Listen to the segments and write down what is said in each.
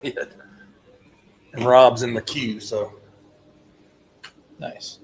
yet. And Rob's in the queue, so. Nice.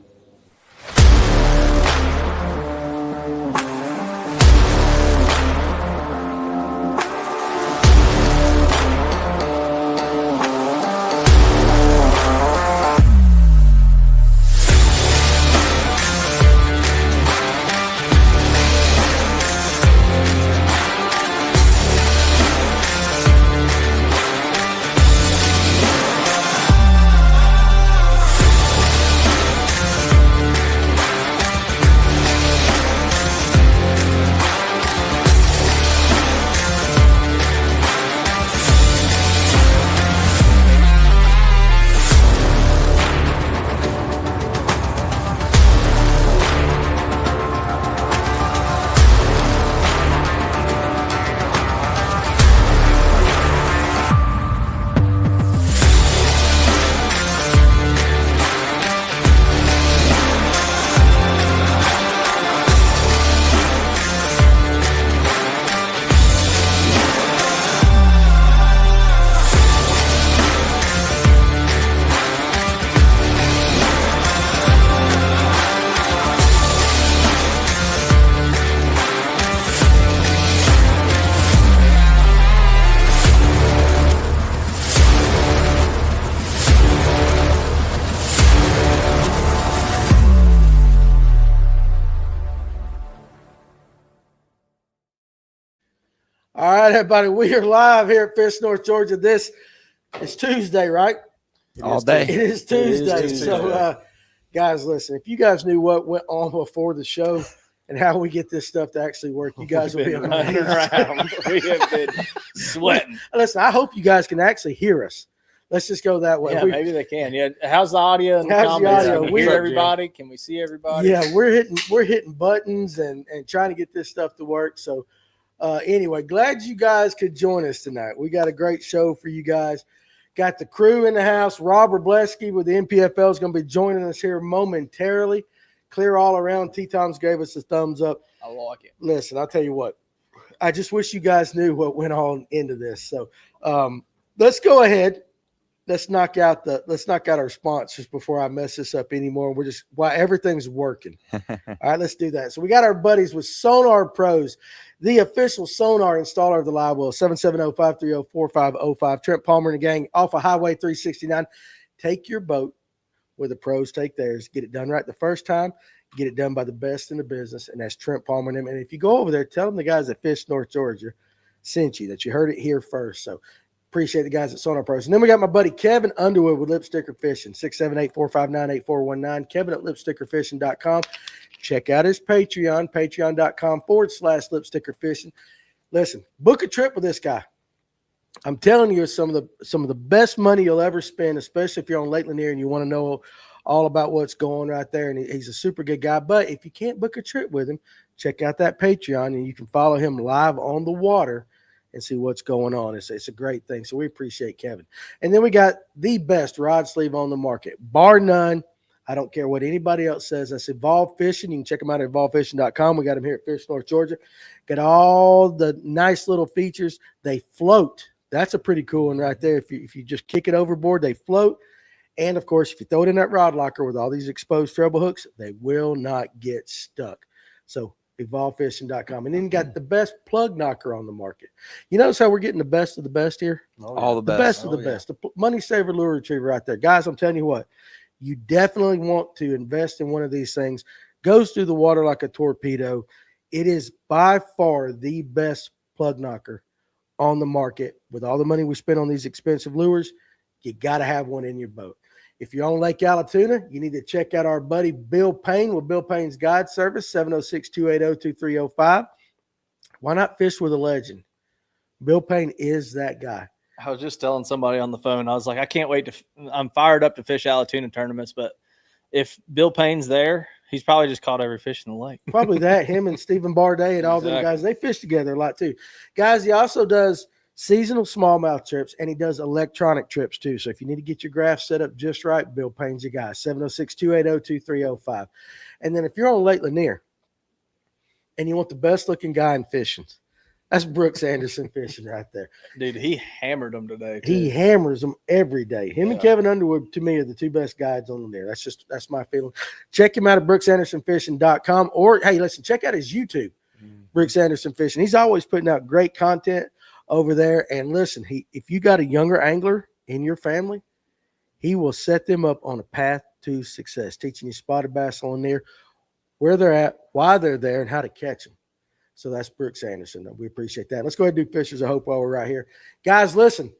All right, everybody, we are live here at Fish North Georgia. This is Tuesday, right? All day. It is Tuesday. Tuesday. So, guys, listen, if you guys knew what went on before the show and how we get this stuff to actually work, you guys will be running amazed. around. We have been sweating. Listen, I hope you guys can actually hear us. Let's just go that way. Yeah, maybe they can. Yeah, how's the audio in the How's the comments? audio? Can we We- hear everybody? Can we see everybody? Yeah, we're hitting buttons and trying to get this stuff to work. So anyway, glad you guys could join us tonight. We got a great show for you guys. Got the crew in the house. Rob Wroblewski with the NPFL is going to be joining us here momentarily. Clear all around. T-Tom's gave us a thumbs up. I like it. Listen, I'll tell you what. I just wish you guys knew what went on into this. So let's go ahead. Let's knock out our sponsors before I mess this up anymore. Everything's working. All right, let's do that. So we got our buddies with Sonar Pros, the official sonar installer of the live well, 770-530-4505. Trent Palmer and the gang off of Highway 369. Take your boat where the pros take theirs. Get it done right the first time. Get it done by the best in the business, and that's Trent Palmer and them. And if you go over there, tell them the guys at Fish North Georgia sent you, that you heard it here first. So appreciate the guys at Sonar Pros. And then we got my buddy Kevin Underwood with Lipsticker Fishing, 678-459-8419. Kevin at lipstickerfishing.com. Check out his Patreon, patreon.com/lipstickerfishing. Listen, book a trip with this guy. I'm telling you, it's some of the best money you'll ever spend, especially if you're on Lake Lanier and you want to know all about what's going right there. And he's a super good guy. But if you can't book a trip with him, check out that Patreon and you can follow him live on the water and see what's going on. It's a great thing. So we appreciate Kevin. And then we got the best rod sleeve on the market, bar none. I don't care what anybody else says. That's Evolve Fishing. You can check them out at evolvefishing.com. We got them here at Fish North Georgia. Got all the nice little features. They float. That's a pretty cool one right there. If you just kick it overboard, they float. And, of course, if you throw it in that rod locker with all these exposed treble hooks, they will not get stuck. So evolvefishing.com. And then you got the best plug knocker on the market. You notice how we're getting the best of the best here? All the The best. best of the best. The money saver lure retriever right there. Guys, I'm telling you what, you definitely want to invest in one of these things. Goes through the water like a torpedo. It is by far the best plug knocker on the market. With all the money we spend on these expensive lures, you got to have one in your boat. If you're on Lake Allatoona, you need to check out our buddy Bill Payne with Bill Payne's Guide Service, 706-280-2305. Why not fish with a legend? Bill Payne is that guy. I was just telling somebody on the phone, I was like, I can't wait I'm fired up to fish Allatoona tournaments, but if Bill Payne's there, he's probably just caught every fish in the lake. Probably that. Him and Stephen Bardet and all them guys, they fish together a lot too. Guys, he also does seasonal smallmouth trips, and he does electronic trips too. So if you need to get your graph set up just right, Bill Payne's your guy, 706-280-2305. And then if you're on Lake Lanier and you want the best looking guy in fishing, That's Brooks Anderson fishing right there. Dude, he hammered them today. Too. He hammers them every day. Him and Kevin Underwood, to me, are the two best guides on there. That's my feeling. Check him out at brooksandersonfishing.com. Or, hey, listen, check out his YouTube, Brooks Anderson Fishing. He's always putting out great content over there. And listen, if you got a younger angler in your family, he will set them up on a path to success, teaching you spotted bass on there, where they're at, why they're there, and how to catch them. So that's Brooks Anderson. We appreciate that. Let's go ahead and do Fishers of Hope while we're right here. Guys, listen.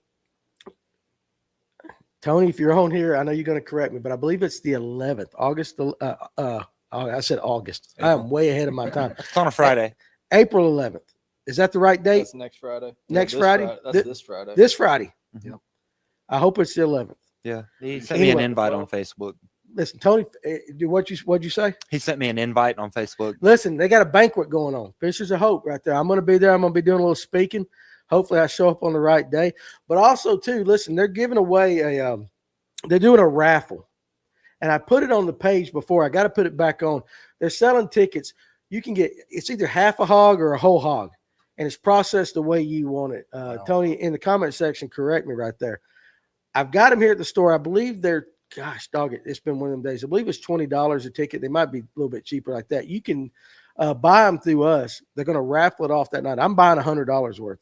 Tony, if you're on here, I know you're going to correct me, but I believe it's the 11th. I said August. I am way ahead of my time. It's on a Friday. April 11th. Is that the right date? That's next Friday. Next Friday? That's this Friday. This Friday. Mhm. Yep. I hope it's the 11th. Yeah. He sent me an invite on Facebook. Listen, Tony, what'd you say? He sent me an invite on Facebook. Listen, they got a banquet going on. Fishers of Hope right there. I'm going to be there. I'm going to be doing a little speaking. Hopefully I show up on the right day. But also, too, listen, they're giving away they're doing a raffle. And I put it on the page before. I got to put it back on. They're selling tickets. You can get, it's either half a hog or a whole hog. And it's processed the way you want it. Tony, in the comment section, correct me right there. I've got them here at the store. I believe they're, gosh, dog it, it's been one of them days. I believe it's $20 a ticket. They might be a little bit cheaper like that. You can buy them through us. They're going to raffle it off that night. I'm buying $100 worth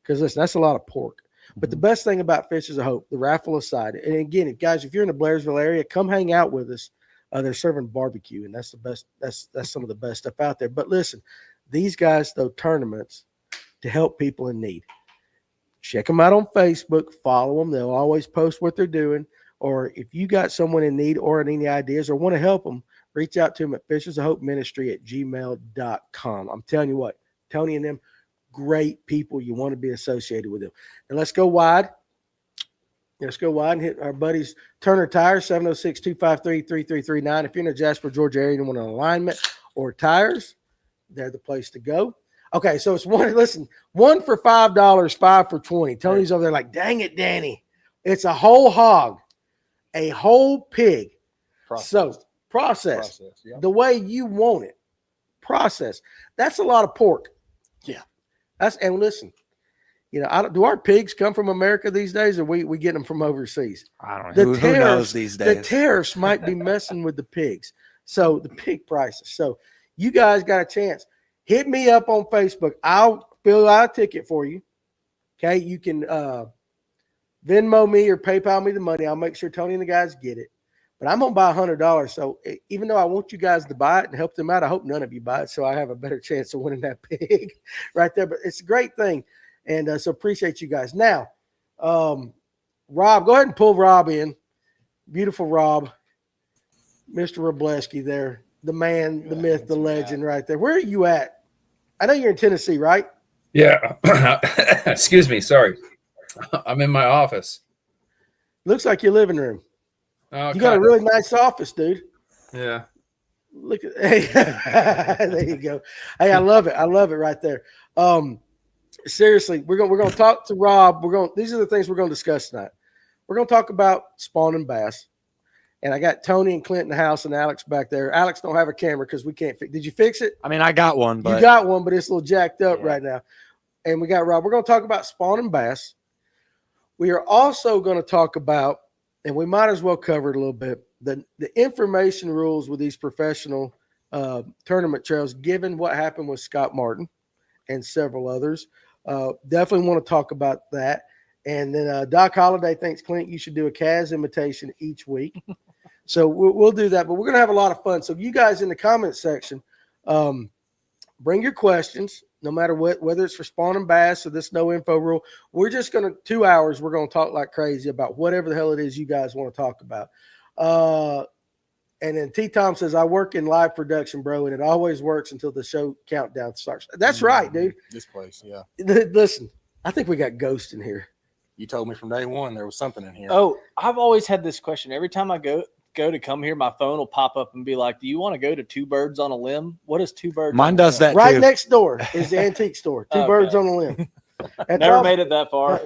because, listen, that's a lot of pork. But the best thing about Fishers of Hope, the raffle aside, and again, guys, if you're in the Blairsville area, come hang out with us. They're serving barbecue, and that's the best. That's some of the best stuff out there. But listen, these guys throw tournaments to help people in need. Check them out on Facebook. Follow them. They'll always post what they're doing. Or if you got someone in need or any ideas or want to help them, reach out to them at fishersofhopeministry@gmail.com. I'm telling you what, Tony and them, great people. You want to be associated with them. And let's go wide. Let's go wide and hit our buddies Turner Tires, 706-253-3339. If you're in the Jasper, Georgia area and want an alignment or tires, they're the place to go. Okay, so it's one for $5, 5 for 20. Tony's over there like, dang it, Danny. It's a whole hog, a whole pig. So processed yep. the way you want it. Processed. That's a lot of pork. Yeah. And listen, do our pigs come from America these days, or we get them from overseas? I don't know. Who knows these days? The tariffs might be messing with the pigs. So the pig prices. So you guys got a chance. Hit me up on Facebook. I'll fill out a ticket for you. Okay, you can Venmo me or PayPal me the money. I'll make sure Tony and the guys get it. But I'm going to buy $100. So even though I want you guys to buy it and help them out, I hope none of you buy it so I have a better chance of winning that pig right there. But it's a great thing. And so appreciate you guys. Now, Rob, go ahead and pull Rob in. Beautiful Rob. Mr. Wroblewski there. The man, the myth, the legend right there. Where are you at? I know you're in Tennessee, right? Yeah. Excuse me. Sorry. I'm in my office. Looks like your living room. Oh, You got a really nice office, dude. Yeah. Look at hey, there you go. Hey, I love it. I love it right there. Seriously, we're gonna talk to Rob. These are the things we're gonna discuss tonight. We're gonna talk about spawning bass. And I got Tony and Clint in the house and Alex back there. Alex don't have a camera because we can't fix. Did you fix it? I mean, I got one, but You got one, but it's a little jacked up right now. And we got Rob. We're going to talk about spawning bass. We are also going to talk about, and we might as well cover it a little bit, the information rules with these professional tournament trails, given what happened with Scott Martin and several others. Definitely want to talk about that. And then Doc Holliday thinks, Clint, you should do a Kaz imitation each week. So we'll do that. But we're going to have a lot of fun. So you guys in the comment section, bring your questions, no matter what, whether it's for spawning bass or this no info rule. We're just going to, 2 hours, we're going to talk like crazy about whatever the hell it is you guys want to talk about. And then T. Tom says, I work in live production, bro, and it always works until the show countdown starts. That's right, dude. This place, yeah. Listen, I think we got ghosts in here. You told me from day one there was something in here. Oh, I've always had this question. Every time I go to come here, my phone will pop up and be like, do you want to go to Two Birds on a Limb? What is Two Birds? Mine does that Right too. next door is the antique store. Two Okay. Birds on a Limb. Never made it that far.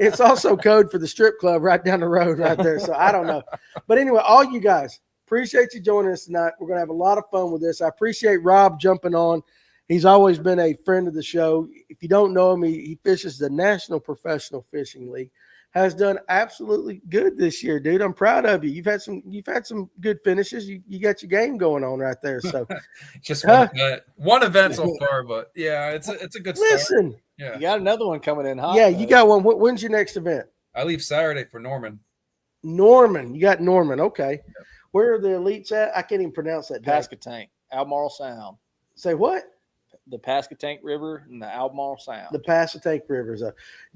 It's also code for the strip club right down the road right there. So I don't know. But anyway, all you guys, appreciate you joining us tonight. We're going to have a lot of fun with this. I appreciate Rob jumping on. He's always been a friend of the show. If you don't know him, he fishes the National Professional Fishing League. Has done absolutely good this year, dude. I'm proud of you. You've had some good finishes. You got your game going on right there. So just one event so far, but yeah, it's a good start. Listen, Yeah, You got another one coming in hot. yeah, you got one. When's your next event? I leave Saturday for Norman. Norman. You got Norman. Okay. Where are the elites at? I can't even pronounce that. Pascatank, Albemarle Sound. Say what? The Pascatank River and the Albemarle Sound. The Pascatank Rivers.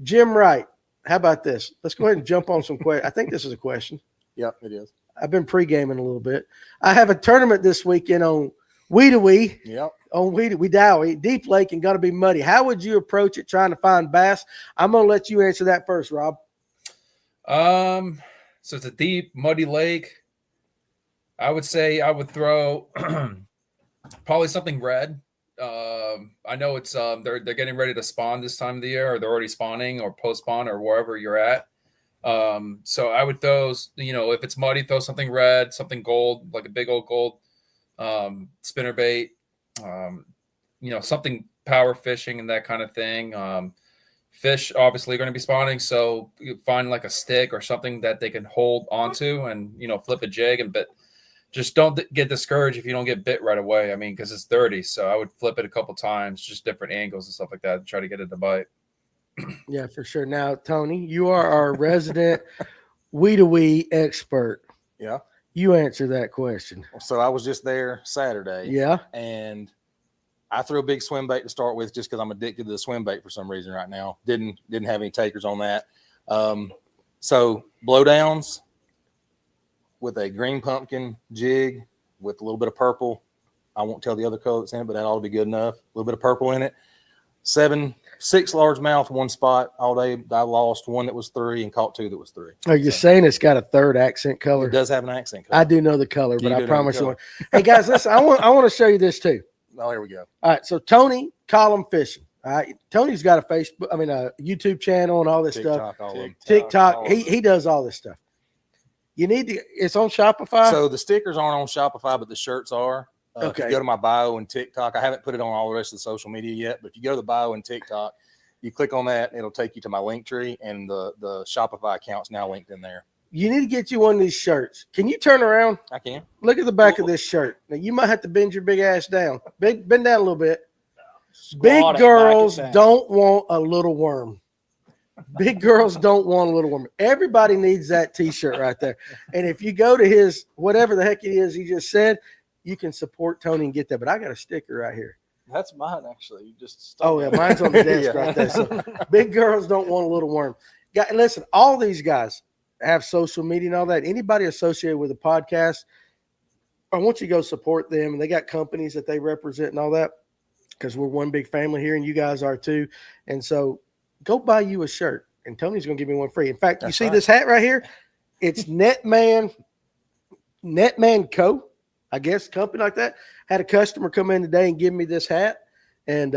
Jim Wright. How about this? Let's go ahead and jump on some questions. I think this is a question. Yep, it is. I've been pre-gaming a little bit. I have a tournament this weekend on Weedawee. Yep. On Weedawee, Deep Lake, and going to be muddy. How would you approach it trying to find bass? I'm going to let you answer that first, Rob. So it's a deep, muddy lake. I would say I would throw probably something red. I know it's they're getting ready to spawn this time of the year, or they're already spawning or post spawn or wherever you're at. So I would throw, if it's muddy, throw something red, something gold, like a big old gold spinner bait, something power fishing and that kind of thing. Fish obviously going to be spawning, so you find like a stick or something that they can hold onto and flip a jig and bit. Just don't get discouraged if you don't get bit right away. I mean, because it's dirty. So I would flip it a couple times, just different angles and stuff like that, to try to get it to bite. Yeah, for sure. Now, Tony, you are our resident Weedawee expert. Yeah. You answer that question. So I was just there Saturday. Yeah. And I threw a big swim bait to start with just because I'm addicted to the swim bait for some reason right now. Didn't have any takers on that. So blowdowns with a green pumpkin jig with a little bit of purple. I won't tell the other color that's in it, but that ought to be good enough. A little bit of purple in it. 6 largemouth, one spot all day. I lost one that was 3 and caught 2 that was 3. Are you saying it's got a third accent color? It does have an accent color. I do know the color, but You I do know promise the you. color. Hey guys, listen, I want to show you this too. Oh, here we go. All right, so Tony Column Fishing. All right, Tony's got a YouTube channel and all this stuff. TikTok, all of them. TikTok. He does all this stuff. You need to. It's on Shopify. So the stickers aren't on Shopify, but the shirts are. If Okay. you go to my bio and TikTok, I haven't put it on all the rest of the social media yet, but if you go to the bio and TikTok, you click on that, it'll take you to my link tree, and the Shopify account's now linked in there. You need to get you one of these shirts. Can you turn around? I can. Look at the back of this shirt. Now you might have to bend your big ass down. Bend down a little bit. Big Squat it, girls back it down. don't want a little worm. Big girls don't want a little worm. Everybody needs that T-shirt right there. And if you go to his whatever the heck it is he just said, you can support Tony and get that. But I got a sticker right here. That's mine, actually. You just Oh yeah, mine's on the desk right there. So big girls don't want a little worm. Listen, all these guys have social media and all that. Anybody associated with a podcast, I want you to go support them. And they got companies that they represent and all that, because we're one big family here, and you guys are too. And so go buy you a shirt, and Tony's going to give me one free. In fact, you see this hat right here? It's Netman Co., I guess, company like that. Had a customer come in today and give me this hat, and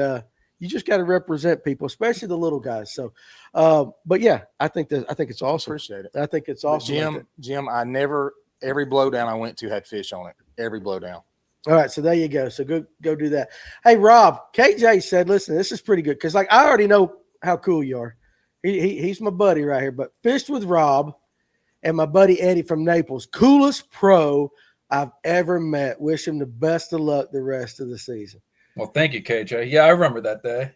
you just got to represent people, especially the little guys. So, but yeah, I think it's awesome. Appreciate it. I think it's awesome. Jim, every blowdown I went to had fish on it. Every blowdown. All right, so there you go. So go do that. Hey, Rob, KJ said, listen, this is pretty good because, like, I already know how cool you are. He's my buddy right here. But fished with Rob and my buddy Eddie from Naples, coolest pro I've ever met. Wish him the best of luck the rest of the season. Well, thank you, KJ. Yeah, I remember that day.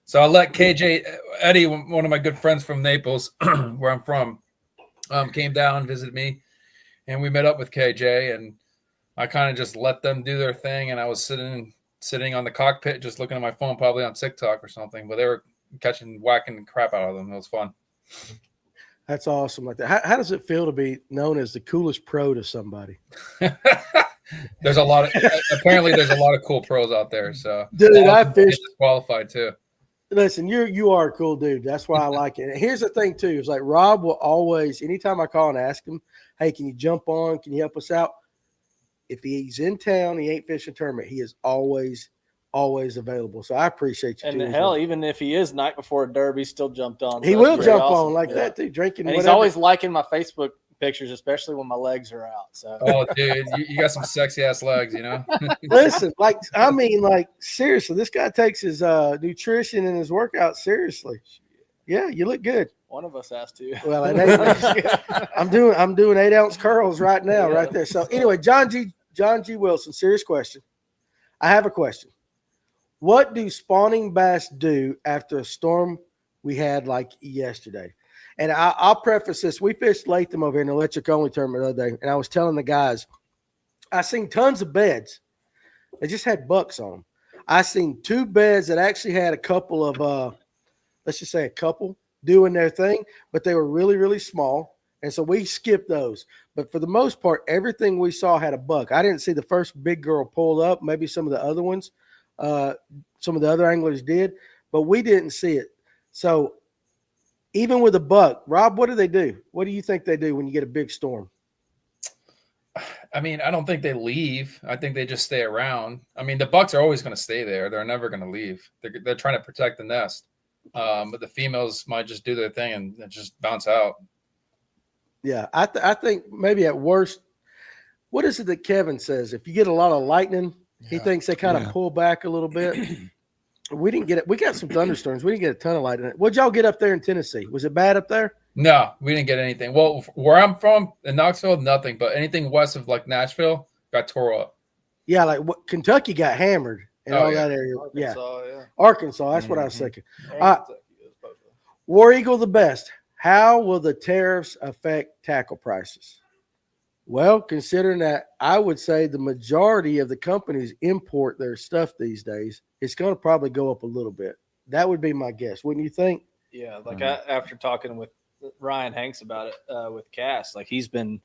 So I let KJ, Eddie, one of my good friends from Naples, where I'm from, came down, visited me, and we met up with KJ, and I kind of just let them do their thing, and I was sitting on the cockpit just looking at my phone, probably on TikTok or something, but they were whacking the crap out of them. It was fun. That's awesome. Like that. How does it feel to be known as the coolest pro to somebody? Apparently there's a lot of cool pros out there. So Dude, I fished qualified too. Listen, you are a cool dude. That's why I like it. And here's the thing too, is like Rob will always, anytime I call and ask him, hey, can you jump on? Can you help us out? If he's in town, he ain't fishing tournament, he is always available. So I appreciate you. And hell, even if he is night before a derby, still jumped on. He So will that's jump pretty awesome. on like that too, drinking. And whatever. he's always liking my Facebook pictures, especially when my legs are out. So Oh, dude, you got some sexy ass legs, you know. Listen, seriously, this guy takes his nutrition and his workout seriously. Yeah, you look good. one of us has to. Well, I'm doing 8-ounce curls right now, right there. So anyway, John G. Wilson, serious question. I have a question. What do spawning bass do after a storm we had like yesterday? And I'll preface this. We fished Latham over here in the electric only tournament the other day, and I was telling the guys, I seen tons of beds. They just had bucks on them. I seen 2 beds that actually had a couple of, let's just say a couple doing their thing, but they were really, really small. And so we skipped those. But for the most part, everything we saw had a buck. I didn't see the first big girl pull up. Maybe some of the other ones, some of the other anglers did, but we didn't see it. So even with a buck, Rob, what do they do? What do you think they do when you get a big storm? I mean, I don't think they leave. I think they just stay around. I mean, the bucks are always going to stay there. They're never going to leave. They're trying to protect the nest. But the females might just do their thing and just bounce out. Yeah, I think maybe at worst, what is it that Kevin says? If you get a lot of lightning, he thinks they kind of pull back a little bit. We didn't get it. We got some thunderstorms. We didn't get a ton of lightning. What'd y'all get up there in Tennessee? Was it bad up there? No, we didn't get anything. Well, where I'm from in Knoxville, nothing. But anything west of like Nashville got tore up. Yeah, like Kentucky got hammered and all that area. Arkansas. That's what I was thinking. War Eagle the best. How will the tariffs affect tackle prices? Well, considering that I would say the majority of the companies import their stuff these days, it's going to probably go up a little bit. That would be my guess. Wouldn't you think? Yeah, like after talking with Ryan Hanks about it with Cass, like he's been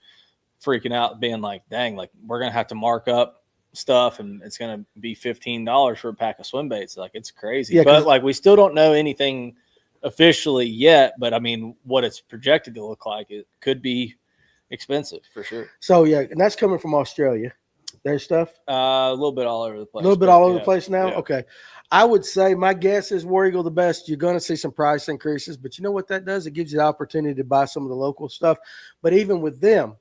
freaking out, being like, dang, like we're going to have to mark up stuff and it's going to be $15 for a pack of swim baits. Like it's crazy. Yeah, but like we still don't know anything officially yet, but I mean, what it's projected to look like, it could be expensive for sure. So yeah, and that's coming from Australia. Their stuff? A little bit all over the place. A little bit all over the place now? Yeah. Okay. I would say my guess is War Eagle the best. You're going to see some price increases, but you know what that does? It gives you the opportunity to buy some of the local stuff. But even with them,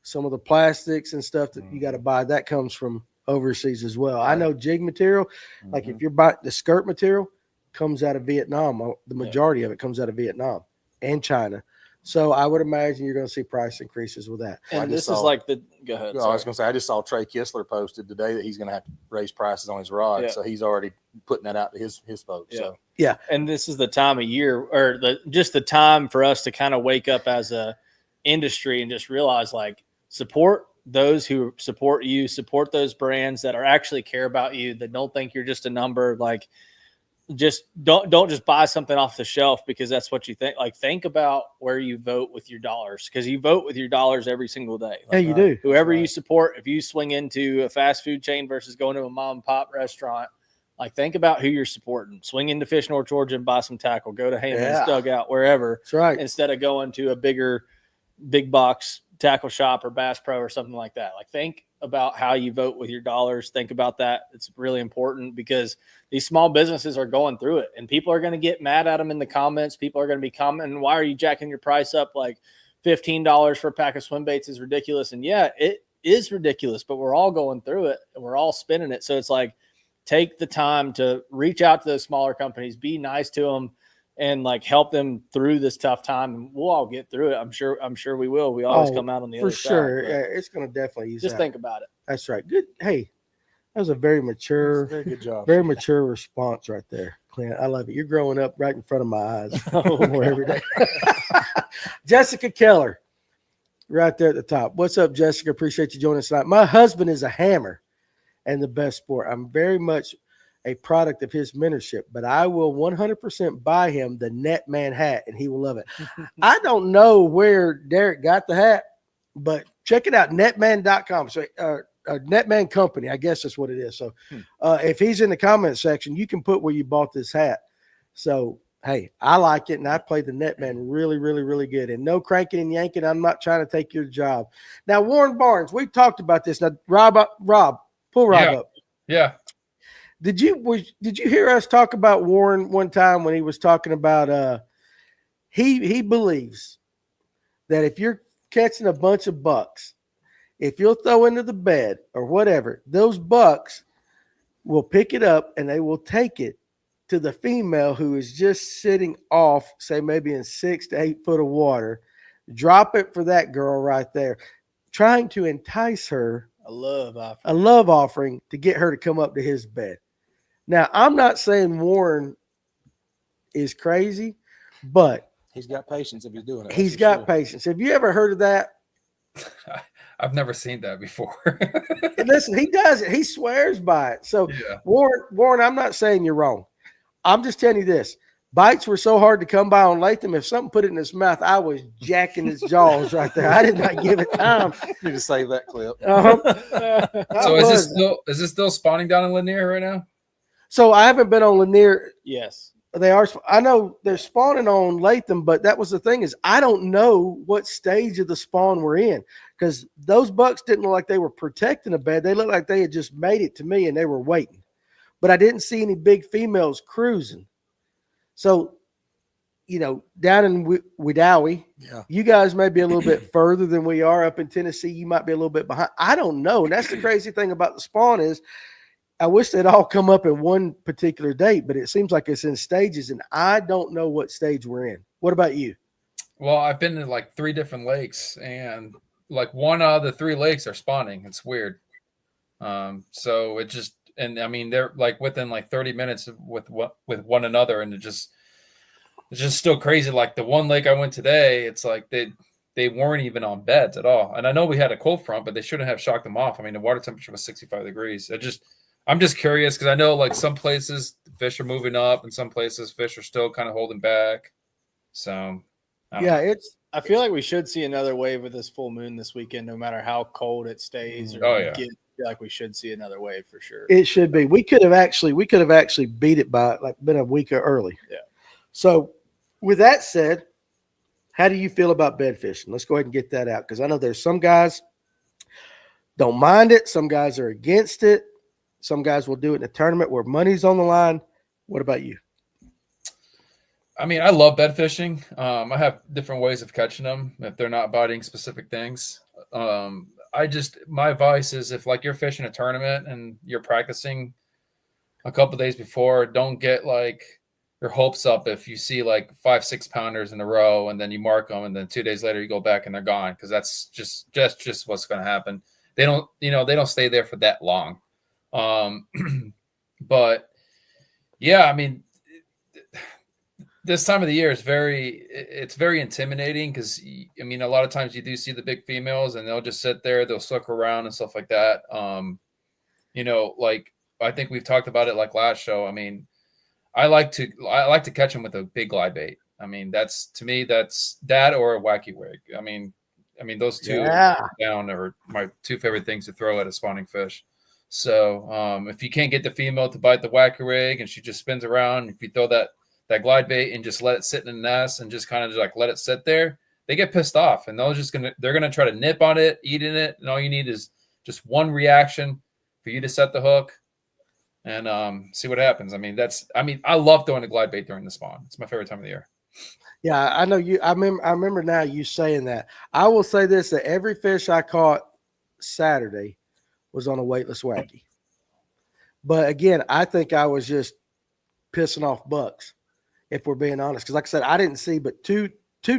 some of the plastics and stuff that you got to buy, that comes from overseas as well. I know jig material, like if you're buying the skirt material, comes out of Vietnam. The majority of it comes out of Vietnam and China. So I would imagine you're going to see price increases with that. And this is like the – go ahead. I was going to say, I just saw Trey Kistler posted today that he's going to have to raise prices on his rod. Yeah. So he's already putting that out to his folks. Yeah. So yeah. And this is the time of year or just the time for us to kind of wake up as a industry and just realize like support those who support you, support those brands that are actually care about you, that don't think you're just a number. Like just don't just buy something off the shelf because that's what you think. Like think about where you vote with your dollars, because you vote with your dollars every single day. Like, yeah, you do. Whoever you support, if you swing into a fast food chain versus going to a mom and pop restaurant, like think about who you're supporting. Swing into Fish North Georgia and buy some tackle. Go to Hammond's Dugout, wherever. That's right. Instead of going to a big box tackle shop or Bass Pro or something like that. Like think about how you vote with your dollars. Think about that. It's really important because these small businesses are going through it and people are going to get mad at them in the comments. People are going to be commenting, why are you jacking your price up? Like $15 for a pack of swim baits is ridiculous. And yeah, it is ridiculous, but we're all going through it and we're all spinning it. So it's like, take the time to reach out to those smaller companies, be nice to them, and like help them through this tough time. And we'll all get through it. I'm sure we will. We always come out on the other side. For sure. Yeah, it's going to definitely use just think about it. That's right. Good. Hey, that was a very mature, very good job. Very mature response right there, Clint. I love it. You're growing up right in front of my eyes every day. Jessica Keller, right there at the top. What's up, Jessica? Appreciate you joining us tonight. My husband is a hammer and the best sport. I'm very much a product of his mentorship, but I will 100% buy him the Netman hat and he will love it. I don't know where Derek got the hat, but check it out, netman.com. So Netman Company, I guess that's what it is. So if he's in the comment section, you can put where you bought this hat. So, hey, I like it, and I play the Netman really, really, really good. And no cranking and yanking. I'm not trying to take your job. Now, Warren Barnes, we talked about this. Now, Rob, pull Rob up. Yeah. Did you hear us talk about Warren one time when he was talking about he believes that if you're catching a bunch of bucks, if you'll throw into the bed or whatever, those bucks will pick it up and they will take it to the female who is just sitting off, say maybe in 6 to 8 foot of water, drop it for that girl right there, trying to entice her A love offer. a love offering to get her to come up to his bed. Now, I'm not saying Warren is crazy, but He's got patience if he's doing it. that's he's for got sure. patience. Have you ever heard of that? I've never seen that before. And listen, he does it. He swears by it. So, Yeah. Warren, I'm not saying you're wrong. I'm just telling you this. Bites were so hard to come by on Latham. If something put it in his mouth, I was jacking his jaws right there. I did not give it time. You need to save that clip. So is this still spawning down in Lanier right now? So I haven't been on Lanier. Yes. They are. I know they're spawning on Latham, but that was the thing is I don't know what stage of the spawn we're in because those bucks didn't look like they were protecting a bed. They looked like they had just made it to me and they were waiting. But I didn't see any big females cruising. So, down in Wedowee, Yeah. you guys may be a little bit further than we are up in Tennessee. You might be a little bit behind. I don't know. And that's the crazy thing about the spawn is I wish they'd all come up in one particular date, but it seems like it's in stages, and I don't know what stage we're in. What about you? Well, I've been to like 3 different lakes, and like one out of the 3 lakes are spawning. It's weird. So it just, and I mean, they're like within like 30 minutes with one another, and it's just still crazy. Like the one lake I went today, it's like they weren't even on beds at all. And I know we had a cold front, but they shouldn't have shocked them off. I mean, the water temperature was 65 degrees. I'm just curious because I know like some places fish are moving up and some places fish are still kind of holding back. So I don't know. I feel like we should see another wave with this full moon this weekend, no matter how cold it stays. Or Oh, yeah. I feel like we should see another wave for sure. It should be. We could have actually beat it by like been a week early. Yeah. So with that said, how do you feel about bed fishing? Let's go ahead and get that out because I know there's some guys don't mind it. Some guys are against it. Some guys will do it in a tournament where money's on the line. What about you? I mean, I love bed fishing. I have different ways of catching them if they're not biting specific things. My advice is if like you're fishing a tournament and you're practicing a couple days before, don't get like your hopes up if you see like 5-6 pounders in a row and then you mark them and then 2 days later you go back and they're gone because that's just what's going to happen. They don't stay there for that long. But yeah, I mean, this time of the year is it's very intimidating because I mean, a lot of times you do see the big females and they'll just sit there, they'll suck around and stuff like that. Like I think we've talked about it like last show. I mean, I like to catch them with a big glide bait. I mean, that's that or a wacky wig. I mean, those two down are my 2 favorite things to throw at a spawning fish. So if you can't get the female to bite the wacky wig and she just spins around, if you throw that glide bait and just let it sit in the nest and just kind of like let it sit there, they get pissed off and they're gonna try to nip on it, eating it, and all you need is just one reaction for you to set the hook and see what happens. I mean, I love throwing a glide bait during the spawn. It's my favorite time of the year. Yeah, I know you. I remember now you saying that. I will say this: that every fish I caught Saturday was on a weightless wacky. But again, I think I was just pissing off bucks, if we're being honest. Because like I said, I didn't see but two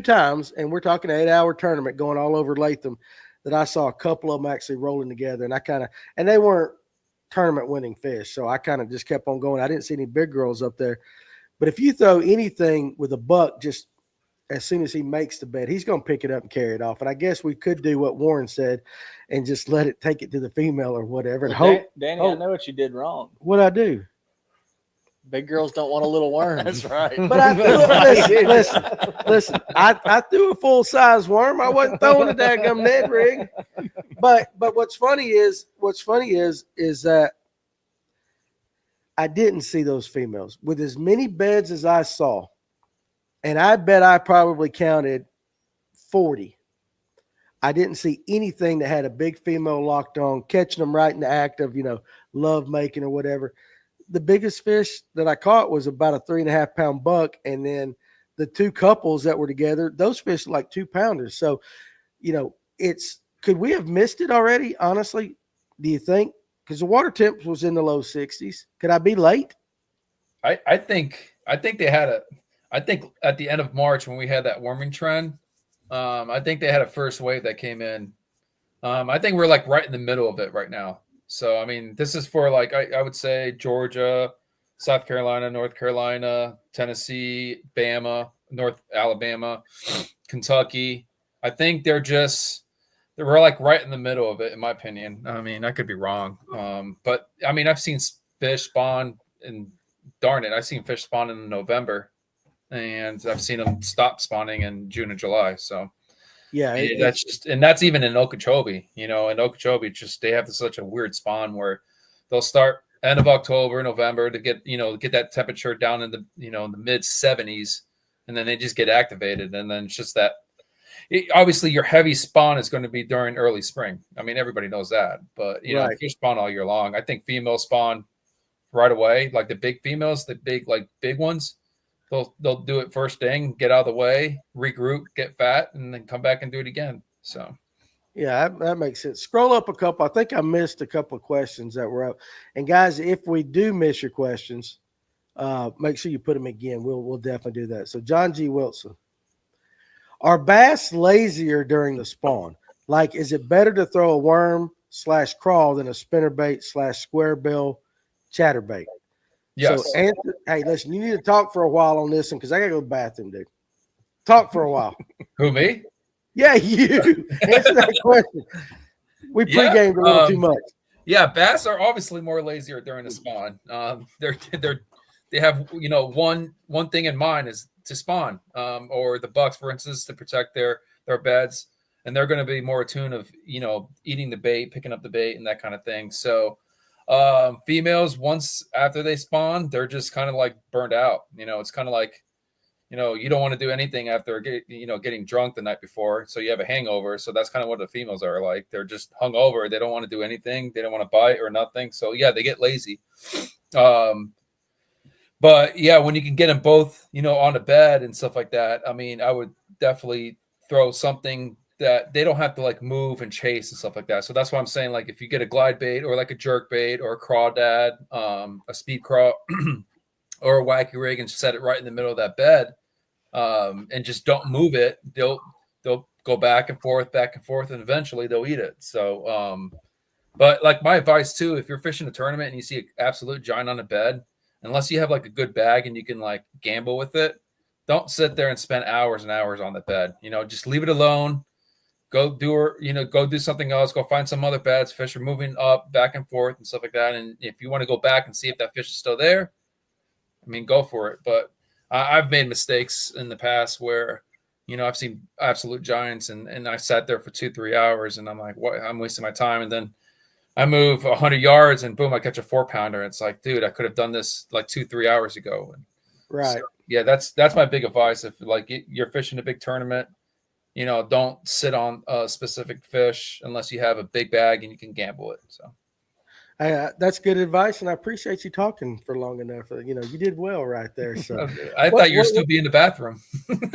times, and we're talking an 8-hour tournament going all over Latham, that I saw a couple of them actually rolling together. And they weren't tournament winning fish. So I kind of just kept on going. I didn't see any big girls up there. But if you throw anything with a buck, just as soon as he makes the bed, he's going to pick it up and carry it off. And I guess we could do what Warren said and just let it take it to the female or whatever. And hope, Danny, I know what you did wrong. What'd I do? Big girls don't want a little worm. That's right. But I threw listen. I threw a full size worm. I wasn't throwing a daggum Ned rig. But what's funny is that I didn't see those females with as many beds as I saw. And I bet I probably counted 40. I didn't see anything that had a big female locked on, catching them right in the act of, love making or whatever. The biggest fish that I caught was about a 3.5 pound buck. And then the 2 couples that were together, those fish are like 2 pounders. So could we have missed it already? Honestly, do you think? Because the water temp was in the low 60s. Could I be late? I think they had I think at the end of March when we had that warming trend, I think they had a first wave that came in. I think we're like right in the middle of it right now. So, I mean, this is for like, I would say Georgia, South Carolina, North Carolina, Tennessee, Bama, North Alabama, Kentucky. I think we're like right in the middle of it, in my opinion. I mean, I could be wrong. But I mean, I've seen fish spawn and darn it, I've seen fish spawn in November and I've seen them stop spawning in June and July. So yeah, that's even in Okeechobee, in Okeechobee, they have such a weird spawn where they'll start end of October, November to get that temperature down in the, in the mid 70s. And then they just get activated. And then it's just that obviously your heavy spawn is going to be during early spring. I mean, everybody knows that, but fish spawn all year long. I think females spawn right away. Like the big females, the big ones, they'll do it first thing, get out of the way, regroup, get fat, and then come back and do it again. So, yeah, that makes sense. Scroll up a couple. I think I missed a couple of questions that were up. And guys, if we do miss your questions, make sure you put them again. We'll definitely do that. So, John G. Wilson, are bass lazier during the spawn? Like, is it better to throw a worm/crawl than a spinnerbait/square bill chatterbait? yes. So, hey, listen, you need to talk for a while on this one because I got to go to the bathroom, dude. Talk for a while. Who, me? Yeah, you. Answer that question. We pre-gamed a little too much. Yeah, bass are obviously more lazier during the spawn. They have one thing in mind is to spawn, or the bucks, for instance, to protect their beds, and they're going to be more attuned of eating the bait, picking up the bait, and that kind of thing. So females, once after they spawn, they're just kind of like burned out. It's kind of like you don't want to do anything after getting drunk the night before, so you have a hangover. So that's kind of what the females are like. They're just hungover. They don't want to do anything. They don't want to bite or nothing. So yeah, they get lazy. But yeah, when you can get them both, on the bed and stuff like that, I mean, I would definitely throw something that they don't have to like move and chase and stuff like that. So that's why I'm saying, like, if you get a glide bait or like a jerk bait or a crawdad, a speed crawl or a wacky rig and set it right in the middle of that bed, and just don't move it, they'll go back and forth, and eventually they'll eat it. So, but like my advice too, if you're fishing a tournament and you see an absolute giant on the bed, unless you have like a good bag and you can like gamble with it, don't sit there and spend hours and hours on the bed. Just leave it alone. Go do something else. Go find some other beds. Fish are moving up, back and forth and stuff like that. And if you want to go back and see if that fish is still there, I mean, go for it. But I've made mistakes in the past where, I've seen absolute giants and I sat there for 2-3 hours and I'm like, what? I'm wasting my time. And then I move 100 yards and boom, I catch a 4-pounder. It's like, dude, I could have done this like 2-3 hours ago. And right. So, yeah, that's my big advice. If like you're fishing a big tournament, don't sit on a specific fish unless you have a big bag and you can gamble it. So that's good advice, and I appreciate you talking for long enough. You did well right there. So I thought you were still be in the bathroom.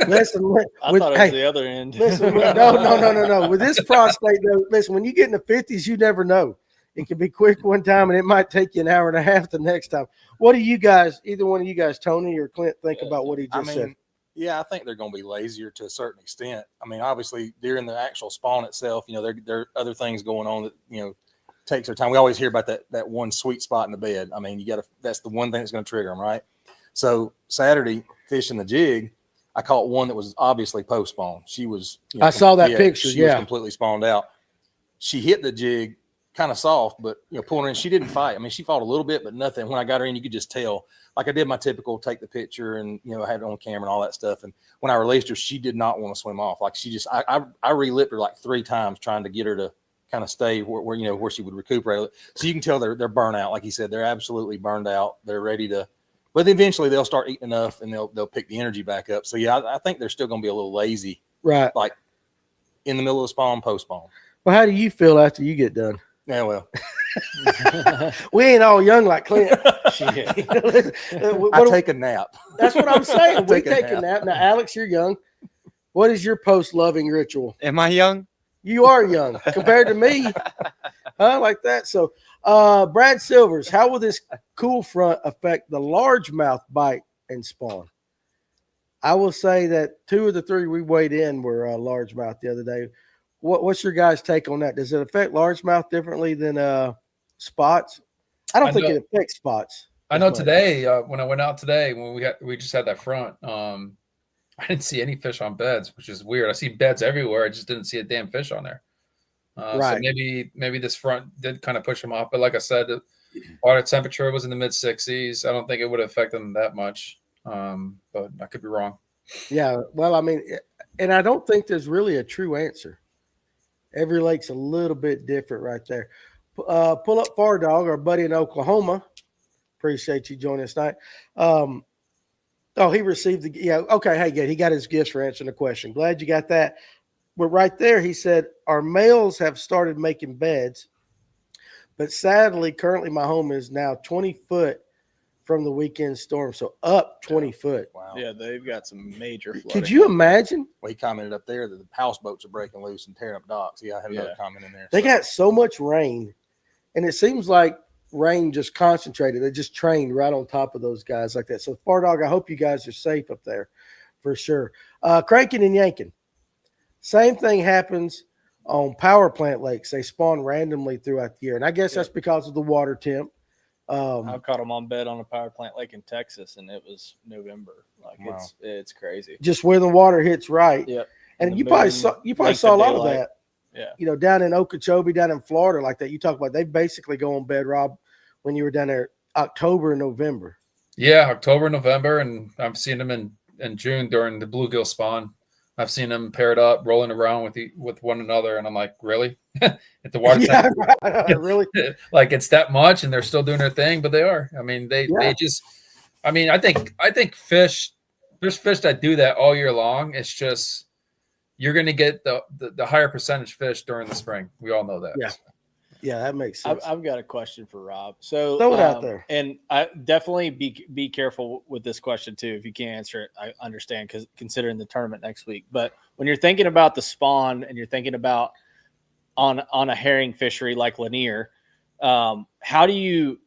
Listen, I thought it was the other end. Listen, no. With this prostate, though, listen, when you get in the 50s, you never know. It can be quick one time, and it might take you an hour and a half the next time. What do you guys, either one of you guys, Tony or Clint, think about what he just said? Yeah, I think they're going to be lazier to a certain extent. I mean, obviously, during the actual spawn itself, there are other things going on that, takes their time. We always hear about that one sweet spot in the bed. I mean, that's the one thing that's going to trigger them, right? So Saturday, fishing the jig, I caught one that was obviously post spawn. She was, I saw that picture. She was completely spawned out. She hit the jig kind of soft, but pulling her in, she didn't fight. I mean, she fought a little bit, but nothing. When I got her in, you could just tell. Like I did my typical take the picture and I had it on camera and all that stuff. And when I released her, she did not want to swim off. Like she just, I relipped her like 3 times trying to get her to kind of stay where she would recuperate. So you can tell they're burnt out. Like you said, they're absolutely burned out. They're ready to, but eventually they'll start eating enough and they'll pick the energy back up. So yeah, I think they're still going to be a little lazy, right? Like in the middle of the spawn, post spawn. Well, how do you feel after you get done? Yeah, well, we ain't all young like Clint. I take a nap. That's what I'm saying. We take a nap. Now, Alex, you're young. What is your post-loving ritual? Am I young? You are young compared to me. Like that. So, Brad Silvers, how will this cool front affect the largemouth bite and spawn? I will say that 2 of the 3 we weighed in were largemouth the other day. What's your guys' take on that? Does it affect largemouth differently than spots? I don't think it affects spots. I know today when I went out today when we just had that front. I didn't see any fish on beds, which is weird. I see beds everywhere. I just didn't see a damn fish on there. Right. So maybe this front did kind of push them off. But like I said, the water temperature was in the mid 60s. I don't think it would affect them that much. But I could be wrong. Yeah. Well, I mean, and I don't think there's really a true answer. Every lake's a little bit different right there. Pull up Far Dog, our buddy in Oklahoma. Appreciate you joining us tonight. He received okay. Hey, good. He got his gifts for answering the question. Glad you got that. But right there, he said, our males have started making beds, but sadly, currently my home is now 20 foot from the weekend storm. So up 20 foot. Wow. Yeah, they've got some major flooding. Could you imagine? Well, he commented up there that the houseboats are breaking loose and tearing up docks. Yeah, I had another comment in there. They got so much rain, and it seems like rain just concentrated. They just trained right on top of those guys like that. So, Far Dog, I hope you guys are safe up there for sure. Cranking and yanking. Same thing happens on power plant lakes. They spawn randomly throughout the year, and I guess that's because of the water temp. I caught them on bed on a power plant lake in Texas, and it was November. Like Wow. it's crazy. Just when the water hits right. Yep. And you probably saw a lot of that. Yeah. Down in Okeechobee, down in Florida, like that. You talk about they basically go on bed, Rob, when you were down there October and November. Yeah, October, November, and I've seen them in June during the bluegill spawn. I've seen them paired up, rolling around with one another, and I'm like, really? At the water Right. Really? Like it's that much, and they're still doing their thing, but they are. I mean, they just. I mean, I think fish. There's fish that do that all year long. It's just you're going to get the higher percentage fish during the spring. We all know that. Yeah. Yeah, that makes sense. I've got a question for Rob. So throw it out there, and I definitely be careful with this question too. If you can't answer it, I understand because considering the tournament next week. But when you're thinking about the spawn and you're thinking about on a herring fishery like Lanier, how do you?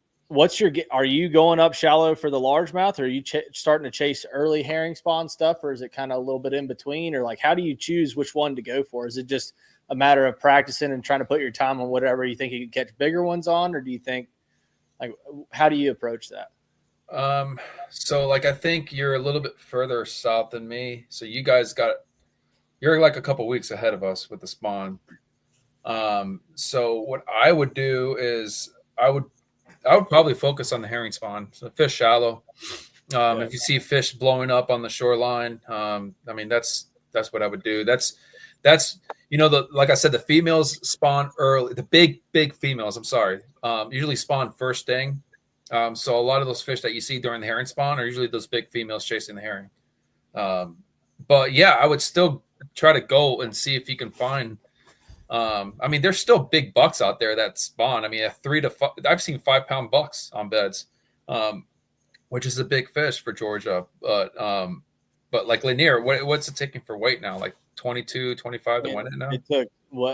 Are you going up shallow for the largemouth, or are you starting to chase early herring spawn stuff, or is it kind of a little bit in between, or like how do you choose which one to go for? Is it just a matter of practicing and trying to put your time on whatever you think you can catch bigger ones on, or do you think how do you approach that? So like I think you're a little bit further south than me, so you're like a couple weeks ahead of us with the spawn. So what I would do is I would probably focus on the herring spawn. So fish shallow. If you see fish blowing up on the shoreline, I mean that's what I would do. That's like I said, the females spawn early. The big females, I'm sorry, usually spawn first thing. So a lot of those fish that you see during the herring spawn are usually those big females chasing the herring. But yeah, I would still try to go and see if you can find. I mean, there's still big bucks out there that spawn. I mean, I've seen 5 pound bucks on beds, which is a big fish for Georgia. But like Lanier, what's it taking for weight now? Like 22, 25 to win it now?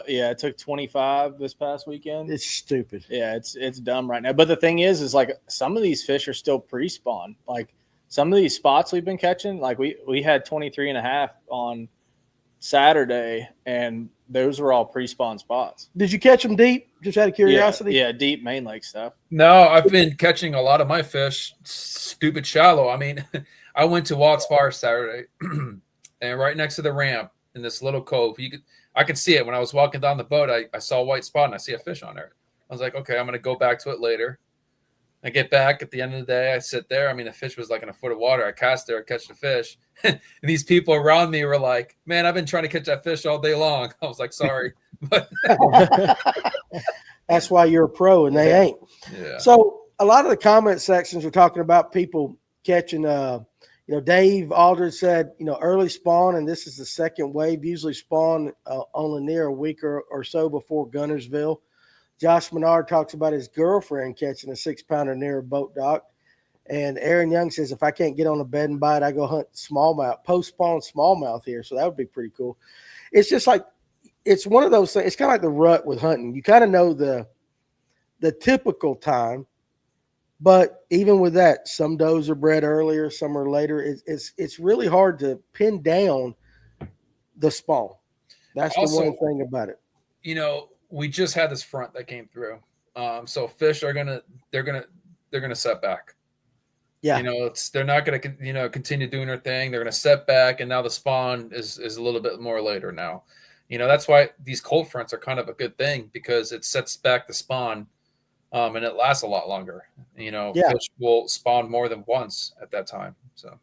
It took 25 this past weekend. It's stupid. Yeah, it's dumb right now. But the thing is like some of these fish are still pre-spawn. Like some of these spots we've been catching, like we had 23.5 on Saturday, and those were all pre-spawn spots. Did you catch them deep? Just out of curiosity? Yeah, deep main lake stuff. No, I've been catching a lot of my fish stupid shallow. I mean, I went to Watts Bar Saturday, and right next to the ramp in this little cove, I could see it when I was walking down the boat. I saw a white spot and I see a fish on there. I was like, okay, I'm going to go back to it later. I get back at the end of the day. I sit there. I mean, the fish was like in a foot of water. I cast there, I catch the fish. And these people around me were like, man, I've been trying to catch that fish all day long. I was like, sorry. But that's why you're a pro and they ain't. Yeah. So a lot of the comment sections are talking about people catching, Dave Aldridge said, early spawn, and this is the second wave, usually spawn on Lanier a week or so before Gunnersville. Josh Menard talks about his girlfriend catching a 6-pounder near a boat dock. And Aaron Young says, if I can't get on a bed and bite, I go hunt smallmouth, post-spawn smallmouth here. So that would be pretty cool. It's just like it's one of those things. It's kind of like the rut with hunting. You kind of know the typical time, but even with that, some does are bred earlier, some are later. It's really hard to pin down the spawn. That's Also, the one thing about it. You know, we just had this front that came through. So fish are they're gonna set back. Yeah. You know, they're not gonna continue doing their thing. They're gonna set back, and now the spawn is a little bit more later now. You know, that's why these cold fronts are kind of a good thing because it sets back the spawn, and it lasts a lot longer. You know, Yeah. fish will spawn more than once at that time. So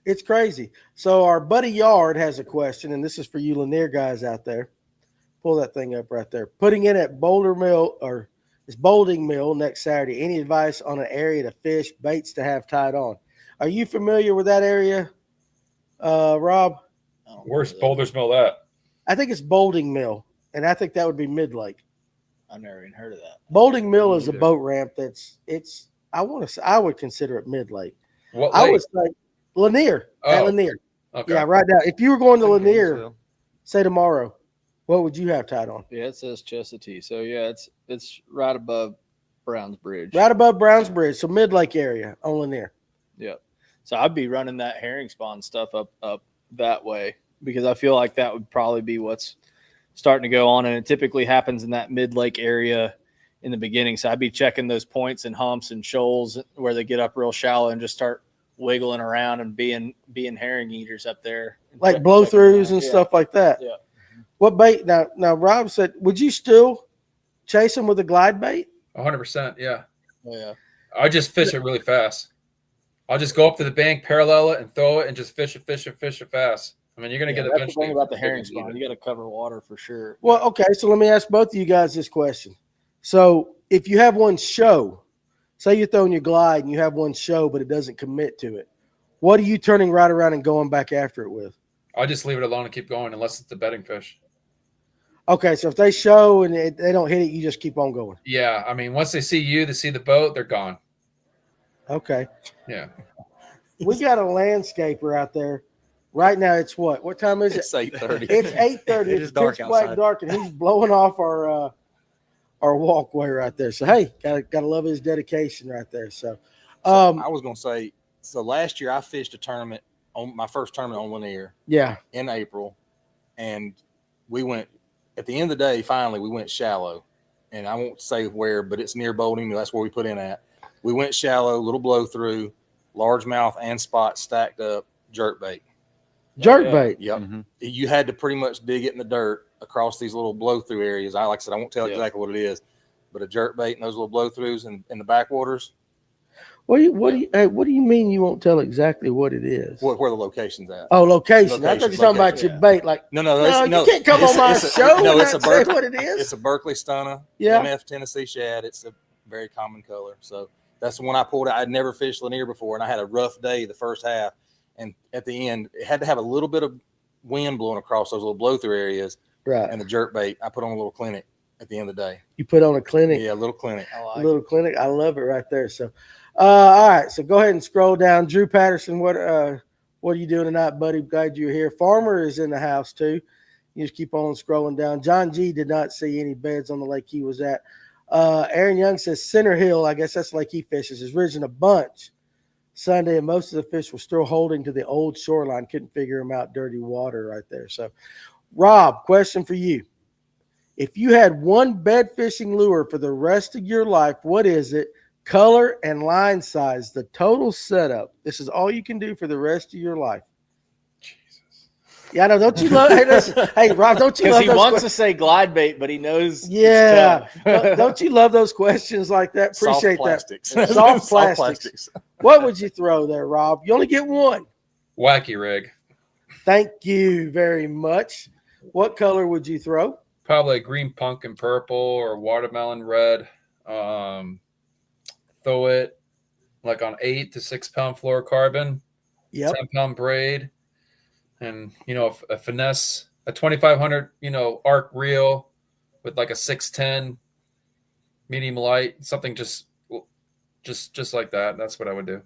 It's crazy. So our buddy Yard has a question, and this is for you Lanier guys out there. Pull that thing up right there. Putting in at Boulder Mill or it's Bolding Mill next Saturday. Any advice on an area to fish, baits to have tied on? Are you familiar with that area, Rob? where's Boulder's Mill at? I think it's Bolding Mill, and I think that would be Mid Lake. I've never even heard of that. Bolding Mill is a Either. boat ramp I would consider it Mid Lake. What I lake? would say Lanier. At Oh. Lanier. Okay. Yeah, right now. If you were going to It's in Lanier, Gainesville. say tomorrow, what would you have tied on? Yeah, it says Chestatee. So yeah, it's right above Browns Bridge. Right above Browns Bridge, so Mid Lake area on Lanier. Yep. So I'd be running that herring spawn stuff up that way because I feel like that would probably be what's starting to go on, and it typically happens in that mid lake area in the beginning. So I'd be checking those points and humps and shoals where they get up real shallow and just start wiggling around and being herring eaters up there, Like blow throughs and Yeah. stuff like that. Yeah. What bait? Now Rob said, would you still chase them with a glide bait? 100%. Yeah. Oh, yeah. I just fish it really fast. I'll just go up to the bank, parallel it, and throw it, and just fish it fast. I mean, you're gonna get That's the eventually. thing about the herring spawn. You got to cover water for sure. Well, okay, so let me ask both of you guys this question. So if you have one show, say you're throwing your glide and you have one show, but it doesn't commit to it, what are you turning right around and going back after it with? I'll just leave it alone and keep going unless it's a bedding fish. Okay, so if they show and they don't hit it, you just keep on going. Yeah, I mean, once they see you, they see the boat, they're gone. Okay. Yeah. We got a landscaper out there. Right now it's what? What time is it? It's 8:30. It's 8:30. It is dark pitch black outside. dark, and he's blowing off our walkway right there. So hey, gotta love his dedication right there. So I was gonna say, so last year I fished a tournament on my first tournament on Lanier yeah. in April, and we went at the end of the day. Finally, we went shallow, and I won't say where, but it's near Bolding. That's where we put in at. We went shallow, little blow through, largemouth and spot stacked up, jerk bait. Jerk yeah. bait. Yep. Mhm. You had to pretty much dig it in the dirt across these little blow through areas. Like I said, I won't tell Yeah. exactly what it is, but a jerk bait and those little blow throughs in the backwaters, What do you mean you won't tell exactly what it is? where the location's at. Oh, location. I thought you were talking about Location, your bait. Like, No, you can't come on my show No, and it's not a say Berkeley. what it is. It's a Berkeley Stunner, Yeah. MF Tennessee shad. It's a very common color. So that's the one I pulled out. I'd never fished Lanier before, and I had a rough day the first half. And at the end, it had to have a little bit of wind blowing across those little blow through areas. Right. And the jerk bait, I put on a little clinic at the end of the day. You put on a clinic. Yeah, a little clinic. I A like little clinic. I love it right there. So, all right. So go ahead and scroll down. Drew Patterson, what are you doing tonight, buddy? Glad you're here. Farmer is in the house too. You just keep on scrolling down. John G did not see any beds on the lake he was at. Aaron Young says Center Hill, I guess that's the lake he fishes, is risen a bunch Sunday, and most of the fish were still holding to the old shoreline. Couldn't figure them out. Dirty water right there. So, Rob, question for you. If you had one bed fishing lure for the rest of your life, what is it? Color and line size, the total setup. This is all you can do for the rest of your life. Jesus. Yeah, I know. Don't you love? Hey, listen. Hey, Rob, don't you because love he those wants questions? to say glide bait, but he knows. it's Yeah. tough. Don't you love those questions like that? Appreciate Soft that. plastics. Soft plastics. What would you throw there, Rob? You only get one. Wacky rig. Thank you very much. What color would you throw? Probably a green pumpkin purple or watermelon red. Throw it like on 8 to 6 pound fluorocarbon, Yep. 10-pound braid, and a finesse, a 2500 arc reel with like a 610 medium light, something just like that. That's what I would do.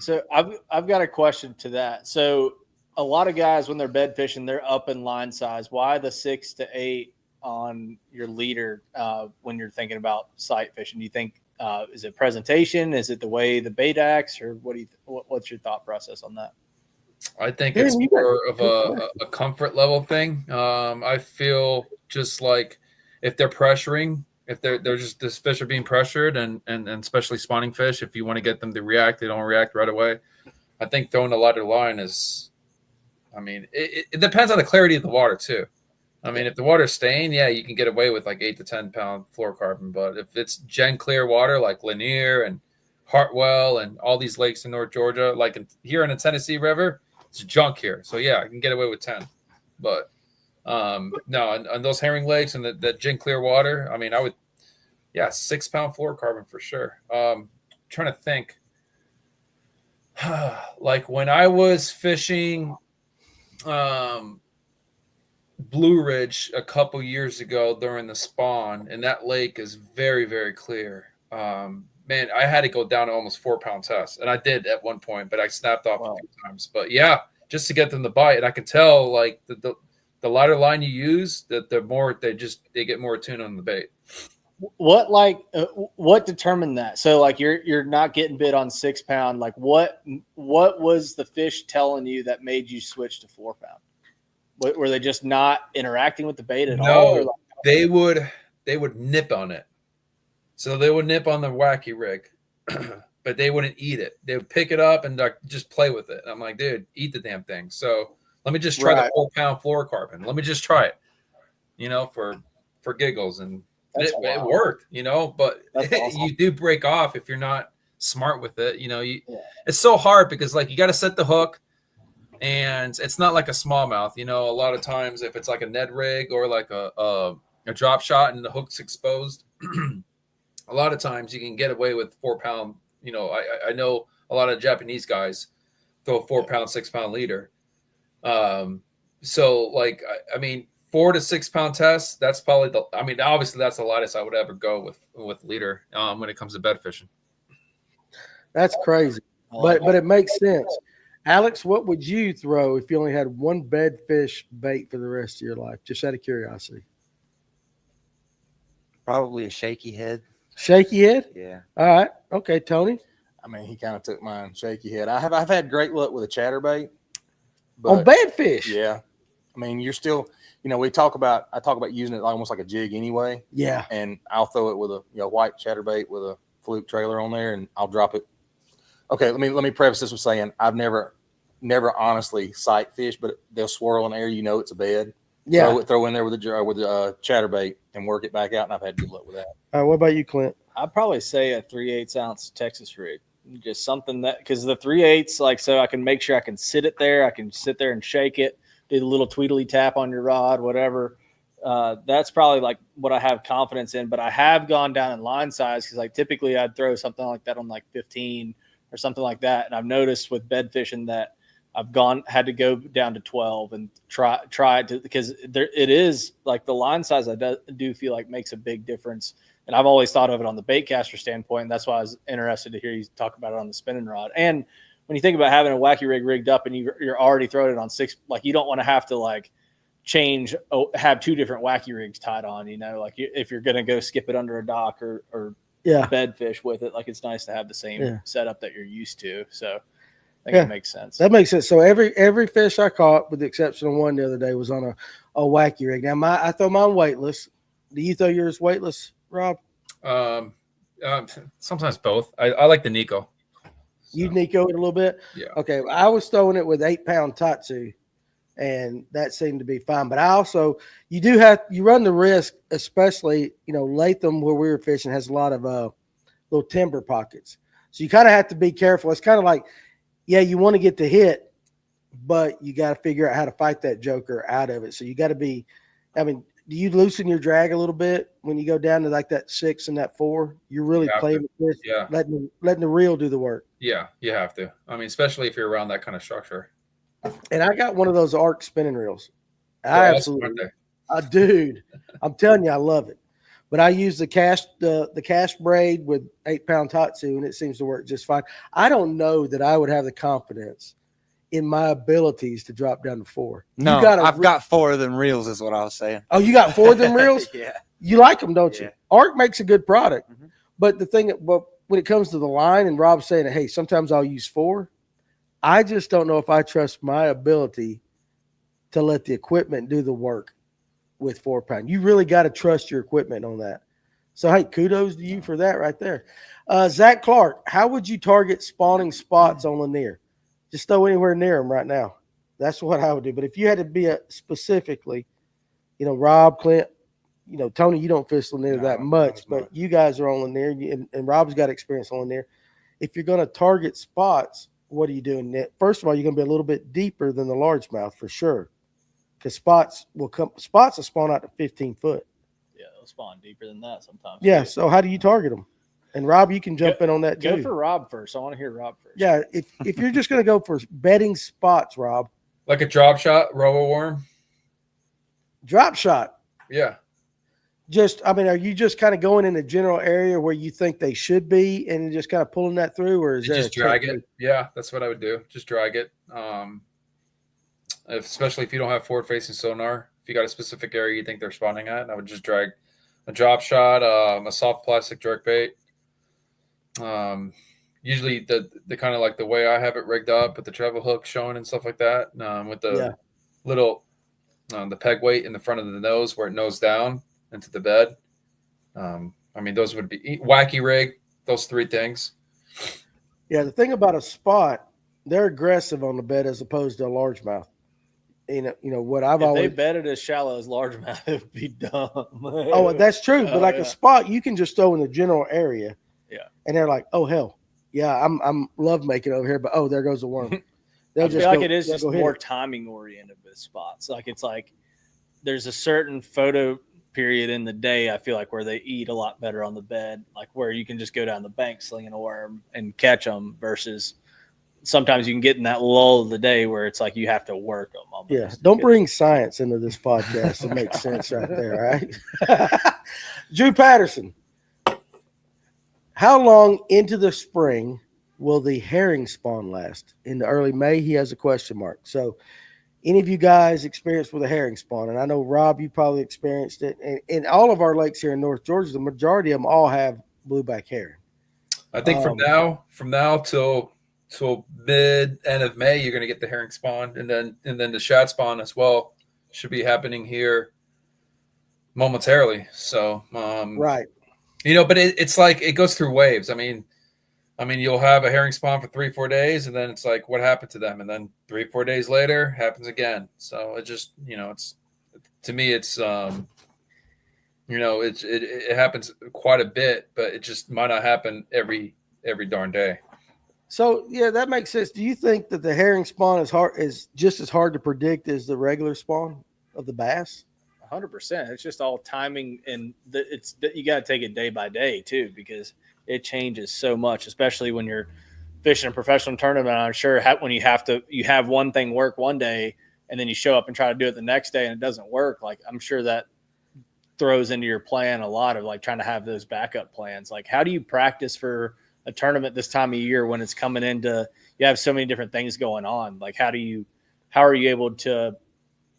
So I've got a question to that. So a lot of guys when they're bed fishing, they're up in line size. Why the 6 to 8 on your leader when you're thinking about sight fishing? Do you think is it presentation? Is it the way the bait acts, or what do you? What's your thought process on that? I think it's more of a comfort level thing. I feel just like if they're pressuring, if they're just this fish are being pressured, and especially spawning fish, if you want to get them to react, they don't react right away. I think throwing a lighter line is. I mean, it depends on the clarity of the water too. I mean, if the water's staying, yeah, you can get away with like 8 to 10 pound fluorocarbon. But if it's gen clear water like Lanier and Hartwell and all these lakes in North Georgia, like here in the Tennessee River, it's junk here. So yeah, I can get away with 10. But no, on those herring lakes and that gen clear water, I mean, I would, 6 pound fluorocarbon for sure. Trying to think, like when I was fishing Blue Ridge a couple years ago during the spawn, and that lake is very, very clear. Man, I had to go down to almost 4 pound test, and I did at one point, but I snapped off a few times. But yeah, just to get them to bite, and I can tell like the lighter line you use, that the more they get more attuned on the bait. What determined that? So like you're not getting bit on 6 pound. Like what was the fish telling you that made you switch to 4 pound? Were they just not interacting with the bait at all? No, they would nip on it. So they would nip on the wacky rig, but they wouldn't eat it. They would pick it up and just play with it. And I'm like, dude, eat the damn thing. So let me just try the 4 pound fluorocarbon. Let me just try it, for giggles. And it worked, but awesome. You do break off if you're not smart with it. It's so hard because like you got to set the hook. And it's not like a smallmouth, a lot of times if it's like a Ned rig or like a drop shot and the hook's exposed, a lot of times you can get away with 4 pound. I know a lot of Japanese guys throw a 4 pound, 6 pound leader. So like, I mean, 4 to 6 pound test, that's probably obviously that's the lightest I would ever go with leader when it comes to bed fishing. That's crazy, but it makes sense. Alex, what would you throw if you only had one bedfish bait for the rest of your life? Just out of curiosity. Probably a shaky head. Shaky head? Yeah. All right. Okay, Tony. I mean, he kind of took mine. Shaky head. I've had great luck with a chatterbait. On bedfish? Yeah. I mean, you're still, I talk about using it almost like a jig anyway. Yeah. And I'll throw it with a white chatterbait with a fluke trailer on there, and I'll drop it. Okay, let me preface this with saying I've never honestly sight fish, but they'll swirl in the air. It's a bed. Yeah. Throw in there with a chatterbait and work it back out, and I've had good luck with that. All right, what about you, Clint? I'd probably say a 3/8 ounce Texas rig, just something that because the 3/8 like so I can make sure I can sit it there. I can sit there and shake it, do the little tweedly tap on your rod, whatever. That's probably like what I have confidence in. But I have gone down in line size because like typically I'd throw something like that on like 15. Or something like that, and I've noticed with bed fishing that I've had to go down to 12 and try to because it is like the line size I do feel like makes a big difference, and I've always thought of it on the bait caster standpoint. And that's why I was interested to hear you talk about it on the spinning rod. And when you think about having a wacky rig rigged up and you're already throwing it on 6, like you don't want to have to like have 2 different wacky rigs tied on. Like if you're gonna go skip it under a dock or bed fish with it, like it's nice to have the same setup that you're used to. So I think it makes sense. That makes sense. So every fish I caught, with the exception of one the other day, was on a wacky rig. Now I throw mine weightless. Do you throw yours weightless, Rob? Sometimes both. I like the Nico. You Nico it a little bit? Yeah. Okay. I was throwing it with 8 pound Tatsu, and that seemed to be fine. But I also, you run the risk, especially, Latham, where we were fishing, has a lot of little timber pockets. So you kind of have to be careful. It's kind of like, you want to get the hit, but you got to figure out how to fight that joker out of it. So you got to be, do you loosen your drag a little bit when you go down to like that 6 and that 4? You're really playing with this, letting the reel do the work. Yeah, you have to. Especially if you're around that kind of structure. And I got one of those arc spinning reels. Dude, I'm telling you, I love it. But I use the cast braid with 8 pound Tatsu, and it seems to work just fine. I don't know that I would have the confidence in my abilities to drop down to 4. No, you got I've got 4 of them reels, is what I was saying. Oh, you got 4 of them reels? Yeah. You like them, don't you? Yeah. Arc makes a good product. Mhm. But when it comes to the line, and Rob's saying, hey, sometimes I'll use 4, I just don't know if I trust my ability to let the equipment do the work with 4-pound. You really got to trust your equipment on that. So, hey, kudos to you for that right there. Zach Clark, how would you target spawning spots on Lanier? Just throw anywhere near them right now. That's what I would do. But if you had to be specifically, Rob, Clint, Tony, you don't fish Lanier that much, but you guys are on Lanier, and Rob's got experience on Lanier. If you're going to target spots, what are you doing? First of all, you're going to be a little bit deeper than the largemouth for sure, because spots will spawn out to 15 foot. Yeah, they'll spawn deeper than that sometimes. Yeah. too. So how do you target them? And Rob, you can jump in on that too. Go for Rob first. I want to hear Rob first. Yeah. If you're just going to go for bedding spots, Rob, Like a drop shot, robo worm. drop shot. Yeah. Are you just kind of going in a general area where you think they should be and just kind of pulling that through, or is You there just a drag technique? it. Yeah, that's what I would do. Just drag it. Especially if you don't have forward facing sonar. If you got a specific area you think they're spawning at, I would just drag a drop shot, a soft plastic jerk bait. Usually the kind of like the way I have it rigged up with the treble hook showing and stuff like that, with the little the peg weight in the front of the nose where it nose down into the bed. Those would be wacky rig, those 3 things. Yeah, the thing about a spot, they're aggressive on the bed as opposed to a largemouth. What I've If always they bedded as shallow as largemouth, it would be dumb. Oh, that's true. But like yeah. a spot, you can just throw in the general area. Yeah. And they're like, oh hell, yeah, I'm love making over here, but oh, there goes a worm. I feel like it is they'll just go hit more it. timing oriented with spots. It's like there's a certain photo period in the day, I feel like, where they eat a lot better on the bed, like where you can just go down the bank slinging a worm and catch them, versus sometimes you can get in that lull of the day where it's like you have to work them. Yeah, don't bring science into this podcast. It makes sense right there, right? Drew Patterson, how long into the spring will the herring spawn last? In the early May, he has a question mark. So any of you guys experienced with a herring spawn? And I know, Rob, you probably experienced it. And in all of our lakes here in North Georgia, the majority of them all have blueback herring. I think from now till mid end of May, you're going to get the herring spawn, and then the shad spawn as well should be happening here momentarily. So Right. but it's like it goes through waves. I mean, you'll have a herring spawn for 3-4 days, and then it's like, what happened to them? And then 3-4 days later, happens again. So it just, it's, to me, it's, it happens quite a bit, but it just might not happen every darn day. So yeah, that makes sense. Do you think that the herring spawn is just as hard to predict as the regular spawn of the bass? 100%. It's just all timing, and you got to take it day by day too, because it changes so much, especially when you're fishing a professional tournament. I'm sure when you have one thing work one day, and then you show up and try to do it the next day and it doesn't work. Like, I'm sure that throws into your plan a lot of like trying to have those backup plans. Like, how do you practice for a tournament this time of year when it's coming into, you have so many different things going on? Like, how are you able to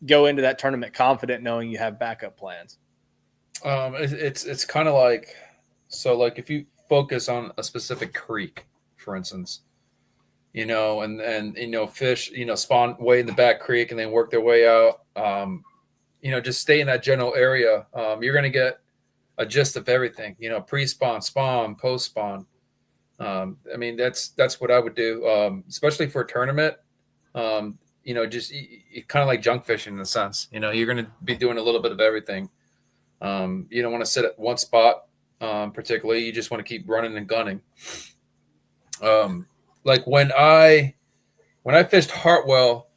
go into that tournament confident knowing you have backup plans? It's kind of like, so like if you focus on a specific creek, for instance, and fish, spawn way in the back creek and then work their way out, just stay in that general area. You're going to get a gist of everything, pre-spawn, spawn, post-spawn. That's what I would do, especially for a tournament. Just kind of like junk fishing in a sense. You're going to be doing a little bit of everything. You don't want to sit at one spot, particularly. You just want to keep running and gunning. Like when I fished Hartwell,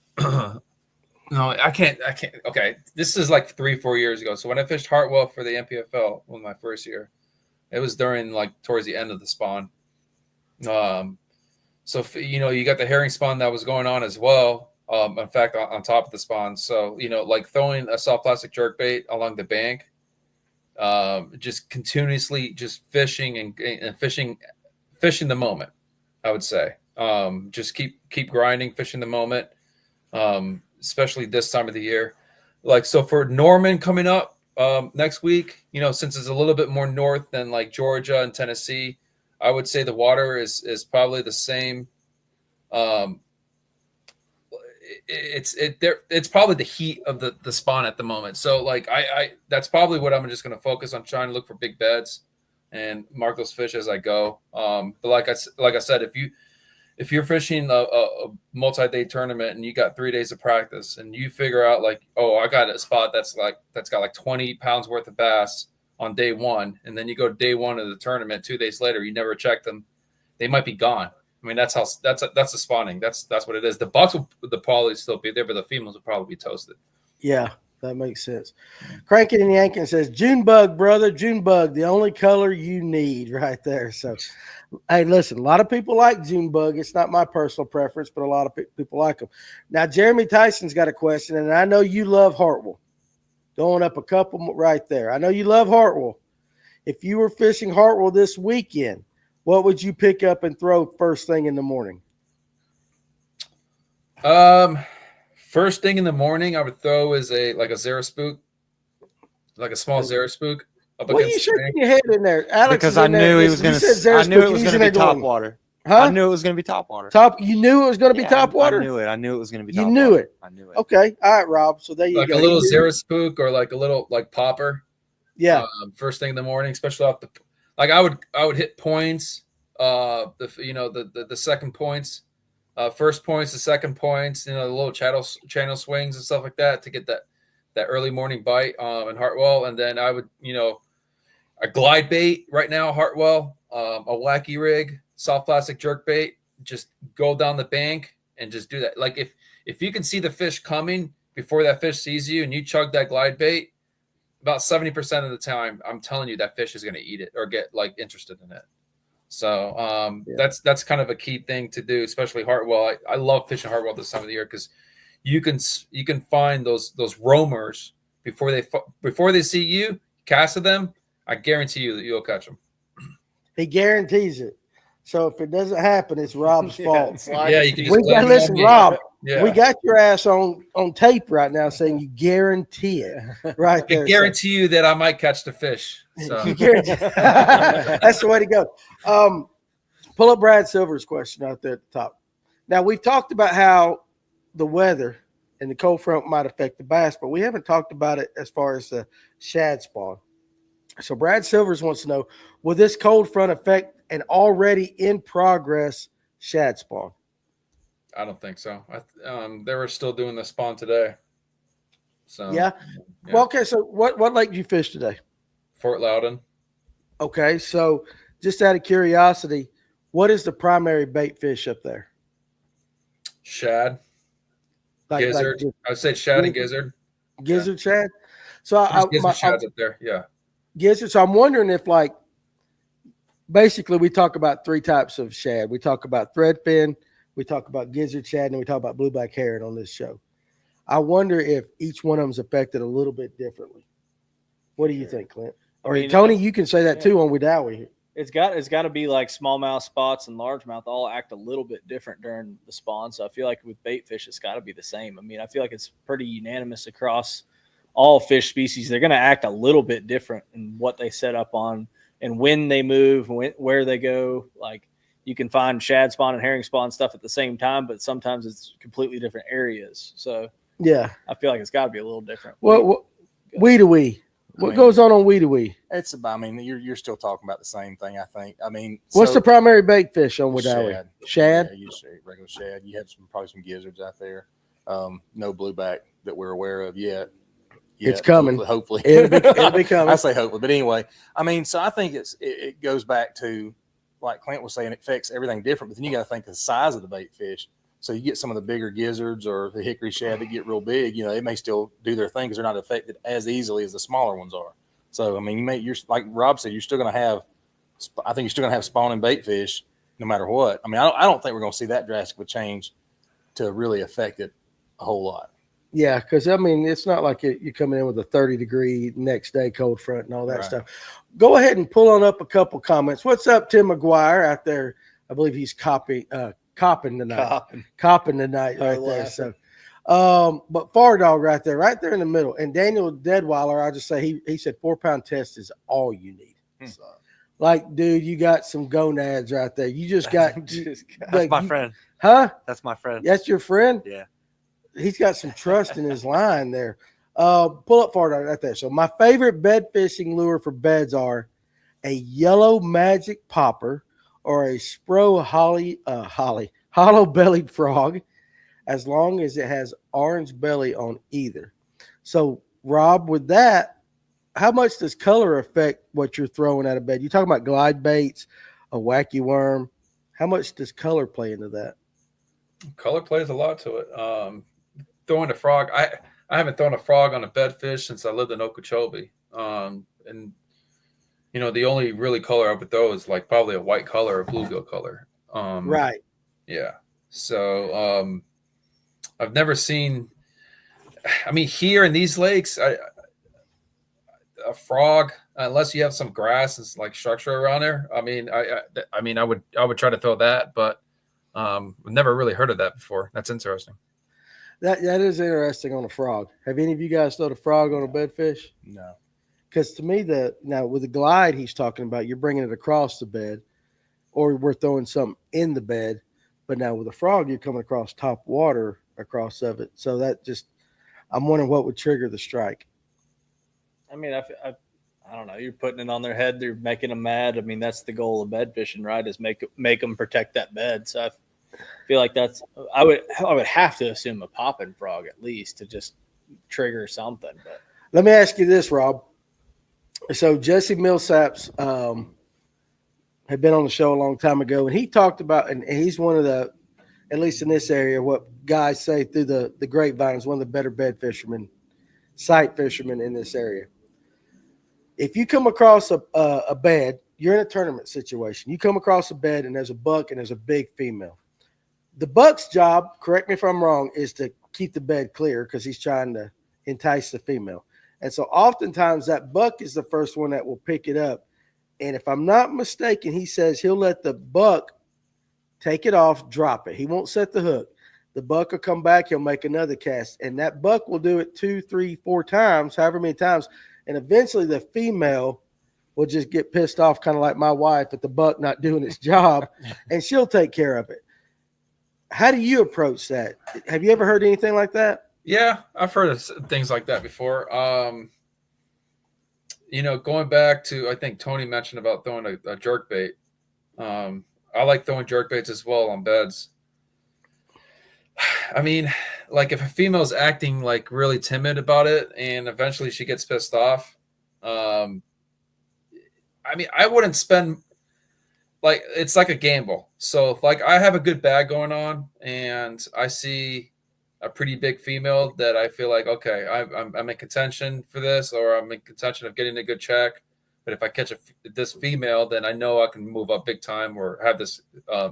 no, I can't. Okay, this is like 3-4 years ago. So when I fished Hartwell for the MPFL, my first year, it was during towards the end of the spawn. So you got the herring spawn that was going on as well. In fact, on top of the spawn. So like throwing a soft plastic jerk bait along the bank, just continuously just fishing and fishing the moment, I would say. Just keep grinding, fishing the moment, especially this time of the year. Like, so for Norman coming up next week, since it's a little bit more north than like Georgia and Tennessee, I would say the water is probably the same. It's probably the heat of the spawn at the moment. So like I that's probably what I'm just going to focus on, trying to look for big beds and mark those fish as I go. But like I said, if you're fishing a multi-day tournament and you got 3 days of practice and you figure out like, oh, I got a spot that's got like 20 pounds worth of bass on day one, and then you go to day one of the tournament, 2 days later, you never check them, they might be gone. I mean, that's the spawning. That's what it is. The bucks will probably still be there, but the females will probably be toasted. Yeah, that makes sense. Cranking and Yanking says, June bug, brother, June bug, the only color you need right there. So, hey, listen, a lot of people like June bug. It's not my personal preference, but a lot of people like them. Now, Jeremy Tyson's got a question, and I know you love Hartwell. Going up a couple right there. I know you love Hartwell. If you were fishing Hartwell this weekend, what would you pick up and throw first thing in the morning? First thing in the morning, I would throw is a Zara spook, like a small Zara spook. What are you shaking your head in there, Alex? Because I knew it was going to be top water. Huh? I knew it was going to be top water. You knew it was going to be top water? I knew it was going to be top water. You knew it. I knew it. Okay. All right, Rob. So there you go. Like a little Zara spook or like a little like popper. Yeah. First thing in the morning, especially off the like I would hit points, the second points, first points, the second points, the little channel swings and stuff like that to get that early morning bite in Hartwell. And then I would, a glide bait right now, Hartwell, a wacky rig, soft plastic jerk bait, just go down the bank and just do that. Like if you can see the fish coming before that fish sees you and you chug that glide bait, about 70% of the time, I'm telling you that fish is going to eat it or get like interested in it. So that's kind of a key thing to do, especially Hartwell. I love fishing Hartwell this time of the year because you can find those roamers before they see you, cast them. I guarantee you that you'll catch them. He guarantees it. So if it doesn't happen, it's Rob's fault. Yeah, you can just listen, Rob. Yeah. We got your ass on tape right now saying you guarantee it right there. I guarantee you that I might catch the fish. So. You guarantee. That's the way to go. Pull up Brad Silver's question out there at the top. Now, we've talked about how the weather and the cold front might affect the bass, but we haven't talked about it as far as the shad spawn. So Brad Silvers wants to know, will this cold front affect an already in progress shad spawn? I don't think so. They were still doing the spawn today. So yeah. Well, okay. So what lake did you fish today? Fort Loudon. Okay. So just out of curiosity, what is the primary bait fish up there? Shad. Gizzard. I would say shad and gizzard. Gizzard, shad. So shad's up there. Yeah. Gizzard. So I'm wondering if basically we talk about three types of shad. We talk about threadfin, we talk about gizzard shad, and we talk about blueback herring on this show. I wonder if each one of them is affected a little bit differently. What do you think, Clint? Or Tony, you can say that too on Widowie. It's got to be like smallmouth spots and largemouth all act a little bit different during the spawn. So I feel like with bait fish, it's got to be the same. I mean, I feel like it's pretty unanimous across all fish species. They're going to act a little bit different in what they set up on and when they move, where they go. Like you can find shad spawn and herring spawn stuff at the same time, but sometimes it's completely different areas. So yeah, I feel like it's got to be a little different. Widowie. What goes on Widowie? It's about. I mean, you're still talking about the same thing. I think. I mean, what's the primary bait fish on Widowie? Shad. Yeah, you say regular shad. You have probably some gizzards out there. No blueback that we're aware of yet. It's coming. Hopefully. It'll be coming. I say hopefully, but anyway, I mean, so I think it goes back to like Clint was saying, it affects everything different. But then you got to think of the size of the bait fish. So you get some of the bigger gizzards or the hickory shad that get real big. They may still do their thing because they're not affected as easily as the smaller ones are. So I mean, you're like Rob said, you're still going to have. I think you're still going to have spawning bait fish no matter what. I mean, I don't think we're going to see that drastic of a change to really affect it a whole lot. Yeah, because, I mean, it's not like you're coming in with a 30-degree next day cold front and all that stuff. Go ahead and pull on up a couple comments. What's up, Tim McGuire out there? I believe he's copping tonight. Copping tonight right there. Laughing. So, but Far Dog right there in the middle. And Daniel Deadweiler, I'll just say he said 4-pound test is all you need. So, like, dude, you got some gonads right there. You just got. That's my friend. Huh? That's my friend. That's your friend? Yeah. He's got some trust in his line there. Pull up Far Dog right there. So my favorite bed fishing lure for beds are a yellow magic popper or a Spro hollow-bellied frog, as long as it has orange belly on either. So, Rob, with that, how much does color affect what you're throwing at a bed? You talking about glide baits, a wacky worm. How much does color play into that? Color plays a lot to it. Throwing a frog, I haven't thrown a frog on a bedfish since I lived in Okeechobee. And the only really color I would throw is like probably a white color or bluegill color. Right. Yeah. So I've never seen. I mean, here in these lakes, a frog, unless you have some grass and like structure around there. I mean, I would try to throw that, but I've never really heard of that before. That's interesting. That is interesting on a frog. Have any of you guys thrown a frog on a bedfish? No. Because to me, now with the glide he's talking about, you're bringing it across the bed, or we're throwing something in the bed. But now with a frog, you're coming across top water across of it. So that just, I'm wondering what would trigger the strike. I mean, I don't know. You're putting it on their head. You're making them mad. I mean, that's the goal of bed fishing, right? Is make them protect that bed. So I feel like that's. I would have to assume a popping frog at least to just trigger something. But let me ask you this, Rob. So Jesse Millsaps had been on the show a long time ago, and he talked about, and he's one of the, at least in this area, what guys say through the grapevine is one of the better bed fishermen, sight fishermen in this area. If you come across a bed, you're in a tournament situation. You come across a bed and there's a buck and there's a big female. The buck's job, correct me if I'm wrong, is to keep the bed clear because he's trying to entice the female. And so oftentimes that buck is the first one that will pick it up. And if I'm not mistaken, he says he'll let the buck take it off, drop it. He won't set the hook. The buck will come back, he'll make another cast. And that buck will do it 2, 3, 4 times, however many times. And eventually the female will just get pissed off, kind of like my wife at the buck not doing its job, and she'll take care of it. How do you approach that? Have you ever heard anything like that? Yeah, I've heard of things like that before. Going back to, I think Tony mentioned about throwing a jerk bait. I like throwing jerk baits as well on beds. I mean, like if a female's acting like really timid about it and eventually she gets pissed off, I mean, I wouldn't spend, like, it's like a gamble. So if like I have a good bag going on and I see a pretty big female that I feel like, okay, I'm in contention for this, or I'm in contention of getting a good check. But if I catch this female, then I know I can move up big time or have this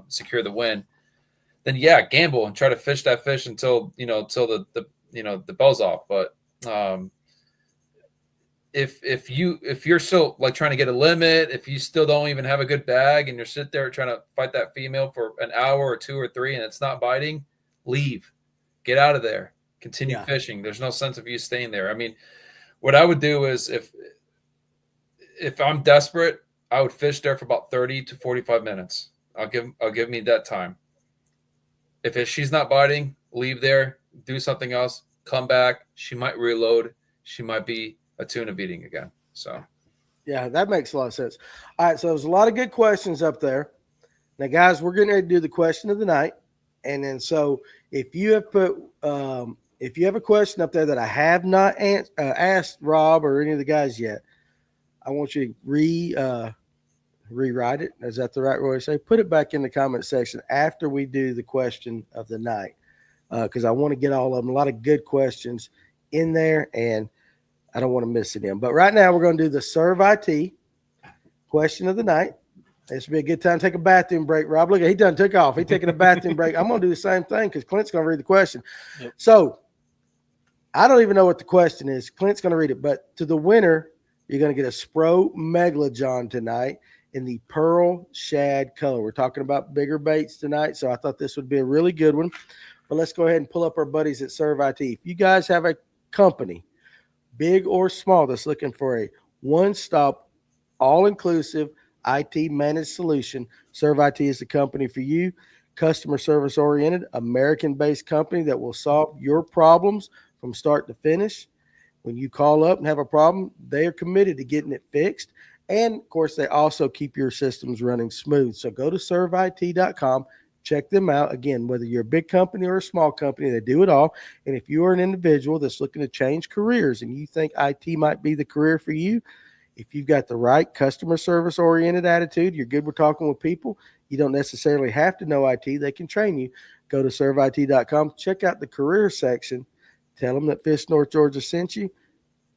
secure the win. Then yeah, gamble and try to fish that fish until the bell's off. But if you're still like trying to get a limit, if you still don't even have a good bag and you're sitting there trying to fight that female for an hour or 2 or 3 and it's not biting, leave, get out of there, continue fishing. There's no sense of you staying there. I mean, what I would do is if I'm desperate, I would fish there for about 30 to 45 minutes. I'll give me that time. If she's not biting, leave there, do something else, come back. She might reload. She might be a tuna beating again. So, yeah, that makes a lot of sense. All right, so there's a lot of good questions up there. Now, guys, we're getting ready to do the question of the night, and then so if you have put if you have a question up there that I have not asked Rob or any of the guys yet, I want you to rewrite it. Is that the right way to say? Put it back in the comment section after we do the question of the night, because I want to get all of them. A lot of good questions in there, and I don't want to miss them. But right now, we're going to do the Serve IT question of the night. This will be a good time to take a bathroom break. Rob, look, he done took off. He's taking a bathroom break. I'm going to do the same thing because Clint's going to read the question. Yep. So I don't even know what the question is. Clint's going to read it. But to the winner, you're going to get a Spro Megalojohn tonight. in the pearl shad color. We're talking about bigger baits tonight, so I thought this would be a really good one. But let's go ahead and pull up our buddies at Serve IT. If you guys have a company, big or small, that's looking for a one-stop, all-inclusive IT managed solution, Serve IT is the company for you. Customer service oriented, American-based company that will solve your problems from start to finish. When you call up and have a problem, they are committed to getting it fixed. And of course, they also keep your systems running smooth. So go to serveit.com, check them out. Again, whether you're a big company or a small company, they do it all. And if you are an individual that's looking to change careers and you think IT might be the career for you, if you've got the right customer service oriented attitude, you're good with talking with people, you don't necessarily have to know IT. They can train you. Go to serveit.com, check out the career section, tell them that Fish North Georgia sent you,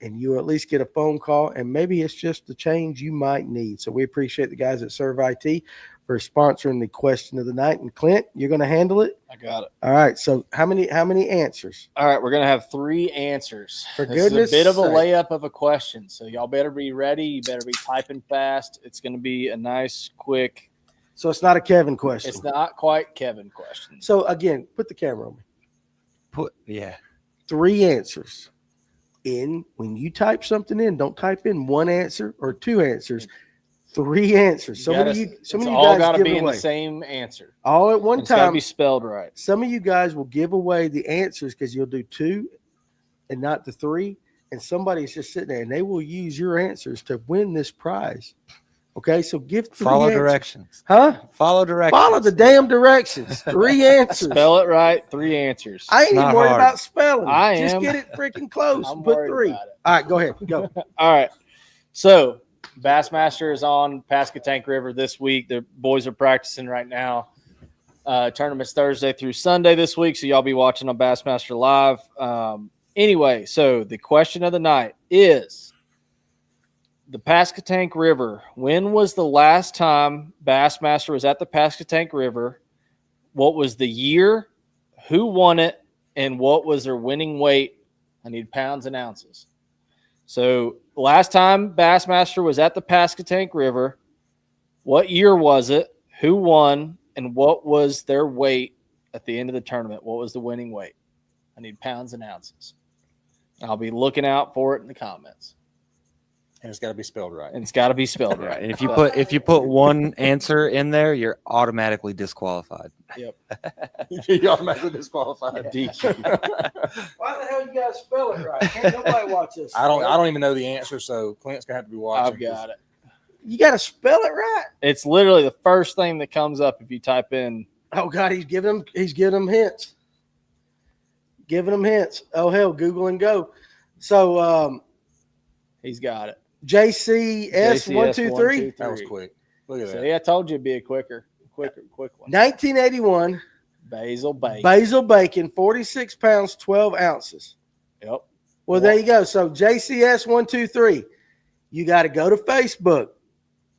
and you'll at least get a phone call, and maybe it's just the change you might need. So we appreciate the guys at Serve IT for sponsoring the question of the night. And Clint, you're going to handle it? I got it. All right. So how many answers? All right, we're gonna have 3 answers. For This is goodness a bit of a sake. layup of a question, so y'all better be ready. You better be typing fast. It's gonna be a nice, quick. So it's not a Kevin question. It's not quite Kevin question. So again, put the camera on me. Yeah. 3 answers. When you type something in, don't type in 1 answer or 2 answers. 3 answers. Some of you It's guys all got to give be it in the away. same answer. All at one It's got to time. be spelled right. Some of you guys will give away the answers because you'll do 2 and not the 3. And somebody's just sitting there and they will use your answers to win this prize. Okay, so give 3 Follow answers. directions. Huh? Follow directions. Follow the damn directions. 3 answers. Spell it right. 3 answers. I ain't even Not worried hard. about spelling. I Just am. get it freaking close. I'm Put worried 3. about it. All right, go ahead. Go. All right. So Bassmaster is on Pascatank River this week. The boys are practicing right now. Tournament's Thursday through Sunday this week, so y'all be watching on Bassmaster Live. Anyway, so the question of the night is the Pascatank River. When was the last time Bassmaster was at the Pascatank River? What was the year? Who won it? And what was their winning weight? I need pounds and ounces. So last time Bassmaster was at the Pascatank River, what year was it? Who won? And what was their weight at the end of the tournament? What was the winning weight? I need pounds and ounces. I'll be looking out for it in the comments. And it's got to be spelled right. And it's got to be spelled right. And if you put 1 answer in there, you're automatically disqualified. You're automatically disqualified. DQ. Why the hell you guys spell it right? Can't nobody watch this. I don't even know the answer, so Clint's gonna have to be watching. I've got it. You got to spell it right. It's literally the first thing that comes up if you type in. Oh God, he's giving them hints. Giving them hints. Oh hell, Google and go. So He's got it. JCS 123. That was quick. Look at that. See, I told you it'd be a quick one. 1981. Basil bacon. Basil bacon, 46 pounds, 12 ounces. Yep. Well, there you go. So JCS 123. You got to go to Facebook,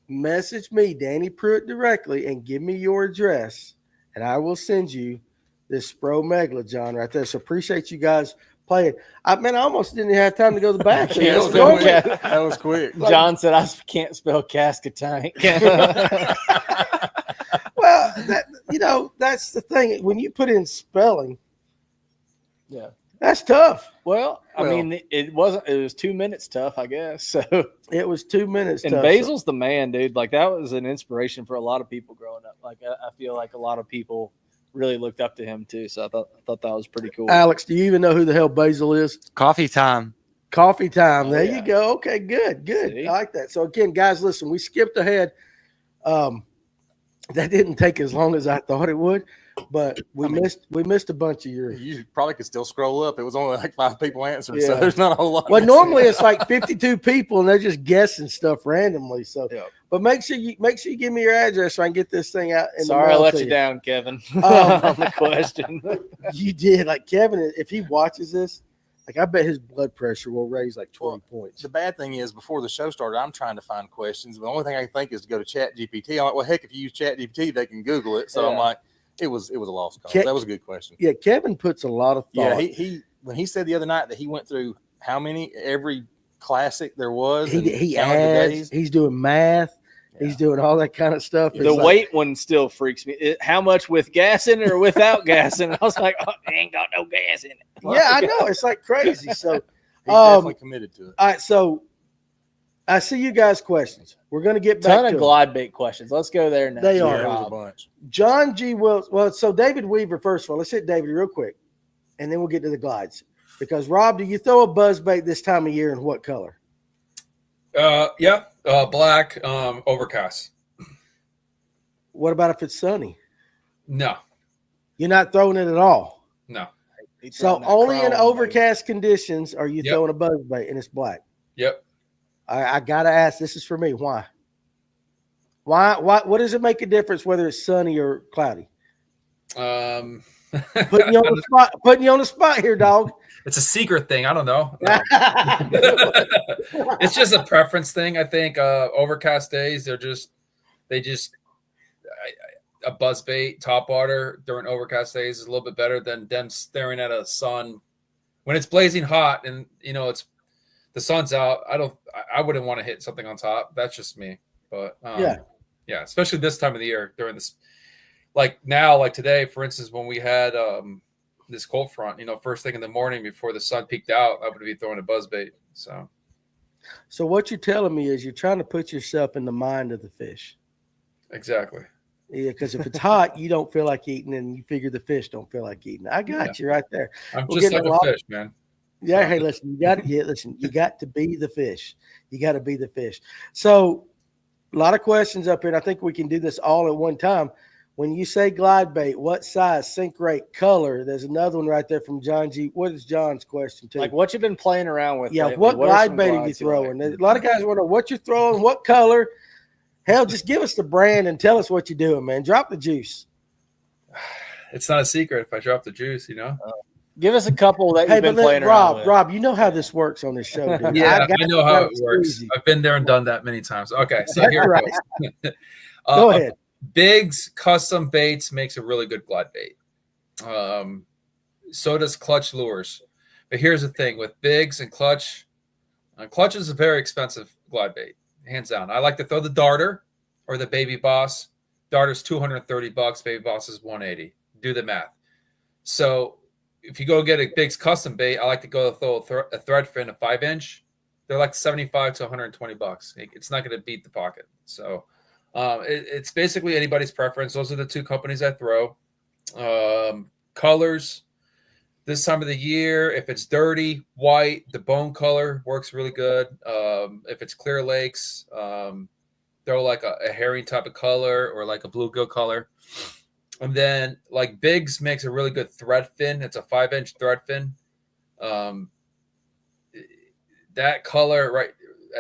message me, Danny Pruitt, directly, and give me your address, and I will send you this Spro Megla, John, right there. So appreciate you guys playing. I almost didn't have time to go to the bathroom. That was quick. John said I can't spell Cascatank. Well, that's the thing. When you put in spelling, Yeah. that's tough. Well, I mean, it was 2 minutes tough, I guess. So, It was 2 minutes and tough. Basil's the man, dude. Like, that was an inspiration for a lot of people growing up. Like, I feel like a lot of people really looked up to him too. So I thought that was pretty cool. Alex, do you even know who the hell Basil is? Coffee time. Coffee time. Oh, There yeah. you go. Okay, good. See? I like that. So again, guys, listen, we skipped ahead. That didn't take as long as I thought it would, but we missed a bunch of yours. You probably could still scroll up. It was only like 5 people answered, so Yeah. there's not a whole lot. Well, missing. normally it's like 52 people and they're just guessing stuff randomly. So, Yeah. but make sure you give me your address so I can get this thing out. In Sorry, the I mail let to you down, Kevin. Oh. On the question. You did. Like Kevin, if he watches this, like I bet his blood pressure will raise like 20 points. The bad thing is, before the show started, I'm trying to find questions. The only thing I can think is to go to Chat GPT. I'm like, well, heck, if you use Chat GPT, they can Google it. So I'm Yeah. like, it was a lost cause. That was a good question. Yeah, Kevin puts a lot of thought. Yeah, he when he said the other night that he went through every classic there was, and He counted the adds. days. He's doing math. He's doing all that kind of stuff. The weight one still freaks me. How much with gas in it or without gas in it? I was like, oh, it ain't got no gas in it. Yeah, I know. It's like crazy. So He's definitely committed to it. all right, so I see you guys' questions. We're going to get back Ton to of them. glide bait questions. Let's go there now. They Yeah, are. there was a Rob. bunch. John G. Wills. Well, so David Weaver, first of all, let's hit David real quick, and then we'll get to the glides. Because, Rob, do you throw a buzz bait this time of year, and what color? Yeah, black, overcast. What about if it's sunny? No, You're not throwing it at all. no. He's So throwing that only in chrome, overcast conditions are you Yep. throwing a buzz bait, and it's black. Yep. I got to ask, this is for me. Why? What does it make a difference whether it's sunny or cloudy? Um, Putting you on the spot here, dog. it's a secret thing. I don't know. No. It's just a preference thing. I think overcast days, a buzz bait top water during overcast days is a little bit better than them staring at a sun when it's blazing hot and it's the sun's out. I wouldn't want to hit something on top. That's just me. But yeah, especially this time of the year during this, like now, like today, for instance, when we had this cold front, first thing in the morning before the sun peaked out, I would be throwing a buzz bait. So what you're telling me is you're trying to put yourself in the mind of the fish. Exactly. Yeah, because if it's hot, you don't feel like eating, and you figure the fish don't feel like eating. I got you right there. I'm We're just getting like a a lot- fish, man. Yeah, hey, listen, you got to be the fish. You got to be the fish. So a lot of questions up here, and I think we can do this all at one time. When you say glide bait, what size, sink rate, color? There's another one right there from John G. What is John's question too? Like what you've been playing around with. Yeah, lately? what are glide some bait are you glides throwing? like? A lot of guys want to know what you're throwing, what color. Hell, just give us the brand and tell us what you're doing, man. Drop the juice. It's not a secret if I drop the juice, Give us a couple that Hey, you've been but playing around with. Rob, you know how this works on this show, dude. Yeah, got I know how it it's works. easy. I've been there and done that many times. Okay, so That's here right. it goes. Go ahead. Biggs Custom Baits makes a really good glide bait. So does Clutch Lures. But here's the thing with Biggs and Clutch. Clutch is a very expensive glide bait, hands down. I like to throw the Darter or the Baby Boss. Darter's $230. Baby Boss is $180. Do the math. So if you go get a Biggs custom bait, I like to go throw a thread fin, a 5-inch. They're like $75 to $120. It's not going to beat the pocket. So it's basically anybody's preference. Those are the two companies I throw. Colors. This time of the year, if it's dirty, white, the bone color works really good. If it's clear lakes, throw like a herring type of color or like a bluegill color. And then like Biggs makes a really good thread fin. It's a 5-inch thread fin. That color, right?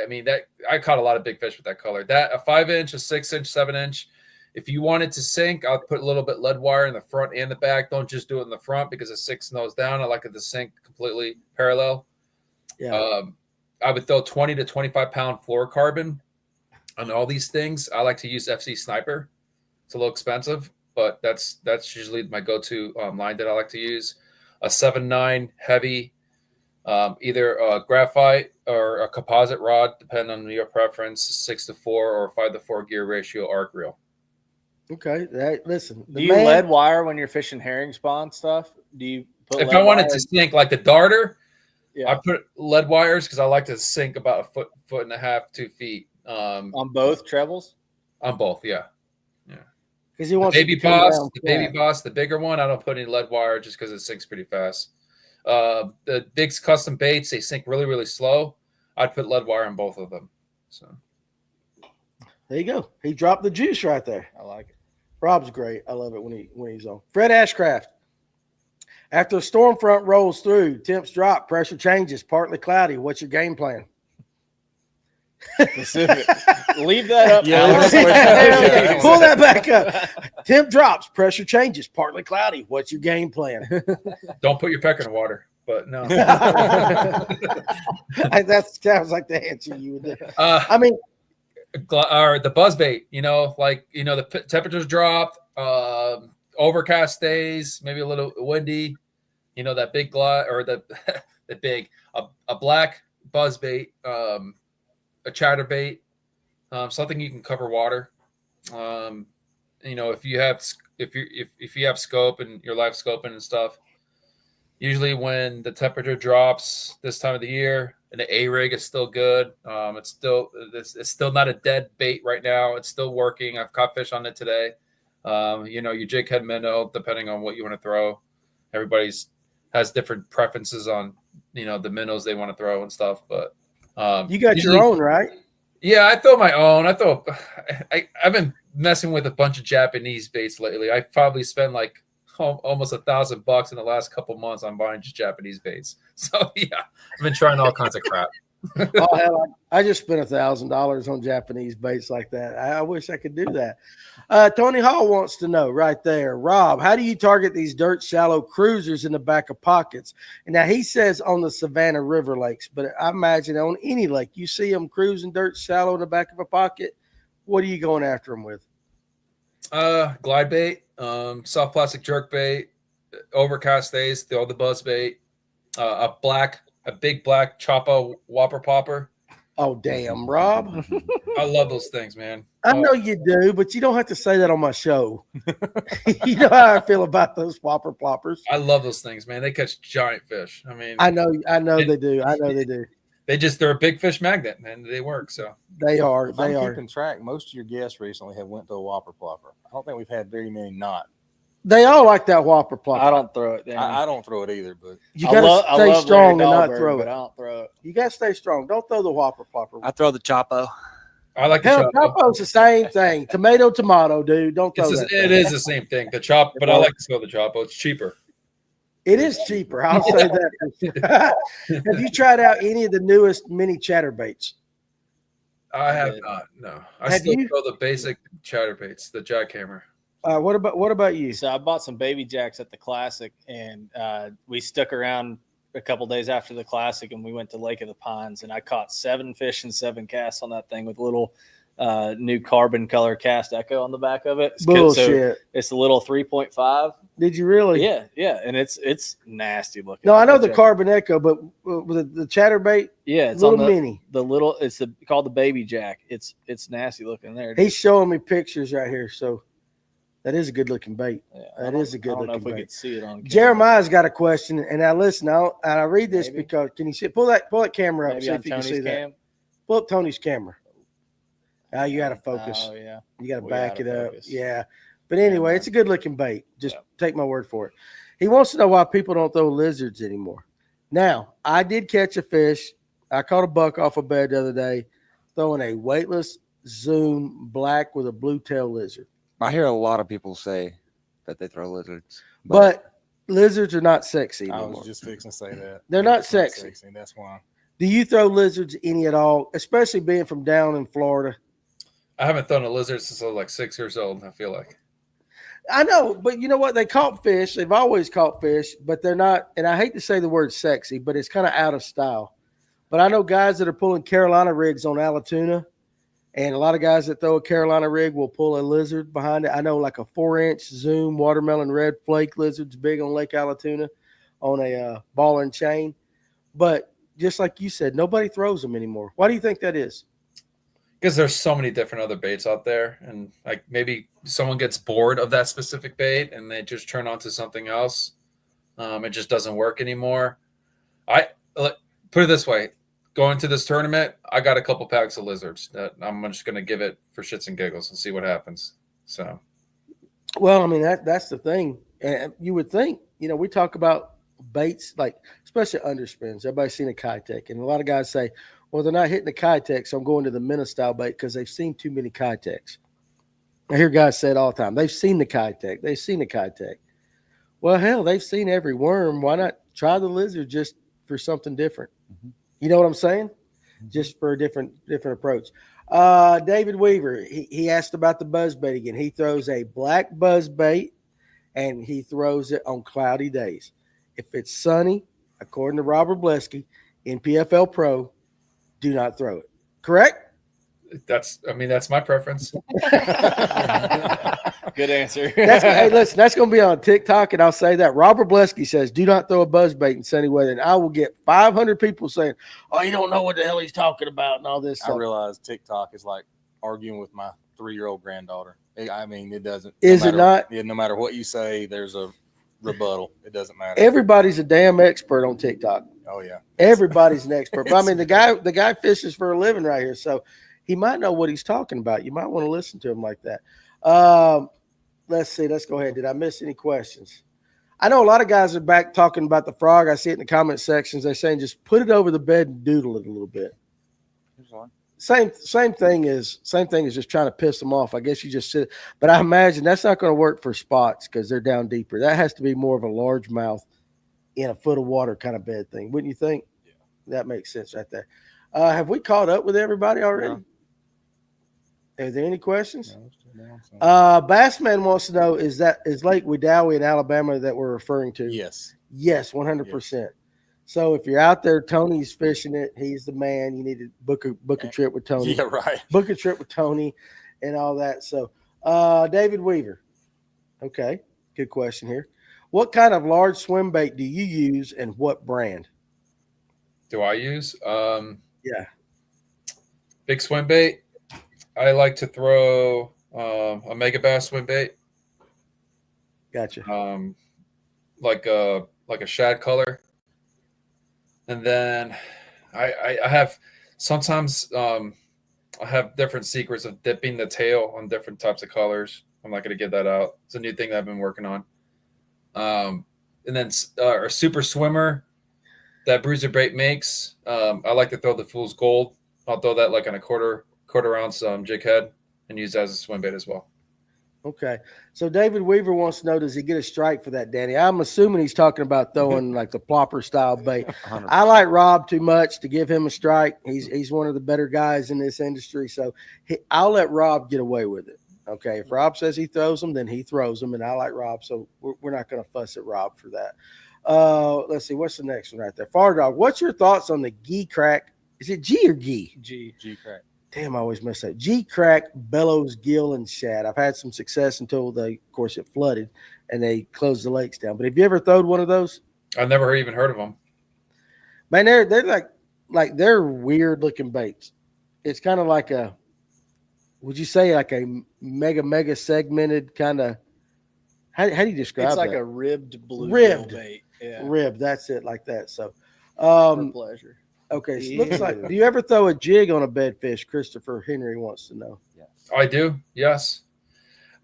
I mean, that I caught a lot of big fish with that color. That a 5-inch, a 6-inch, 7-inch. If you want it to sink, I'll put a little bit lead wire in the front and the back. Don't just do it in the front because it sinks nose down. I like it to sink completely parallel. Yeah. I would throw 20 to 25 pound fluorocarbon on all these things. I like to use FC Sniper. It's a little expensive, but that's usually my go-to line that I like to use. A 7.9 heavy, either a graphite or a composite rod, depending on your preference, 6-4 or 5-4 gear ratio arc reel. Okay. Listen. Do you lead wire when you're fishing herring spawn stuff? Do you put If lead I wanted wire? to sink like the Darter, Yeah. I put lead wires because I like to sink about a foot and a half, 2 feet. On both trebles? On both, yeah. Because he wants Baby to come Boss, down the Baby flat. Boss, the bigger one, I don't put any lead wire just because it sinks pretty fast. The Biggs custom baits, they sink really, really slow. I'd put lead wire on both of them. So There you go. He dropped the juice right there. I like it. Rob's great. I love it when he's on. Fred Ashcraft. After a storm front rolls through, temps drop, pressure changes, partly cloudy. What's your game plan? Specific. Leave that up. Yeah, Alex. pull that back up. Temp drops, pressure changes, partly cloudy. What's your game plan? don't put your pecker in the water, but no. That sounds like the answer you would do. I mean, or the buzz bait, the temperatures dropped, overcast days, maybe a little windy, that big glide or the big, a black buzz bait, a chatter bait, something you can cover water. If you have scope and your live scoping and stuff, usually when the temperature drops this time of the year and the A rig is still good, it's still not a dead bait right now. It's still working. I've caught fish on it today. Your jig head minnow, depending on what you want to throw. Everybody's has different preferences on the minnows they want to throw and stuff. But you got your own, right? Yeah, I throw my own. I've been messing with a bunch of Japanese baits lately. I probably spent like almost $1,000 in the last couple months on buying just Japanese baits. So yeah, I've been trying all kinds of crap. Oh hell, I just spent $1,000 on Japanese baits like that. I wish I could do that. Tony Hall wants to know right there, Rob, how do you target these dirt shallow cruisers in the back of pockets? And now he says on the Savannah River lakes, but I imagine on any lake you see them cruising dirt shallow in the back of a pocket. What are you going after them with? Glide bait, soft plastic jerk bait, overcast days, throw the buzz bait, a big black Choppa Whopper Popper. Oh, damn, Rob. I love those things, man. I know you do, but you don't have to say that on my show. You know how I feel about those Whopper Ploppers. I love those things, man. They catch giant fish. I mean, I know they do. I know they do. They're a big fish magnet, and they work. So they are. If I'm keeping track, most of your guests recently have went to a Whopper Plopper. I don't think we've had very many not. They all like that Whopper Plopper. I don't throw it. I don't throw it either, but you got to stay strong and not throw it. I don't throw it. You got to stay strong. Don't throw the Whopper Plopper. I throw the Choppo. I like the Choppo. Choppo's the same thing. Tomato, dude. Don't throw that. It is the same thing. The Choppo, but I like to throw the Choppo. It's cheaper. It is cheaper. I'll say that. Have you tried out any of the newest mini chatterbaits? I have not. No, I still throw the basic chatterbaits, the jackhammer. What about you? So I bought some baby jacks at the Classic, and we stuck around a couple days after the Classic, and we went to Lake of the Pines, and I caught 7 fish and 7 casts on that thing with little new carbon color cast echo on the back of it. Bullshit. So it's a little 3.5. Did you really? Yeah, and it's nasty looking. No, I know the carbon echo, but the chatterbait. Yeah, it's little on mini. It's called the baby jack. It's nasty looking there. He's showing me pictures right here, so that is a good looking bait. Yeah, that is a good looking bait. I don't know if we could see it on camera. Jeremiah's got a question, and now listen, I read this because can you see? Pull that camera up. Maybe see on if you can Tony's see cam? that. Pull up Tony's camera. Now you got to focus. Oh yeah, you got to back it up. Focus. Yeah, but anyway, it's a good looking bait. Just take my word for it. He wants to know why people don't throw lizards anymore. Now, I did catch a fish. I caught a buck off a bed the other day, throwing a weightless Zoom black with a blue tail lizard. I hear a lot of people say that they throw lizards, but lizards are not sexy anymore. I was just fixing to say that. They're not sexy. That's why. Do you throw lizards any at all, especially being from down in Florida? I haven't thrown a lizard since I was like 6 years old, I feel like. I know, but you know what? They caught fish. They've always caught fish, but they're not, and I hate to say the word sexy, but it's kind of out of style. But I know guys that are pulling Carolina rigs on Alatoona, and a lot of guys that throw a Carolina rig will pull a lizard behind it. I know like a 4-inch Zoom watermelon red flake lizard's big on Lake Alatoona on a ball and chain. But just like you said, nobody throws them anymore. Why do you think that is? Because there's so many different other baits out there, and like maybe someone gets bored of that specific bait and they just turn on to something else. It just doesn't work anymore. I put it this way: going to this tournament, I got a couple packs of lizards that I'm just going to give it for shits and giggles and see what happens. So, well, I mean that's the thing, and you would think, we talk about baits like especially underspins. Everybody's seen a Kitech, and a lot of guys say, well, they're not hitting the Kitech, so I'm going to the minnow style bait because they've seen too many Kitechs. I hear guys say it all the time. They've seen the Kitech. They've seen the Kitech. Well, hell, they've seen every worm. Why not try the lizard just for something different? Mm-hmm. You know what I'm saying? Mm-hmm. Just for a different approach. David Weaver, he asked about the buzzbait again. He throws a black buzzbait, and he throws it on cloudy days. If it's sunny, according to Rob Wroblewski in PFL Pro, do not throw it. Correct? That's my preference. Good answer. Hey, listen, that's going to be on TikTok, and I'll say that. Rob Wroblewski says, do not throw a buzzbait in sunny weather. And I will get 500 people saying, oh, you don't know what the hell he's talking about and all this I stuff. realize TikTok is like arguing with my 3-year-old granddaughter. I mean, it doesn't. Is it not? Yeah, no matter what you say, there's a rebuttal. It doesn't matter. Everybody's a damn expert on TikTok. Oh yeah, Everybody's an expert. But I mean, the guy fishes for a living right here, so he might know what he's talking about. You might want to listen to him like that. Let's see. Let's go ahead. Did I miss any questions? I know a lot of guys are back talking about the frog. I see it in the comment sections. They're saying just put it over the bed and doodle it a little bit. Here's one. Same thing is just trying to piss them off. I guess you just sit, but I imagine that's not going to work for spots because they're down deeper. That has to be more of a largemouth in a foot of water kind of bed thing, wouldn't you think? Yeah, that makes sense right there. Have we caught up with everybody already? No. Are there any questions? No, Bassman wants to know, is Lake Wedowee in Alabama that we're referring to? Yes. Yes, 100%. Yes. So if you're out there, Tony's fishing it. He's the man. You need to book a trip with Tony. Yeah, right. Book a trip with Tony and all that. So David Weaver. Okay, good question here. What kind of large swim bait do you use and what brand? Do I use? Yeah. Big swim bait. I like to throw a mega bass swim bait. Gotcha. Like a shad color. And then I have sometimes I have different secrets of dipping the tail on different types of colors. I'm not going to get that out. It's a new thing that I've been working on. And then a super swimmer that Bruiser Bait makes. I like to throw the Fool's Gold. I'll throw that like on a quarter ounce jig head and use that as a swim bait as well. Okay. So David Weaver wants to know, does he get a strike for that, Danny? I'm assuming he's talking about throwing like the plopper style bait. 100%. I like Rob too much to give him a strike. He's one of the better guys in this industry. So I'll let Rob get away with it. Okay. If Rob says he throws them, then he throws them. And I like Rob. So we're not going to fuss at Rob for that. Let's see. What's the next one right there? Far Dog. What's your thoughts on the G crack? Is it G or G? G crack. Damn, I always mess up. G crack, bellows, gill, and shad. I've had some success until of course, it flooded and they closed the lakes down. But have you ever thrown one of those? I've never even heard of them. Man, they're like they're weird looking baits. It's kind of like would you say like a mega segmented kind of? How do you describe it? It's like that? a ribbed blue bait. Yeah, ribbed. That's it, like that. So, for pleasure. Okay, so looks like. Do you ever throw a jig on a bedfish? Christopher Henry wants to know. Yes. I do. Yes.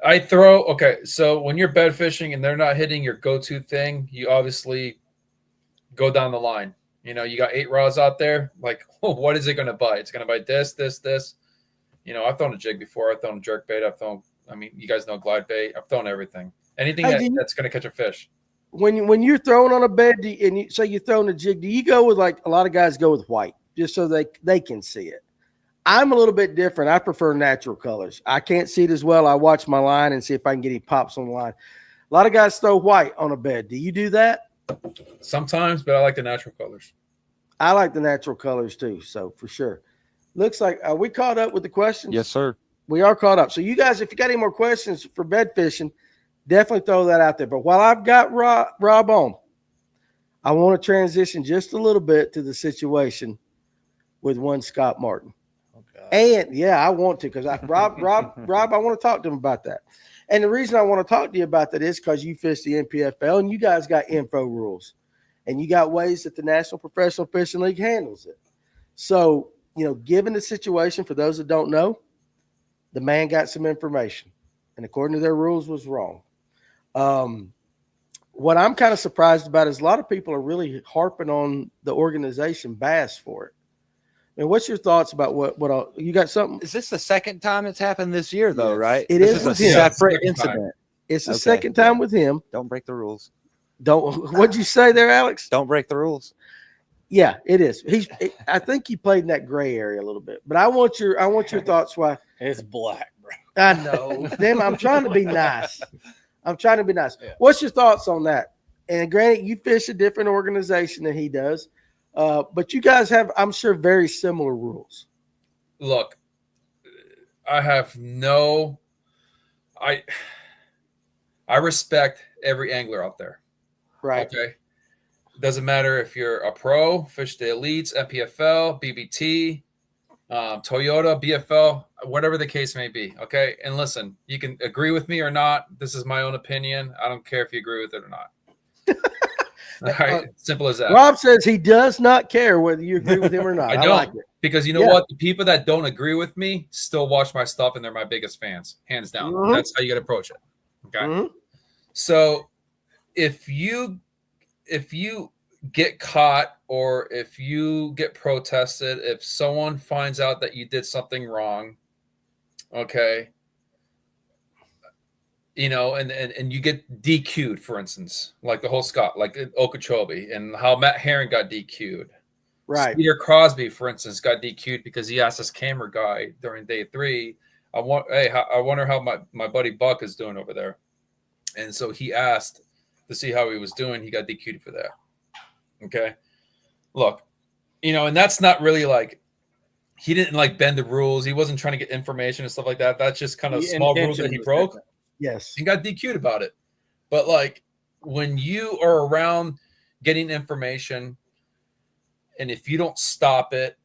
I throw. Okay, so when you're bed fishing and they're not hitting your go-to thing, you obviously go down the line. You know, you got 8 rods out there. Like, what is it going to bite? It's going to bite this. You know, I've thrown a jig before. I've thrown a jerk bait. You guys know glide bait. I've thrown everything. Anything that's going to catch a fish. When you're throwing on a bed and you say you're throwing a jig, do you go with like a lot of guys go with white just so they can see it? I'm a little bit different. I prefer natural colors. I can't see it as well. I watch my line and see if I can get any pops on the line. A lot of guys throw white on a bed. Do you do that? Sometimes, but I like the natural colors. I like the natural colors too. So for sure. Looks like, are we caught up with the questions? Yes, sir. We are caught up. So you guys, if you got any more questions for bed fishing, definitely throw that out there. But while I've got Rob on, I want to transition just a little bit to the situation with one Scott Martin. Okay. And yeah, I want to, because Rob, I want to talk to him about that. And the reason I want to talk to you about that is because you fish the NPFL and you guys got info rules and you got ways that the National Professional Fishing League handles it. So, given the situation, for those that don't know, the man got some information and according to their rules was wrong. What I'm kind of surprised about is a lot of people are really harping on the organization Bass for it. I mean, what's your thoughts about what you got something? Is this the second time it's happened this year, though, right? It this is a with him. separate Yeah, incident. It's the Okay. second time with him. Don't break the rules. What'd you say there, Alex? Don't break the rules. Yeah, it is. I think he played in that gray area a little bit, but I want your thoughts. Why? It's black, bro. I know. Damn, I'm trying to be nice. Yeah. What's your thoughts on that? And granted, you fish a different organization than he does, but you guys have, I'm sure, very similar rules. Look, I respect every angler out there. Right. Okay. Doesn't matter if you're a pro, fish the elites, MPFL, BBT. Toyota, BFL, whatever the case may be. Okay. And listen, you can agree with me or not. This is my own opinion. I don't care if you agree with it or not. All right. Simple as that. Rob says he does not care whether you agree with him or not. I I, don't. like it. Because you know what? The people that don't agree with me still watch my stuff and they're my biggest fans, hands down. Mhm. That's how you got to approach it. Okay. Mhm. So if you get caught or if you get protested, if someone finds out that you did something wrong, okay, you know, and you get DQ'd, for instance, like the whole Scott, like Okeechobee, and how Matt Herron got DQ'd. Right. Peter Crosby, for instance, got DQ'd because he asked this camera guy during day 3, I wonder how my buddy Buck is doing over there. And so he asked to see how he was doing. He got DQ'd for that. Okay. Look, you know, and that's not really like, he didn't like bend the rules. He wasn't trying to get information and stuff like that. That's just kind of The small rules intention that he was broke. different. Yes. And got DQ'd about it. But like when you are around getting information, and if you don't stop it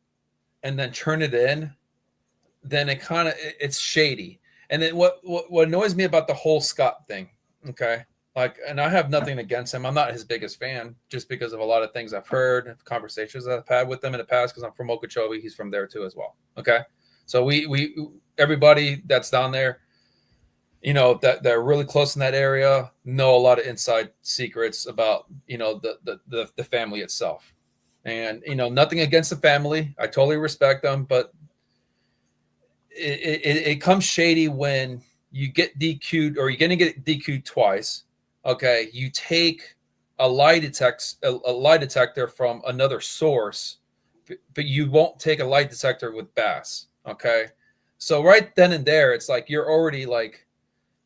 and then turn it in, then it's shady. And then what annoys me about the whole Scott thing, okay? Like, and I have nothing against him. I'm not his biggest fan just because of a lot of things I've heard, conversations I've had with him in the past, because I'm from Okeechobee. He's from there too as well. Okay. So we everybody that's down there, you know, that are really close in that area know a lot of inside secrets about, you know, the family itself. And, you know, nothing against the family. I totally respect them, but it comes shady when you get DQ'd, or you're going to get DQ'd twice. Okay. You take a lie detector from another source, but you won't take a lie detector with Bass. Okay. So right then and there, it's like, you're already like,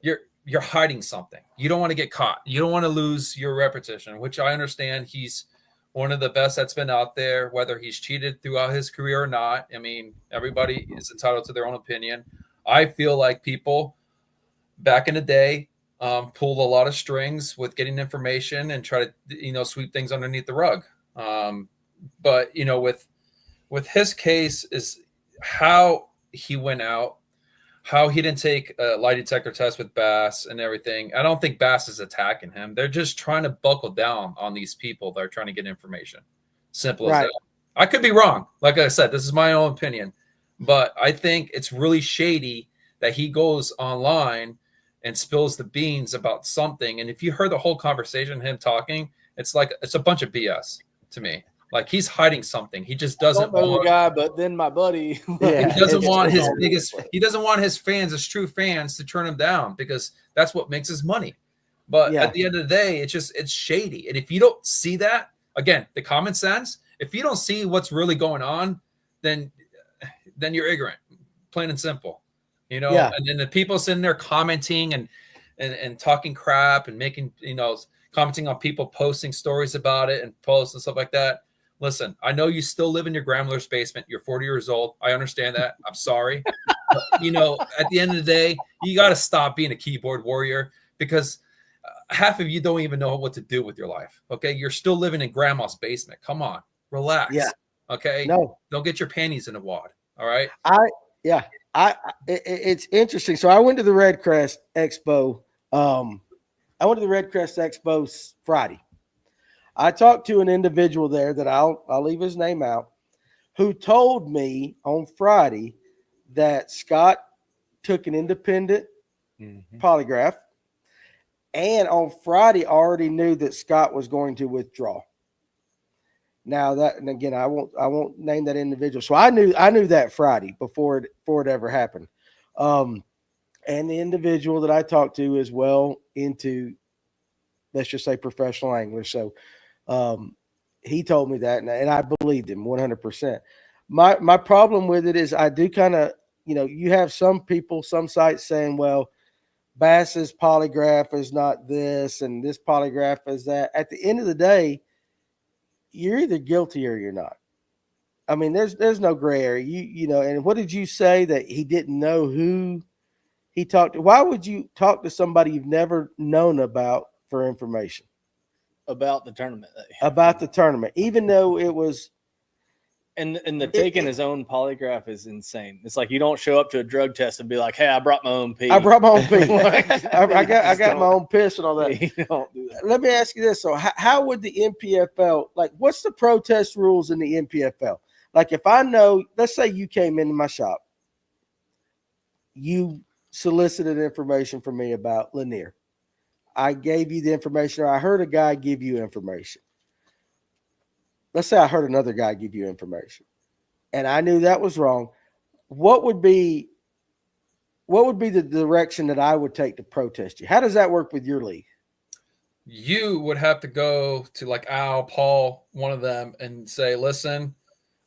you're hiding something. You don't want to get caught. You don't want to lose your reputation, which I understand. He's one of the best that's been out there, whether he's cheated throughout his career or not. I mean, everybody is entitled to their own opinion. I feel like people back in the day pulled a lot of strings with getting information and try to, you know, sweep things underneath the rug. But, you know, with his case is how he went out, how he didn't take a lie detector test with Bass and everything. I don't think Bass is attacking him. They're just trying to buckle down on these people that are trying to get information. Simple as that. I could be wrong. Like I said, this is my own opinion, but I think it's really shady that he goes online and spills the beans about something. And if you heard the whole conversation, him talking, it's like, it's a bunch of BS to me. Like, he's hiding something. He just doesn't know want the guy, but then my buddy. Yeah. he doesn't It's want his all biggest, he doesn't want his fans, his true fans, to turn him down, because that's what makes his money. But Yeah. at the end of the day, it's shady. And if you don't see that, again, the common sense, if you don't see what's really going on, then you're ignorant, plain and simple. You know, Yeah. and then the people sitting there commenting and talking crap and making, you know, commenting on people posting stories about it and posts and stuff like that. Listen, I know you still live in your grandmother's basement. You're 40 years old. I understand that. I'm sorry. But, you know, at the end of the day, you got to stop being a keyboard warrior, because half of you don't even know what to do with your life. Okay. You're still living in grandma's basement. Come on, relax. Yeah. Okay. No. Don't get your panties in a wad. All right. It's interesting. So I went to the Red Crest Expo. I went to the Red Crest Expo Friday. I talked to an individual there that I'll leave his name out, who told me on Friday that Scott took an independent polygraph, and on Friday already knew that Scott was going to withdraw. Now that, and again, I won't name that individual. So I knew that Friday before it ever happened. And the individual that I talked to is well into, let's just say, professional anglers. So he told me that, and I believed him 100%. My problem with it is I do kind of, you know, you have some people, some sites saying, well, Bass's polygraph is not this and this polygraph is that. At the end of the day, you're either guilty or you're not. I mean, there's no gray area. You know, and what did you say that he didn't know who he talked to? Why would you talk to somebody you've never known about for information? About the tournament. About the tournament, even though it was And the taking his own polygraph is insane. It's like you don't show up to a drug test and be like, "Hey, I brought my own pee." I brought my own pee. Like, I you got just my own piss and all that. You don't do that. Let me ask you this. So how would the NPFL, like, what's the protest rules in the NPFL? Like, if I know, let's say you came into my shop, you solicited information from me about Lanier. I gave you the information, or I heard a guy give you information. Let's say I heard another guy give you information, and I knew that was wrong. What would be the direction that I would take to protest you? How does that work with your league? You would have to go to like Al, Paul, one of them, and say, "Listen,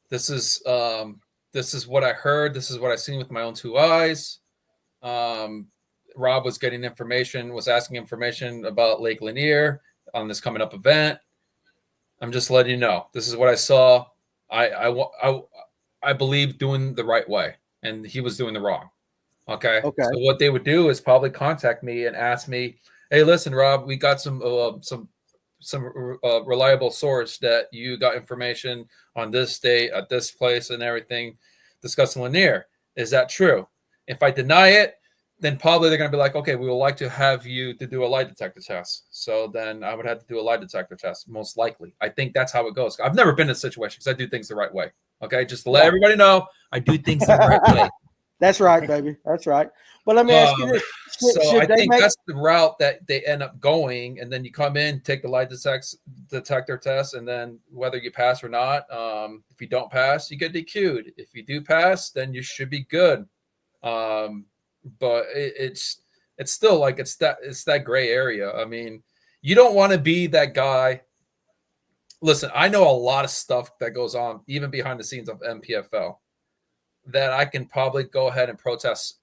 this is what I heard. This is what I seen with my own two eyes. Rob was getting information, was asking information about Lake Lanier on this coming up event. I'm just letting you know. This is what I saw. I believe doing the right way, and he was doing the wrong. Okay. So what they would do is probably contact me and ask me, "Hey, listen, Rob, we got some reliable source that you got information on this date at this place and everything discussing Lanier. Is that true?" If I deny it, then probably they're going to be like, "Okay, we would like to have you to do a lie detector test." So then I would have to do a lie detector test, most likely. I think that's how it goes. I've never been in a situation because I do things the right way. Okay, just to let everybody know, I do things the right way. That's right, baby. That's right. But let me ask you this. So I think that's the route that they end up going. And then you come in, take the lie detector test, and then whether you pass or not, if you don't pass, you get DQ'd. If you do pass, then you should be good. But it's still like it's that gray area. I mean, you don't want to be that guy. Listen, I know a lot of stuff that goes on even behind the scenes of MPFL that I can probably go ahead and protest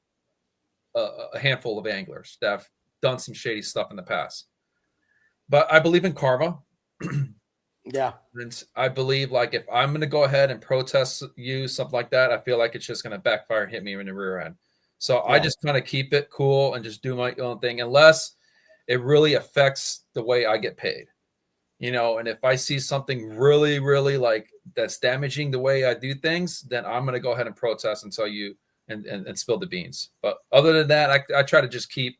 a handful of anglers that have done some shady stuff in the past. But I believe in karma. Yeah. And I believe, like, if I'm going to go ahead and protest you, something like that, I feel like it's just going to backfire and hit me in the rear end. So I just kind of keep it cool and just do my own thing, unless it really affects the way I get paid. You know, and if I see something really, really like that's damaging the way I do things, then I'm going to go ahead and protest and tell you and spill the beans. But other than that, I try to just keep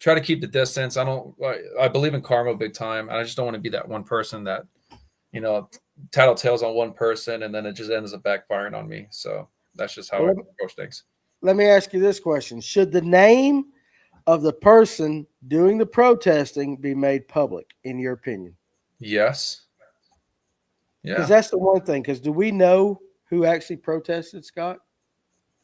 the distance. I believe in karma big time. I just don't want to be that one person that, you know, tattletales on one person and then it just ends up backfiring on me. So that's just how I approach things. Let me ask you this question. Should the name of the person doing the protesting be made public, in your opinion? Yes. Yeah. Because that's the one thing. Because do we know who actually protested, Scott?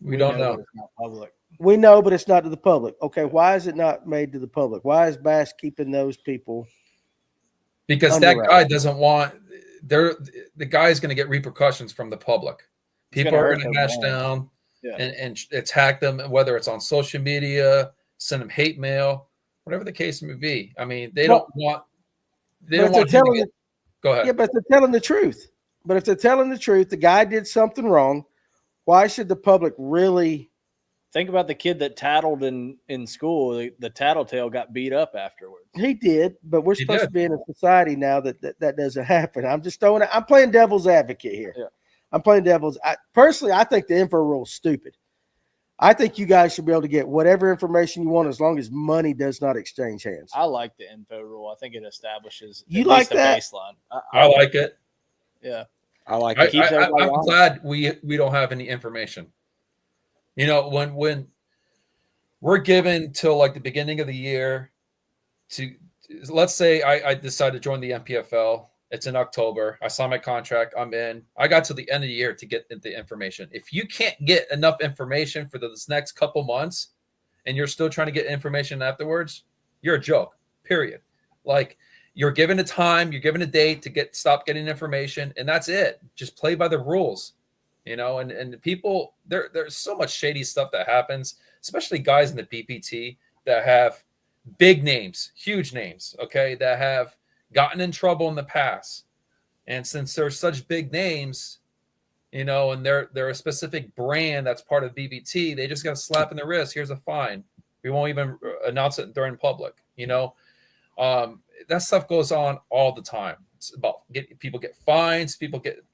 We don't know. It's not public. We know, but it's not to the public. Okay, why is it not made to the public? Why is Bass keeping those people? Because that guy doesn't want the guy is going to get repercussions from the public. People are going to hash down and attack them, whether it's on social media, send them hate mail, whatever the case may be. I mean, they don't want. Go ahead. Yeah, but they're telling the truth. But if they're telling the truth, the guy did something wrong. Why should the public really? Think about the kid that tattled in school. The tattletale got beat up afterwards. He did, but we're supposed to be in a society now that doesn't happen. I'm just throwing it. I'm playing devil's advocate here. Yeah. I'm playing devil's. Personally, I think the info rule is stupid. I think you guys should be able to get whatever information you want as long as money does not exchange hands. I like the info rule. I think it establishes you like that baseline. I like it. Yeah, I like it. I'm glad we don't have any information. You know, when we're given till like the beginning of the year to, let's say I decide to join the MPFL. It's in October. I signed my contract. I'm in. I got to the end of the year to get the information. If you can't get enough information for this next couple months and you're still trying to get information afterwards, you're a joke, period. Like, you're given a time, you're given a date to stop getting information, and that's it. Just play by the rules. You know, and people, there's so much shady stuff that happens, especially guys in the BPT that have big names, huge names, okay, that have gotten in trouble in the past. And since they're such big names, you know, and they're a specific brand that's part of BBT, they just got a slap in the wrist. Here's a fine. We won't even announce it during public, you know. That stuff goes on all the time. It's about people get fines, people get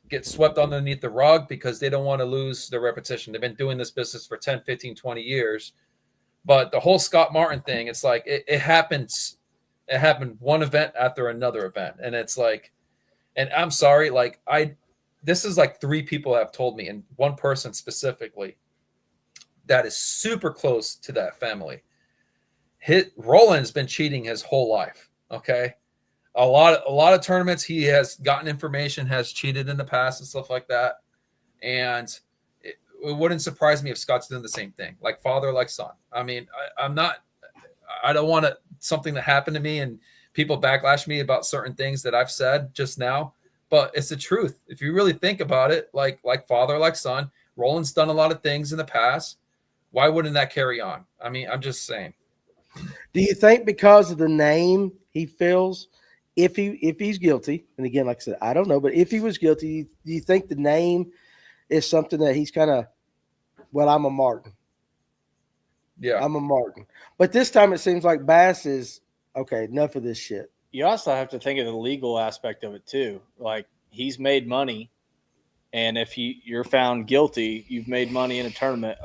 get swept underneath the rug because they don't want to lose their repetition. They've been doing this business for 10, 15, 20 years. But the whole Scott Martin thing, it's like it happens. It happened one event after another event. And it's like, and I'm sorry, like this is like 3 people have told me, and one person specifically that is super close to that family. Roland's been cheating his whole life. Okay. A lot of tournaments, he has gotten information, has cheated in the past and stuff like that. And it wouldn't surprise me if Scott's doing the same thing, like father, like son. I mean, I don't want something to happen to me and people backlash me about certain things that I've said just now, but it's the truth. If you really think about it, like father, like son, Roland's done a lot of things in the past. Why wouldn't that carry on? I mean, I'm just saying. Do you think because of the name he feels, if he's guilty, and again, like I said, I don't know, but if he was guilty, do you think the name is something that he's kind of, well, I'm a Martin. Yeah. I'm a Martin. But this time it seems like Bass is, okay, enough of this shit. You also have to think of the legal aspect of it too. Like, he's made money, and if you're found guilty, you've made money in a tournament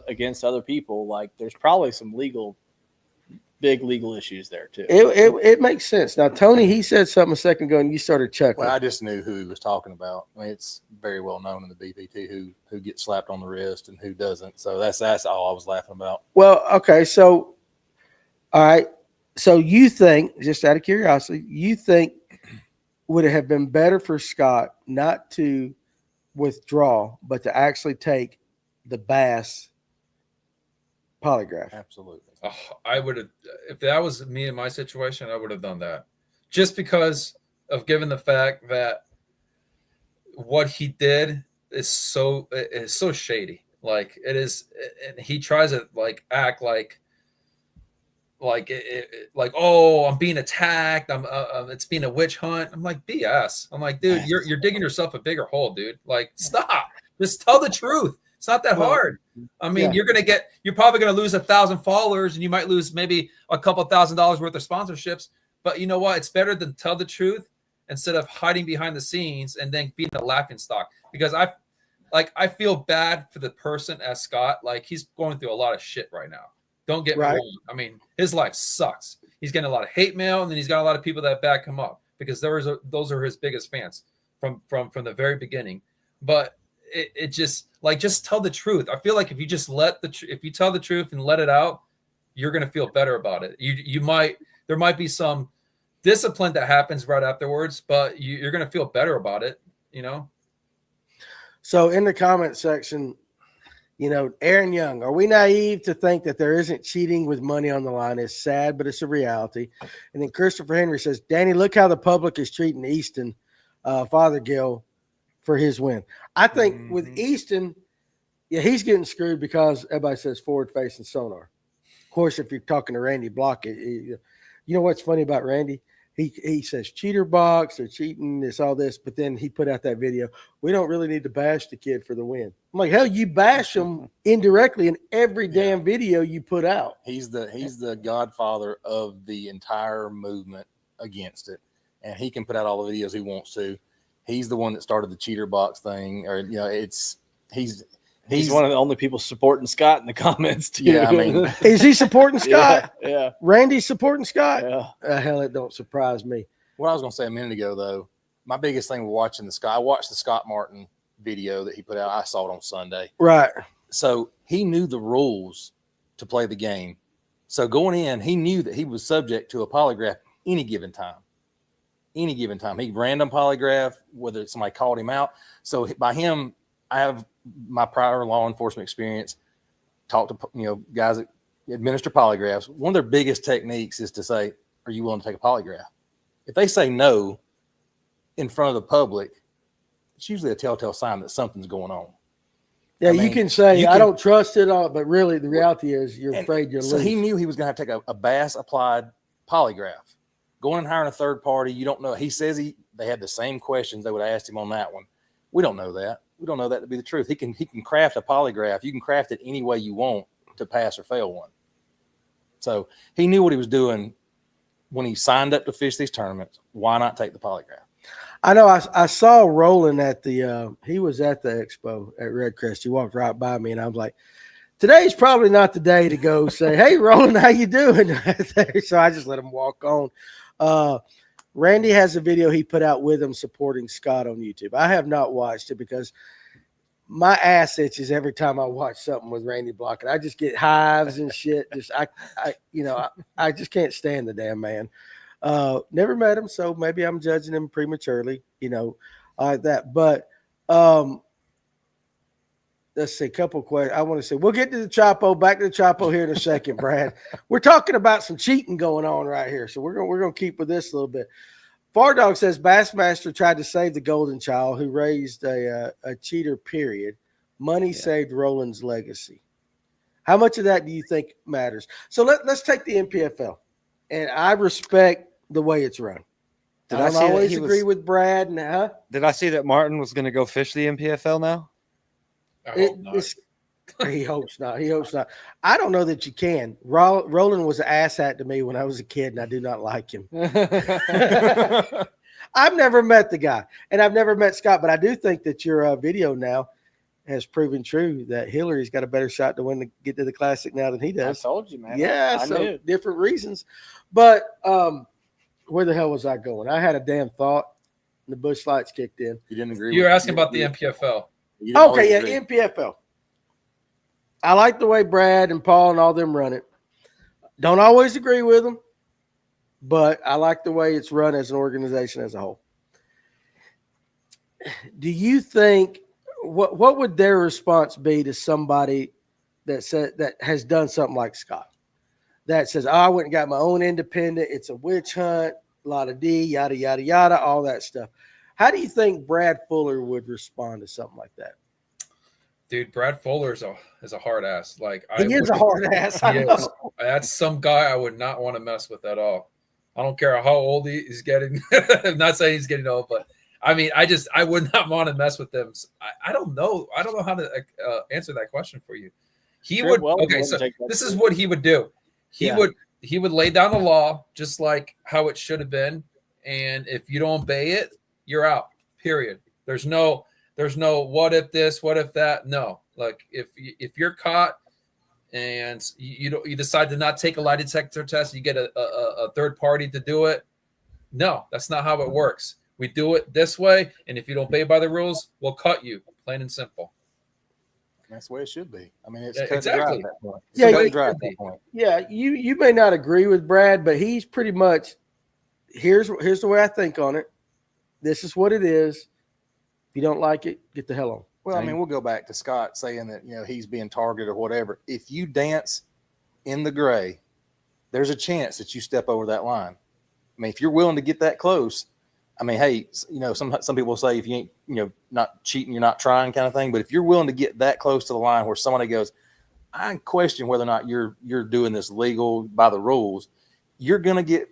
against other people. Like, there's probably some big legal issues there too. It makes sense. Now, Tony, he said something a second ago, and you started chuckling. Well, I just knew who he was talking about. I mean, it's very well known in the BPT who gets slapped on the wrist and who doesn't. So that's all I was laughing about. Well, okay, so all right. So you think, just out of curiosity, you think would it have been better for Scott not to withdraw, but to actually take the Bass polygraph? Absolutely. Oh, I would have, if that was me in my situation, I would have done that, just because of given the fact that what he did is so shady. Like, it is, and he tries to like act like oh, I'm being attacked. It's being a witch hunt. I'm like, BS. I'm like, dude, you're digging yourself a bigger hole, dude. Like, stop. Just tell the truth. It's not that hard. I mean, you're probably going to lose 1,000 followers, and you might lose maybe a couple $1,000s worth of sponsorships. But you know what? It's better than tell the truth instead of hiding behind the scenes and then being a laughing stock. Because I feel bad for the person as Scott. Like, he's going through a lot of shit right now. Don't get me wrong. I mean, his life sucks. He's getting a lot of hate mail, and then he's got a lot of people that back him up because those are his biggest fans from the very beginning. But it just tell the truth. I feel like if you just if you tell the truth and let it out, you're gonna feel better about it. There might be some discipline that happens right afterwards, but you're gonna feel better about it. You know. So in the comment section, Aaron Young, are we naive to think that there isn't cheating with money on the line? It's sad, but it's a reality. And then Christopher Henry says, Danny, look how the public is treating Easton Fothergill for his win. I think with Easton, he's getting screwed because everybody says forward facing sonar. Of course, if you're talking to Randy Block, you know what's funny about Randy? He says cheater box, they're cheating, it's all this, but then he put out that video. We don't really need to bash the kid for the win. I'm like, hell, you bash him indirectly in every damn video you put out. He's the godfather of the entire movement against it, and he can put out all the videos he wants to. He's the one that started the cheater box thing, or He's one of the only people supporting Scott in the comments too. Yeah, I mean, is he supporting Scott? Yeah. Randy's supporting Scott? Yeah. Hell, it don't surprise me. What I was going to say a minute ago, though, my biggest thing with watching I watched the Scott Martin video that he put out. I saw it on Sunday. Right. So he knew the rules to play the game. So going in, he knew that he was subject to a polygraph any given time. Any given time. He random polygraph, whether somebody called him out. So by him, I have my prior law enforcement experience, talk to guys that administer polygraphs. One of their biggest techniques is to say, are you willing to take a polygraph? If they say no in front of the public, it's usually a telltale sign that something's going on. Yeah, you can say, I don't trust it, but really the reality is you're afraid you'll lose. So he knew he was going to have to take a Bass applied polygraph. Going and hiring a third party, you don't know. He says they had the same questions they would have asked him on that one. We don't know that. We don't know that to be the truth. He can craft a polygraph. You can craft it any way you want to pass or fail one. So he knew what he was doing when he signed up to fish these tournaments. Why not take the polygraph? I know. I saw Roland at the. He was at the expo at Red Crest. He walked right by me, and I was like, "Today's probably not the day to go say, hey, Roland, how you doing?" So I just let him walk on. Randy has a video he put out with him supporting Scott on YouTube. I have not watched it because my ass itches every time I watch something with Randy blocking. I just get hives and shit. I just can't stand the damn man. Never met him, so maybe I'm judging him prematurely, like that. But let's see, a couple questions. I want to say we'll get to the Chapo, back to the Chapo here in a second, Brad. We're talking about some cheating going on right here, so we're gonna keep with this a little bit. Far Dog says Bassmaster tried to save the golden child who raised a cheater. Period. Money saved Roland's legacy. How much of that do you think matters? So let's take the NPFL, and I respect the way it's run. Did I I don't see that always he agree was- with Brad. And Did I see that Martin was going to go fish the MPFL now? I hope not. He hopes not. He hopes not. I don't know that you can. Roland was an asshat to me when I was a kid, and I do not like him. I've never met the guy, and I've never met Scott, but I do think that your video now has proven true that Hillary's got a better shot to get to the Classic now than he I does. told you, man. Yeah, I so knew. different reasons. But where the hell was I going? I had a damn thought. And the bush lights kicked in. You didn't agree. You were with- asking you- about the you- MPFL. you didn't Okay, always yeah, agree. NPFL. I like the way Brad and Paul and all them run it. Don't always agree with them, but I like the way it's run as an organization as a whole. Do you think what would their response be to somebody that has done something like Scott, that says, "Oh, I went and got my own independent. It's a witch hunt, a lot of D, yada yada yada, all that stuff." How do you think Brad Fuller would respond to something like that? Dude, Brad Fuller is a hard ass. Like He is a hard ass. I He know. is. That's some guy I would not want to mess with at all. I don't care how old he's getting. I'm not saying he's getting old, but I mean, I would not want to mess with him. I don't know. I don't know how to answer that question for you. He Sure, would. well, Okay, we'll so take that this is too. what he would do. He Yeah. would lay down the law just like how it should have been, and if you don't obey it, you're out. Period. There's no what if this, what if that. No, like if you're caught and you decide to not take a lie detector test, you get a third party to do it. No, that's not how it works. We do it this way, and if you don't obey by the rules, we'll cut you. Plain and simple. That's the way it should be. I mean, it's Yeah, cut and dry exactly. at that point. It's Yeah, cut you- and dry at that point. Yeah, you may not agree with Brad, but he's pretty much here's the way I think on it. This is what it is. If you don't like it, get the hell on. Well, I mean, we'll go back to Scott saying that, he's being targeted or whatever. If you dance in the gray, there's a chance that you step over that line. I mean, if you're willing to get that close, I mean, hey, some people say if you ain't, not cheating, you're not trying kind of thing. But if you're willing to get that close to the line where somebody goes, I question whether or not you're doing this legal by the rules, you're going to get,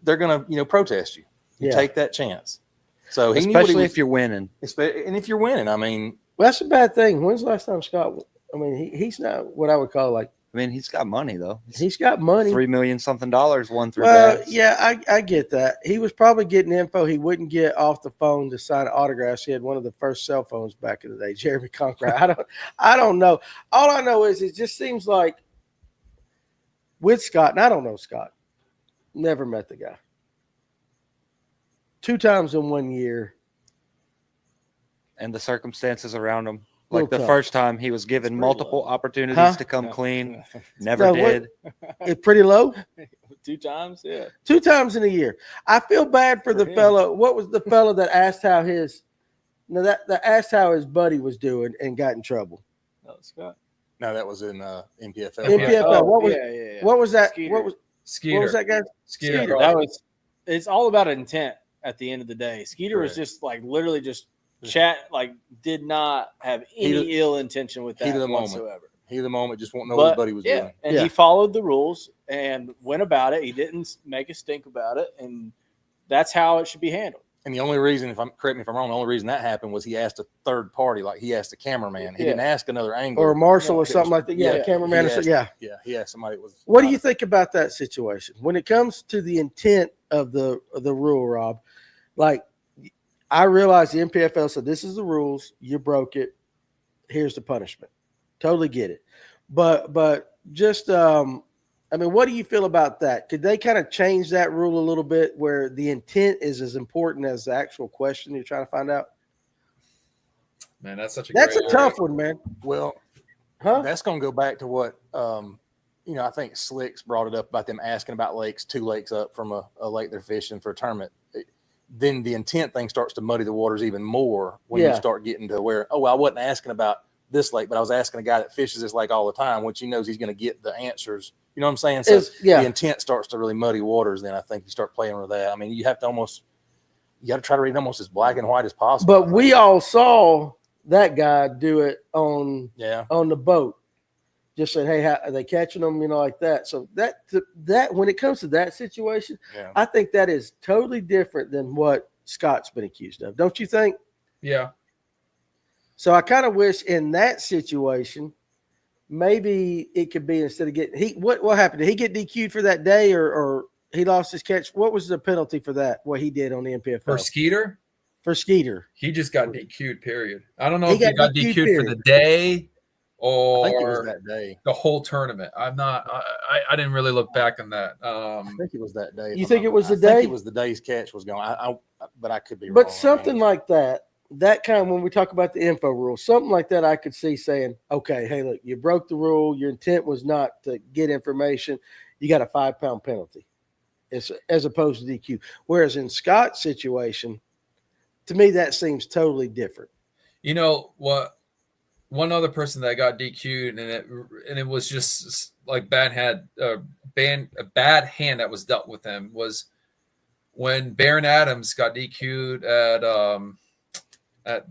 they're going to, protest you. You Yeah. take that chance. So he knew what he Especially was, if you're winning. and if you're winning, I mean, Well, that's a bad thing. When's the last time Scott? I mean, he's not what I would call like I mean, he's got money though. he's got money. $3 million something won through Well, bets. yeah, I get that. He was probably getting info he wouldn't get off the phone to sign autographs. He had one of the first cell phones back in the day, Jeremy Conrad. I don't know. All I know is it just seems like with Scott, and I don't know Scott, never met the guy. 2 times in 1 year. And the circumstances around him. Little Like the tough. first time he was given pretty multiple low. opportunities Huh? to come No. clean. Never No, what- did. It's pretty low. 2 times, yeah. 2 times in a year. I feel bad for For the him. fellow. What was the fellow that asked how his that asked how his buddy was doing and got in trouble? No, Scott. no, that was in NPFL. NPFL. What was yeah. what was that? Skeeter. What was Skeeter. that guy? Skeeter. Skeeter. That was. It's all about intent at the end of the day. Skeeter was Correct. just like literally just chat, like did not have Heat any ill intention with heat that of the moment. whatsoever. He of the moment just won't know what his But, buddy was yeah, doing. and Yeah. he followed the rules and went about it. He didn't make a stink about it, and that's how it should be handled. And the only reason, correct me if I'm wrong, the only reason that happened was he asked a third party, like he asked a cameraman. He Yeah. didn't ask another angler. Or a marshal or Yeah. something like that. Yeah, Yeah. cameraman or He something. Yeah. Yeah, he asked somebody that was. What do you think about that situation when it comes to the intent of the rule, Rob? Like, I realize the NPFL said, this is the rules. You broke it. Here's the punishment. Totally get it. But just, I mean, what do you feel about that? Could they kind of change that rule a little bit where the intent is as important as the actual question you're trying to find out? Man, that's such a That's a great tough one, man. Well, Huh? that's going to go back to what, I think Slicks brought it up about them asking about lakes, 2 lakes up from a lake they're fishing for a tournament. Then the intent thing starts to muddy the waters even more when you start getting to where, oh, well, I wasn't asking about this lake, but I was asking a guy that fishes this lake all the time, which he knows he's going to get the answers. You know what I'm saying? So the intent starts to really muddy waters. Then I think you start playing with that. I mean, you got to try to read almost as black and white as possible. But we all saw that guy do it on the boat. Just said, hey, how are they catching them? Like that. So that when it comes to that situation, I think that is totally different than what Scott's been accused of. Don't you think? Yeah. So I kind of wish in that situation, maybe it could be instead of getting what happened? Did he get DQ'd for that day or he lost his catch? What was the penalty for that? What he did on the NPFL? For Skeeter? For Skeeter. He just got DQ'd, period. I don't know He if he got DQ'd for the day or I think it was that day. The whole tournament. I'm not. I didn't really look back on that. I think it was that day. You think it was the I day? think it was the day's catch was gone. But I could be wrong. But something like that kind of when we talk about the info rule, something like that, I could see saying, okay, hey, look, you broke the rule. Your intent was not to get information. You got a 5-pound penalty, as opposed to DQ. Whereas in Scott's situation, to me, that seems totally different. You know what? One other person that got DQ'd and it was just like a bad hand that was dealt with him was when Baron Adams got DQ'd at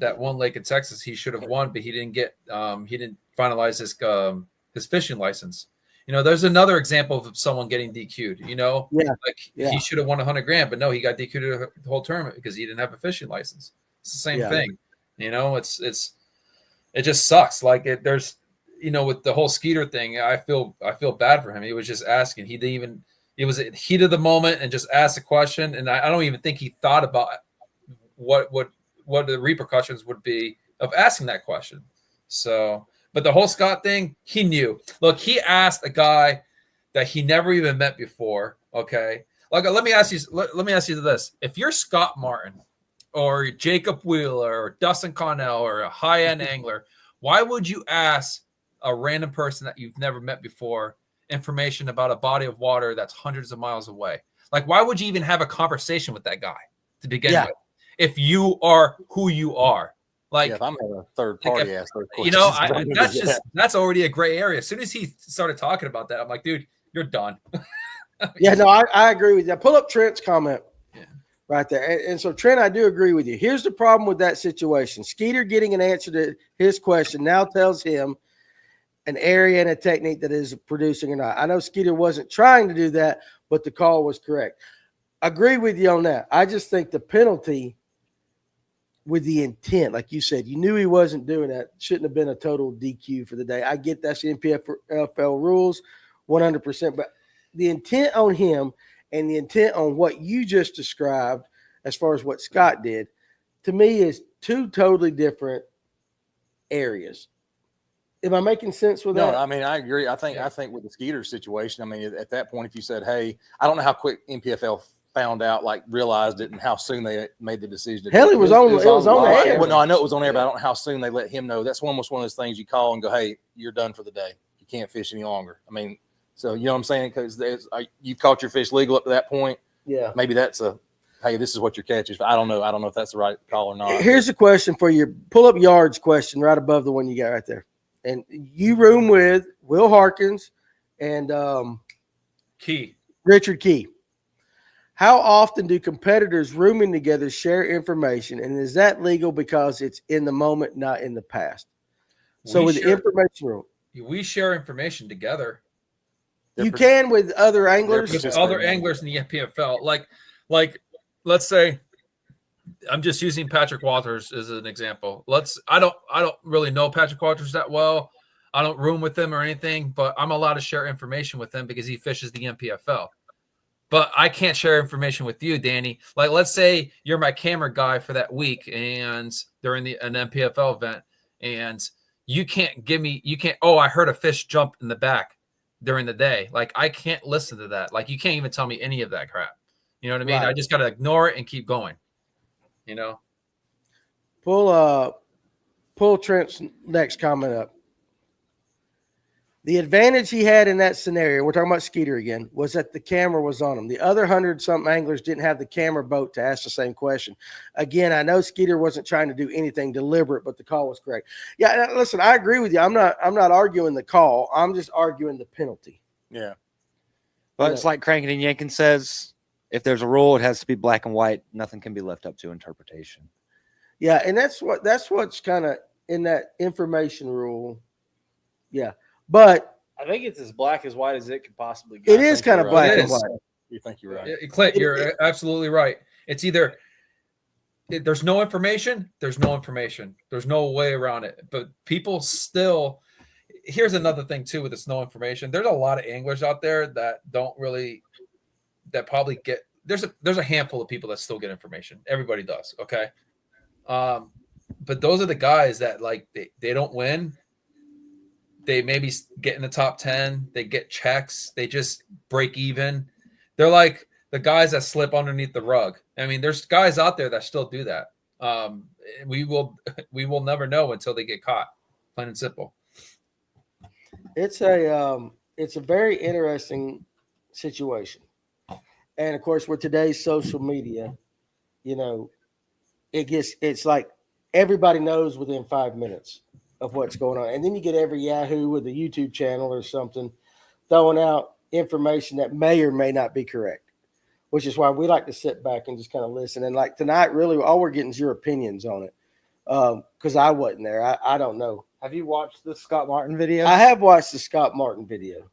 that one lake in Texas. He should have won, but he didn't finalize his fishing license. There's another example of someone getting DQ'd. He should have won $100,000, but no, he got DQ'd the whole tournament because he didn't have a fishing license. It's the same thing. It just sucks. Like there's, with the whole Skeeter thing, I feel bad for him. He was just asking. It was a heat of the moment and just asked a question. And I don't even think he thought about what the repercussions would be of asking that question. So, but the whole Scott thing, he knew. Look, he asked a guy that he never even met before. Okay. Like, let me ask you this. If you're Scott Martin, or Jacob Wheeler, or Dustin Connell, or a high-end angler, why would you ask a random person that you've never met before information about a body of water that's hundreds of miles away? Like, why would you even have a conversation with that guy to begin with? If you are who you are, like, if I'm a third party, ask those questions. That's already a gray area. As soon as he started talking about that, I'm like, dude, you're done. I agree with that. Pull up Trent's comment. Right there. And so, Trent, I do agree with you. Here's the problem with that situation. Skeeter getting an answer to his question now tells him an area and a technique that is producing or not. I know Skeeter wasn't trying to do that, but the call was correct. Agree with you on that. I just think the penalty with the intent, like you said, you knew he wasn't doing that, shouldn't have been a total DQ for the day. I get that's the NPFL rules 100%, but the intent on him and the intent on what you just described as far as what Scott did, to me, is 2 totally different areas. Am I making sense with that? No, I mean, I agree. I think with the Skeeter situation, I mean, at that point, if you said, hey, I don't know how quick NPFL found out, like realized it and how soon they made the decision. Hell, it was on the air. Well, no, I know it was on air, but I don't know how soon they let him know. That's almost one of those things you call and go, hey, you're done for the day. You can't fish any longer. I mean, so, you know what I'm saying? Because you caught your fish legal up to that point. Yeah. Maybe that's hey, this is what your catch is. I don't know. I don't know if that's the right call or not. Here's a question for you. Pull up yards question right above the one you got right there. And you room with Will Harkins and Richard Key. How often do competitors rooming together share information? And is that legal because it's in the moment, not in the past? So with the information rule. We share information together. You can with other anglers. With other anglers in the NPFL. Like let's say I'm just using Patrick Walters as an example. I don't really know Patrick Walters that well. I don't room with him or anything, but I'm allowed to share information with him because he fishes the NPFL. but I can't share information with you, Danny. Like, let's say you're my camera guy for that week and during an MPFL event, and you can't give me, oh, I heard a fish jump in the back during the day. Like, I can't listen to that. Like, you can't even tell me any of that crap. You know what I mean? Right. I just got to ignore it and keep going, Pull Trent's next comment up. The advantage he had in that scenario, we're talking about Skeeter again, was that the camera was on him. The other 100-something anglers didn't have the camera boat to ask the same question. Again, I know Skeeter wasn't trying to do anything deliberate, but the call was correct. Yeah, listen, I agree with you. I'm not arguing the call. I'm just arguing the penalty. Yeah. But it's like Crankin and Yankin says, if there's a rule, it has to be black and white. Nothing can be left up to interpretation. Yeah, and that's what's kind of in that information rule. Yeah. But I think it's as black as white as it could possibly get. it is kind of black It and is. white. You think you're right? Clint, you're absolutely right. It's either there's no information, there's no information. There's no way around it. But people still, here's another thing too with this no information. There's a lot of anglers out there that probably get, there's a handful of people that still get information. Everybody does, okay? But those are the guys that, like, they don't win. They maybe get in the top 10. They get checks. They just break even. They're like the guys that slip underneath the rug. I mean, there's guys out there that still do that. We will never know until they get caught. Plain and simple. It's a very interesting situation. And of course, with today's social media, it's like everybody knows within 5 minutes of what's going on. And then you get every Yahoo with a YouTube channel or something throwing out information that may or may not be correct, which is why we like to sit back and just kind of listen. And like tonight, really, all we're getting is your opinions on it. Because I wasn't there. I don't know. Have you watched the Scott Martin video? I have watched the Scott Martin video.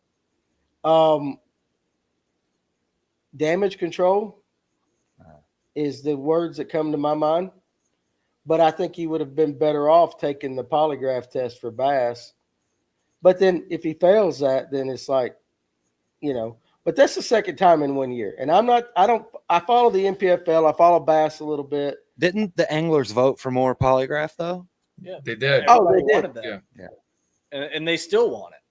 Damage control is the words that come to my mind. But I think he would have been better off taking the polygraph test for bass. But then if he fails that, then it's like, but that's the second time in 1 year. And I follow the MPFL. I follow bass a little bit. Didn't the anglers vote for more polygraph though? Yeah, They did. Oh, they Everybody did. wanted that. Yeah. And they still want it.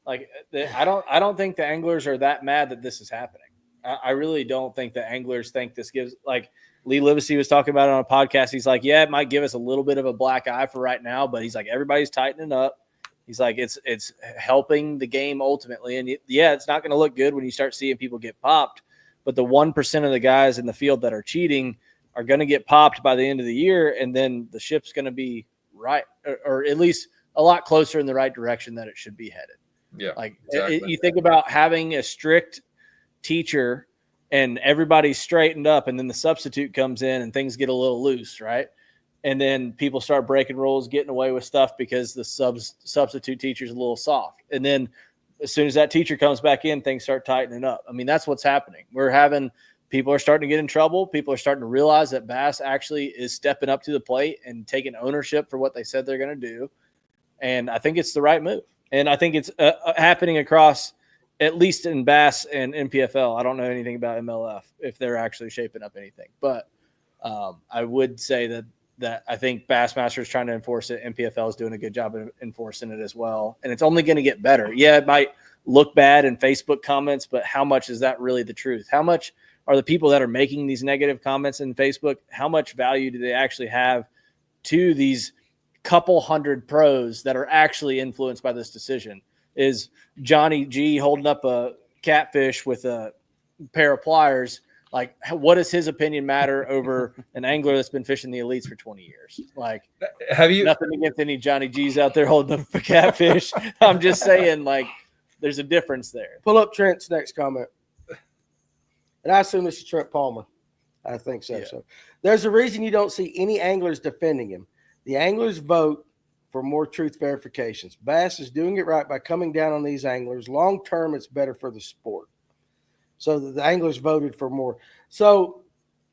Like, I don't think the anglers are that mad that this is happening. I really don't think the anglers think this gives, like Lee Livesey was talking about it on a podcast. He's like, yeah, it might give us a little bit of a black eye for right now, but he's like, everybody's tightening up. He's like, it's helping the game ultimately. And yeah, it's not going to look good when you start seeing people get popped, but the 1% of the guys in the field that are cheating are going to get popped by the end of the year. And then the ship's going to be right, or at least a lot closer in the right direction that it should be headed. Yeah. Like exactly. you think about having a strict teacher and everybody's straightened up, and then the substitute comes in and things get a little loose, right? And then people start breaking rules, getting away with stuff because the substitute teacher's a little soft. And then as soon as that teacher comes back in, things start tightening up. I mean, that's what's happening. People are starting to get in trouble. People are starting to realize that bass actually is stepping up to the plate and taking ownership for what they said they're going to do. And I think it's the right move. And I think it's happening across, at least in bass and MPFL. I don't know anything about MLF if they're actually shaping up anything. But I would say that I think Bassmaster is trying to enforce it. MPFL is doing a good job of enforcing it as well. And it's only going to get better. Yeah, it might look bad in Facebook comments, but how much is that really the truth? How much are the people that are making these negative comments in Facebook, how much value do they actually have to these couple hundred pros that are actually influenced by this decision? Is Johnny G holding up a catfish with a pair of pliers? Like, what does his opinion matter over an angler that's been fishing the elites for 20 years? Like, have you nothing against any Johnny G's out there holding up a catfish. I'm just saying, like, there's a difference there. Pull up Trent's next comment. And I assume this is Trent Palmer. I think so. Yeah. So there's a reason you don't see any anglers defending him. The anglers vote for more truth verifications. Bass is doing it right by coming down on these anglers. Long term, it's better for the sport. So the anglers voted for more. So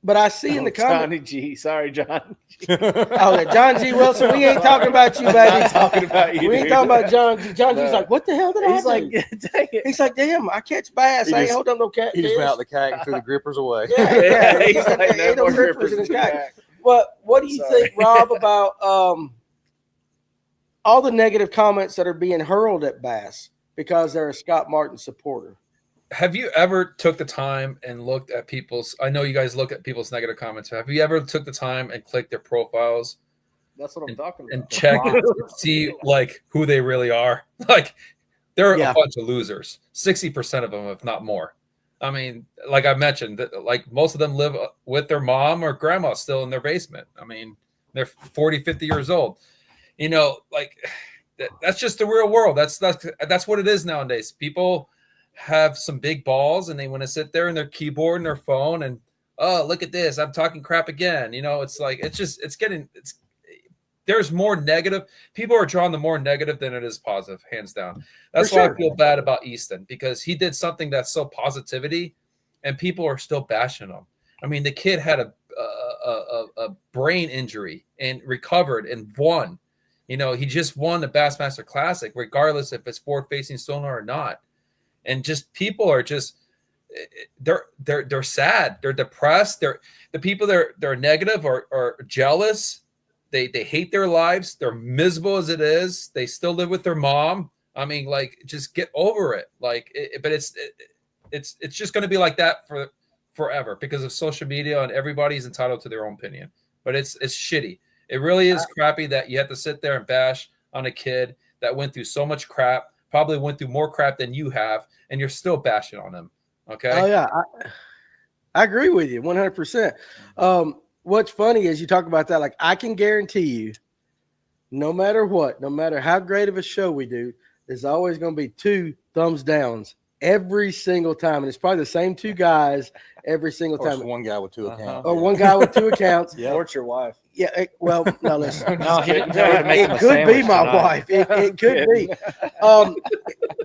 But I see in the comments. Johnny G. Sorry, John. Oh, yeah, John G. Wilson. We ain't talking about you, I'm baby. not talking about you. We ain't dude. talking about John G. John G's No. like, what the hell did He's I like, do? dang it. He's like, damn, I catch bass. He I ain't just- hold up no catfish. He just went out the kayak and threw the grippers away. Yeah, yeah. He's like, Ain't no more grippers in his in kayak. kayak. But what do you Sorry. think, Rob, about all the negative comments that are being hurled at Bass because they're a Scott Martin supporter? Have you ever took the time and looked at people's? I know you guys look at people's negative comments. Have you ever took the time and clicked their profiles That's what I'm talking about. and check and see like who they really are? Like they're Yeah. a bunch of losers. 60% of them, if not more. I mean, like I mentioned, like most of them live with their mom or grandma still in their basement. I mean, they're 40, 50 years old. You know, like that's just the real world. That's what it is nowadays. People have some big balls and they want to sit there in their keyboard and their phone and, oh, look at this, I'm talking crap again. You know, it's like there's more negative. People are drawn to more negative than it is positive, hands down. That's For why sure. I feel bad about Easton, because he did something that's so positivity and people are still bashing him. I mean, the kid had a brain injury and recovered and won. You know, he just won the Bassmaster Classic, regardless if it's forward facing sonar or not. And just people are just they're sad, they're depressed, the people they're negative or jealous, they hate their lives, they're miserable as it is, they still live with their mom. I mean, like, just get over it. Like but it's just going to be like that for forever because of social media, and everybody's entitled to their own opinion. But it's shitty. It really is crappy that you have to sit there and bash on a kid that went through so much crap, probably went through more crap than you have, and you're still bashing on him. Okay. Oh, yeah. I agree with you 100%. What's funny is you talk about that. Like, I can guarantee you, no matter what, no matter how great of a show we do, there's always going to be 2 thumbs downs every single time. And it's probably the same 2 guys every single Or it's time. one guy with 2 accounts. Or one guy with 2 accounts. Yeah. Or it's your wife. Yeah. Well, no, listen. No, he didn't tell her to make him It a could be sandwich my tonight. wife. It could be.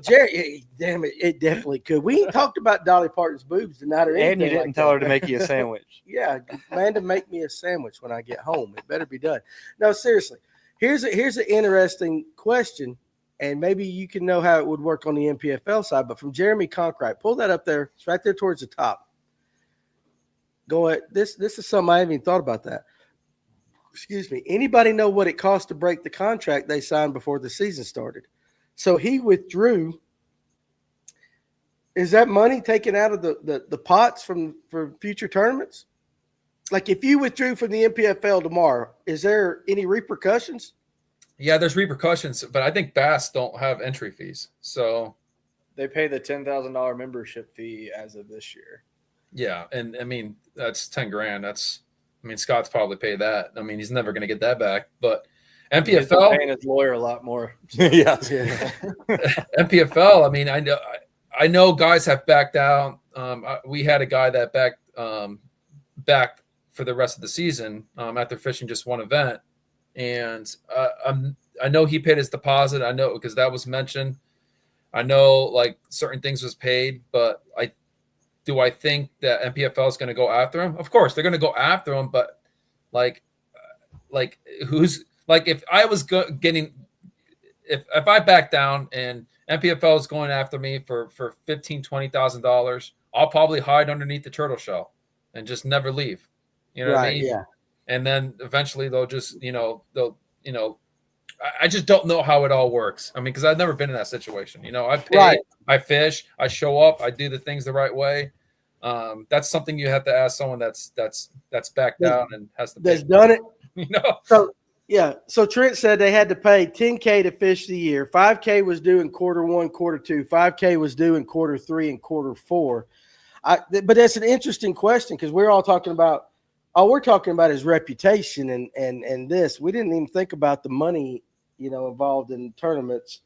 Jerry, damn it, it definitely could. We ain't talked about Dolly Parton's boobs tonight or anything. And you didn't like tell that. her to make you a sandwich. Yeah, Amanda, make me a sandwich when I get home. It better be done. No, seriously. Here's an interesting question, and maybe you can know how it would work on the NPFL side. But from Jeremy Conkright, pull that up there. It's right there towards the top. Go ahead. This is something I haven't even thought about that. Excuse me. Anybody know what it cost to break the contract they signed before the season started? So he withdrew. Is that money taken out of the pots for future tournaments? Like, if you withdrew from the NPFL tomorrow, is there any repercussions? Yeah, there's repercussions, but I think Bass don't have entry fees. So They pay the $10,000 membership fee as of this year. yeah, and I mean that's $10,000. Scott's probably paid that. I mean, he's never going to get that back. But He's NPFL, paying his lawyer a lot more. Yeah. NPFL. I mean, I know guys have backed down. We had a guy that backed for the rest of the season after fishing just one event, and I know he paid his deposit. I know because that was mentioned. I know like certain things was paid, but I think that NPFL is going to go after him? Of course, they're going to go after him, but like who's like if I was if I back down and NPFL is going after me for $15,000-$20,000, I'll probably hide underneath the turtle shell and just never leave. You know what I mean? Yeah. And then eventually they'll just I just don't know how it all works. I mean, because I've never been in that situation. You know, I pay, Right. I fish, I show up, I do the things the right way. That's something you have to ask someone that's backed down and has to That's pay. done it. You know, So, yeah. So Trent said they had to pay $10K to fish the year. $5K was due in Q1, Q2. $5K was due in Q3 and Q4. But that's an interesting question because we're all talking about all we're talking about is reputation and this. We didn't even think about the money, involved in tournaments,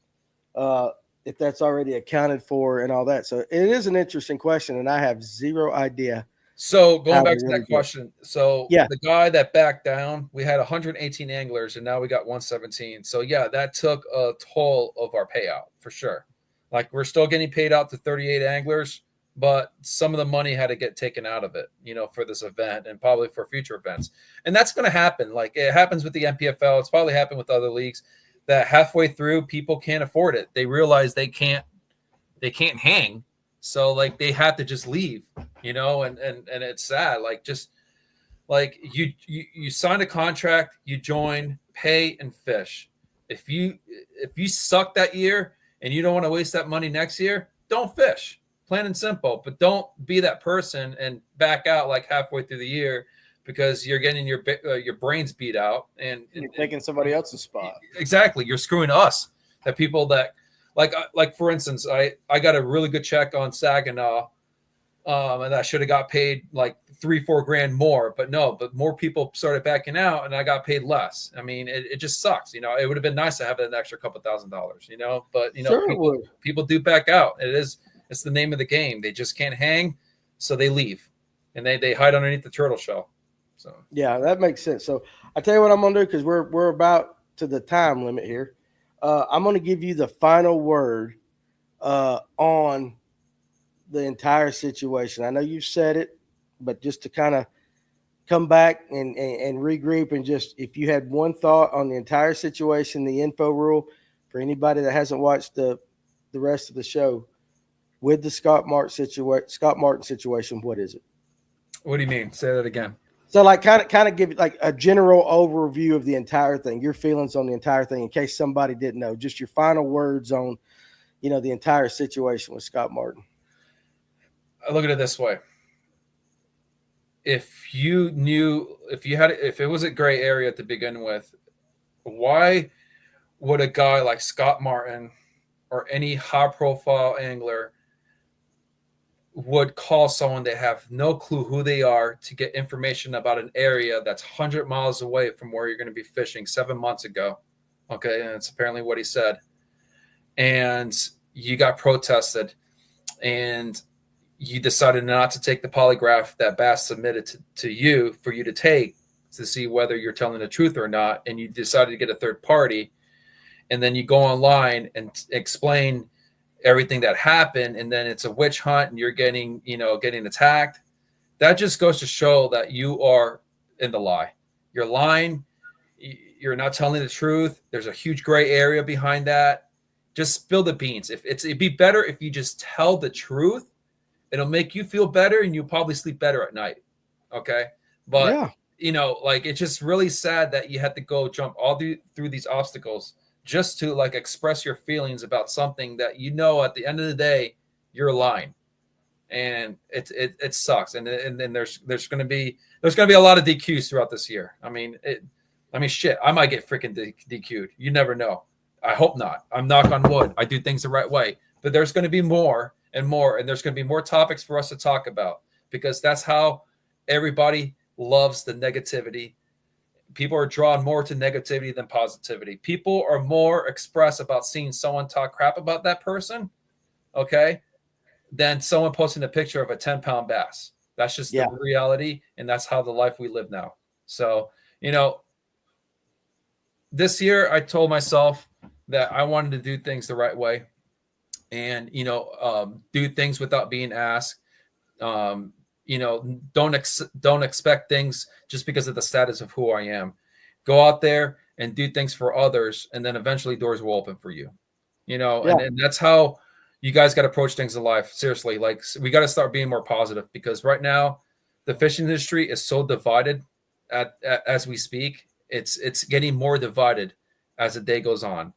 if that's already accounted for and all that. So it is an interesting question, and I have zero idea. so going How back they to really that do it. question. So Yeah. the guy that backed down, we had 118 anglers and now we got 117. So yeah, that took a toll of our payout for sure. Like we're still getting paid out to 38 anglers, but some of the money had to get taken out of it, for this event and probably for future events. And that's going to happen. Like it happens with the NPFL. It's probably happened with other leagues that halfway through people can't afford it. They realize they can't hang. So like they have to just leave, and it's sad. Like just like you sign a contract, you join, pay and fish. If you suck that year and you don't want to waste that money next year, don't fish. Plain and simple. But don't be that person and back out like halfway through the year because you're getting your brains beat out and You're taking somebody else's spot. Exactly. You're screwing us. The people that like for instance, I got a really good check on Saginaw, and I should have got paid like $3-4 grand more, but more people started backing out and I got paid less. I mean, it just sucks. It would have been nice to have an extra couple $1,000s, but Sure people do back out. It's the name of the game. They just can't hang. So they leave and they hide underneath the turtle shell. So, yeah, that makes sense. So I tell you what I'm going to do, because we're about to the time limit here. I'm going to give you the final word on the entire situation. I know you said it, but just to kind of come back and regroup, and just if you had one thought on the entire situation, the info rule for anybody that hasn't watched the rest of the show with the Scott Martin situation, what is it? What do you mean? Say that again. So like kind of give like a general overview of the entire thing, your feelings on the entire thing, in case somebody didn't know, just your final words on, the entire situation with Scott Martin. I look at it this way. If it was a gray area to begin with, why would a guy like Scott Martin or any high profile angler would call someone they have no clue who they are to get information about an area that's 100 miles away from where you're going to be fishing 7 months ago? Okay. And it's apparently what he said. And you got protested and you decided not to take the polygraph that Bass submitted to you for you to take to see whether you're telling the truth or not. And you decided to get a third party. And then you go online and explain everything that happened. And then it's a witch hunt and you're getting attacked. That just goes to show that you are in the lie. You're lying. You're not telling the truth. There's a huge gray area behind that. Just spill the beans. It'd be better if you just tell the truth. It'll make you feel better and you'll probably sleep better at night. Okay. But, it's just really sad that you had to go jump all through these obstacles just to like express your feelings about something that, at the end of the day, you're lying. And it sucks. And then there's going to be a lot of DQs throughout this year. I mean, shit, I might get freaking DQ'd. You never know. I hope not. I'm knock on wood. I do things the right way, but there's going to be more and more, and there's going to be more topics for us to talk about because that's how everybody loves the negativity. People are drawn more to negativity than positivity. People are more express about seeing someone talk crap about that person, okay, than someone posting a picture of a 10-pound bass. That's just the reality, and that's how the life we live now. So, this year I told myself that I wanted to do things the right way and, do things without being asked. Don't expect things just because of the status of who I am. Go out there and do things for others, and then eventually doors will open for you. And that's how you guys got to approach things in life. Seriously, like we got to start being more positive because right now the fishing industry is so divided as we speak. It's getting more divided as the day goes on.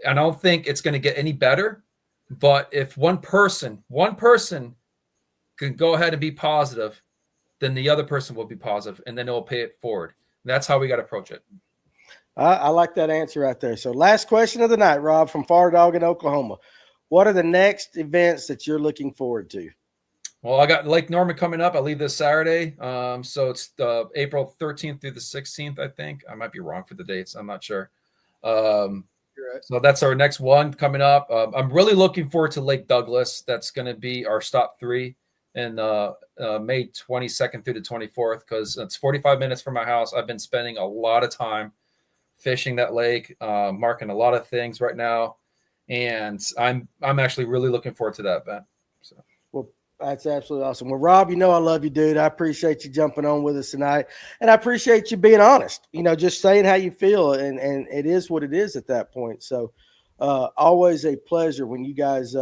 And I don't think it's going to get any better. But if one person can go ahead and be positive, then the other person will be positive, and then it will pay it forward. That's how we got to approach it. I like that answer right there. So last question of the night, Rob, from Far Dog in Oklahoma. What are the next events that you're looking forward to? Well, I got Lake Norman coming up. I leave this Saturday. So it's April 13th through the 16th, I think. I might be wrong for the dates. I'm not sure. So that's our next one coming up. I'm really looking forward to Lake Douglas. That's going to be our stop 3 in May 22nd through the 24th because it's 45 minutes from my house. I've been spending a lot of time fishing that lake, marking a lot of things right now, and I'm actually really looking forward to that event. So. Well, That's absolutely awesome. Well, Rob, you know I love you, dude. I appreciate you jumping on with us tonight, and I appreciate you being honest. Just saying how you feel, and it is what it is at that point. So, always a pleasure when you guys,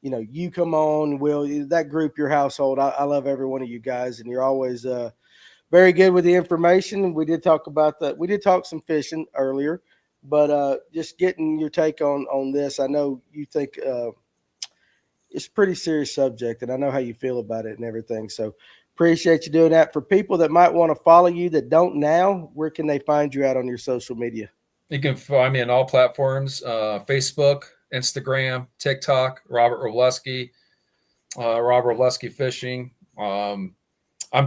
you come on. Will that group, your household? I love every one of you guys, and you're always very good with the information. We did talk about that. We did talk some fishing earlier, but just getting your take on this. I know you think. It's a pretty serious subject, and I know how you feel about it and everything. So appreciate you doing that. For people that might want to follow you that don't now, where can they find you out on your social media? You can find me on all platforms, Facebook, Instagram, TikTok, Robert Wroblewski, Rob Wroblewski Fishing. I'm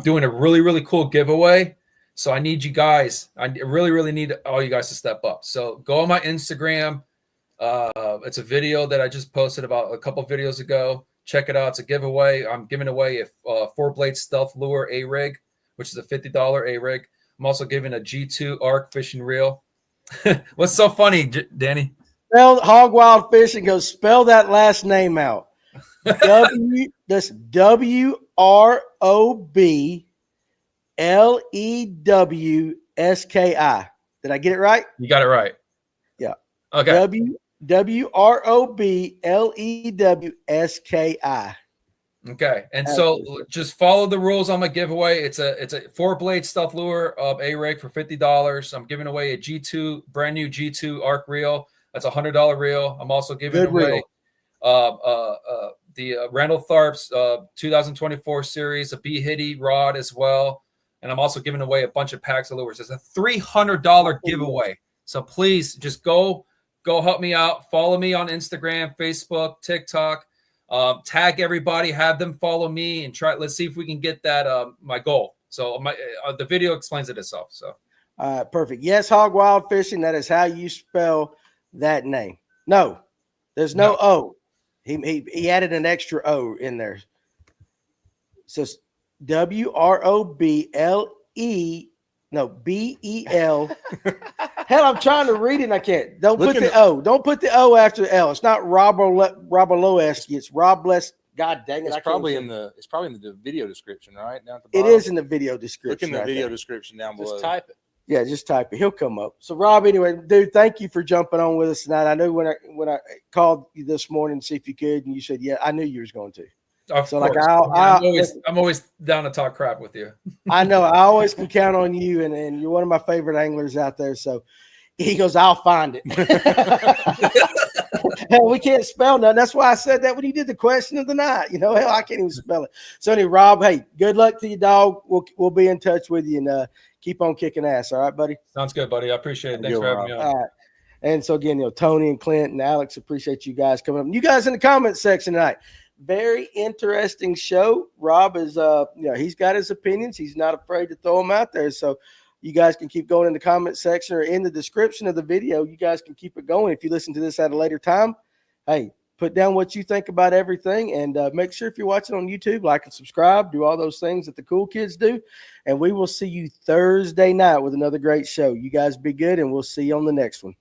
doing a really, really cool giveaway. So I need you guys. I really, really need all you guys to step up. So go on my Instagram. It's a video that I just posted about a couple videos ago. Check it out. It's a giveaway. I'm giving away a 4-blade stealth lure A-rig, which is a $50 A-rig. I'm also giving a G2 arc fishing reel. What's so funny, Danny? Spell Hog Wild Fishing. Go spell that last name out. That's WROBLEWSKI. Did I get it right? You got it right. Yeah. Okay. WROBLEWSKI. Okay. And so just follow the rules on my giveaway. It's a 4-blade stealth lure of A-rig for $50. I'm giving away a brand new G2 arc reel. That's a $100 reel. I'm also giving away the Randall Tharp's 2024 series, a B Hitty rod as well. And I'm also giving away a bunch of packs of lures. It's a $300 giveaway. So please just go help me out. Follow me on Instagram, Facebook, TikTok. Tag everybody, have them follow me, and let's see if we can get that my goal. So the video explains it itself. So perfect. Yes, Hog Wild Fishing. That is how you spell that name. No, there's no O. He added an extra O in there. So BEL. Hell, I'm trying to read it and I can't. Don't put the O. Don't put the O after the L. It's not Wroblewski. It's Robles. God dang it! It's probably in the video description, right? Down at the It bottom. is in the video description. Look in the right video there. description down below. Just type it. Yeah, just type it. He'll come up. So, Rob, anyway, dude, thank you for jumping on with us tonight. I knew when I called you this morning to see if you could, and you said, yeah, I knew you was going to. Of So, course. like, I'm always down to talk crap with you. I know. I always can count on you, and you're one of my favorite anglers out there. So he goes, I'll find it. Hell, we can't spell nothing. That's why I said that when you did the question of the night. Hell, I can't even spell it. So anyway, Rob, hey, good luck to you, dog. We'll be in touch with you and keep on kicking ass. All right, buddy? Sounds good, buddy. I appreciate it. Thanks for having me on. All right. And so again, Tony and Clint and Alex, appreciate you guys coming up. And you guys in the comments section tonight. Very interesting show. Rob is, he's got his opinions. He's not afraid to throw them out there. So you guys can keep going in the comment section or in the description of the video. You guys can keep it going. If you listen to this at a later time, hey, put down what you think about everything. And make sure if you're watching on YouTube, like and subscribe, do all those things that the cool kids do. And we will see you Thursday night with another great show. You guys be good, and we'll see you on the next one.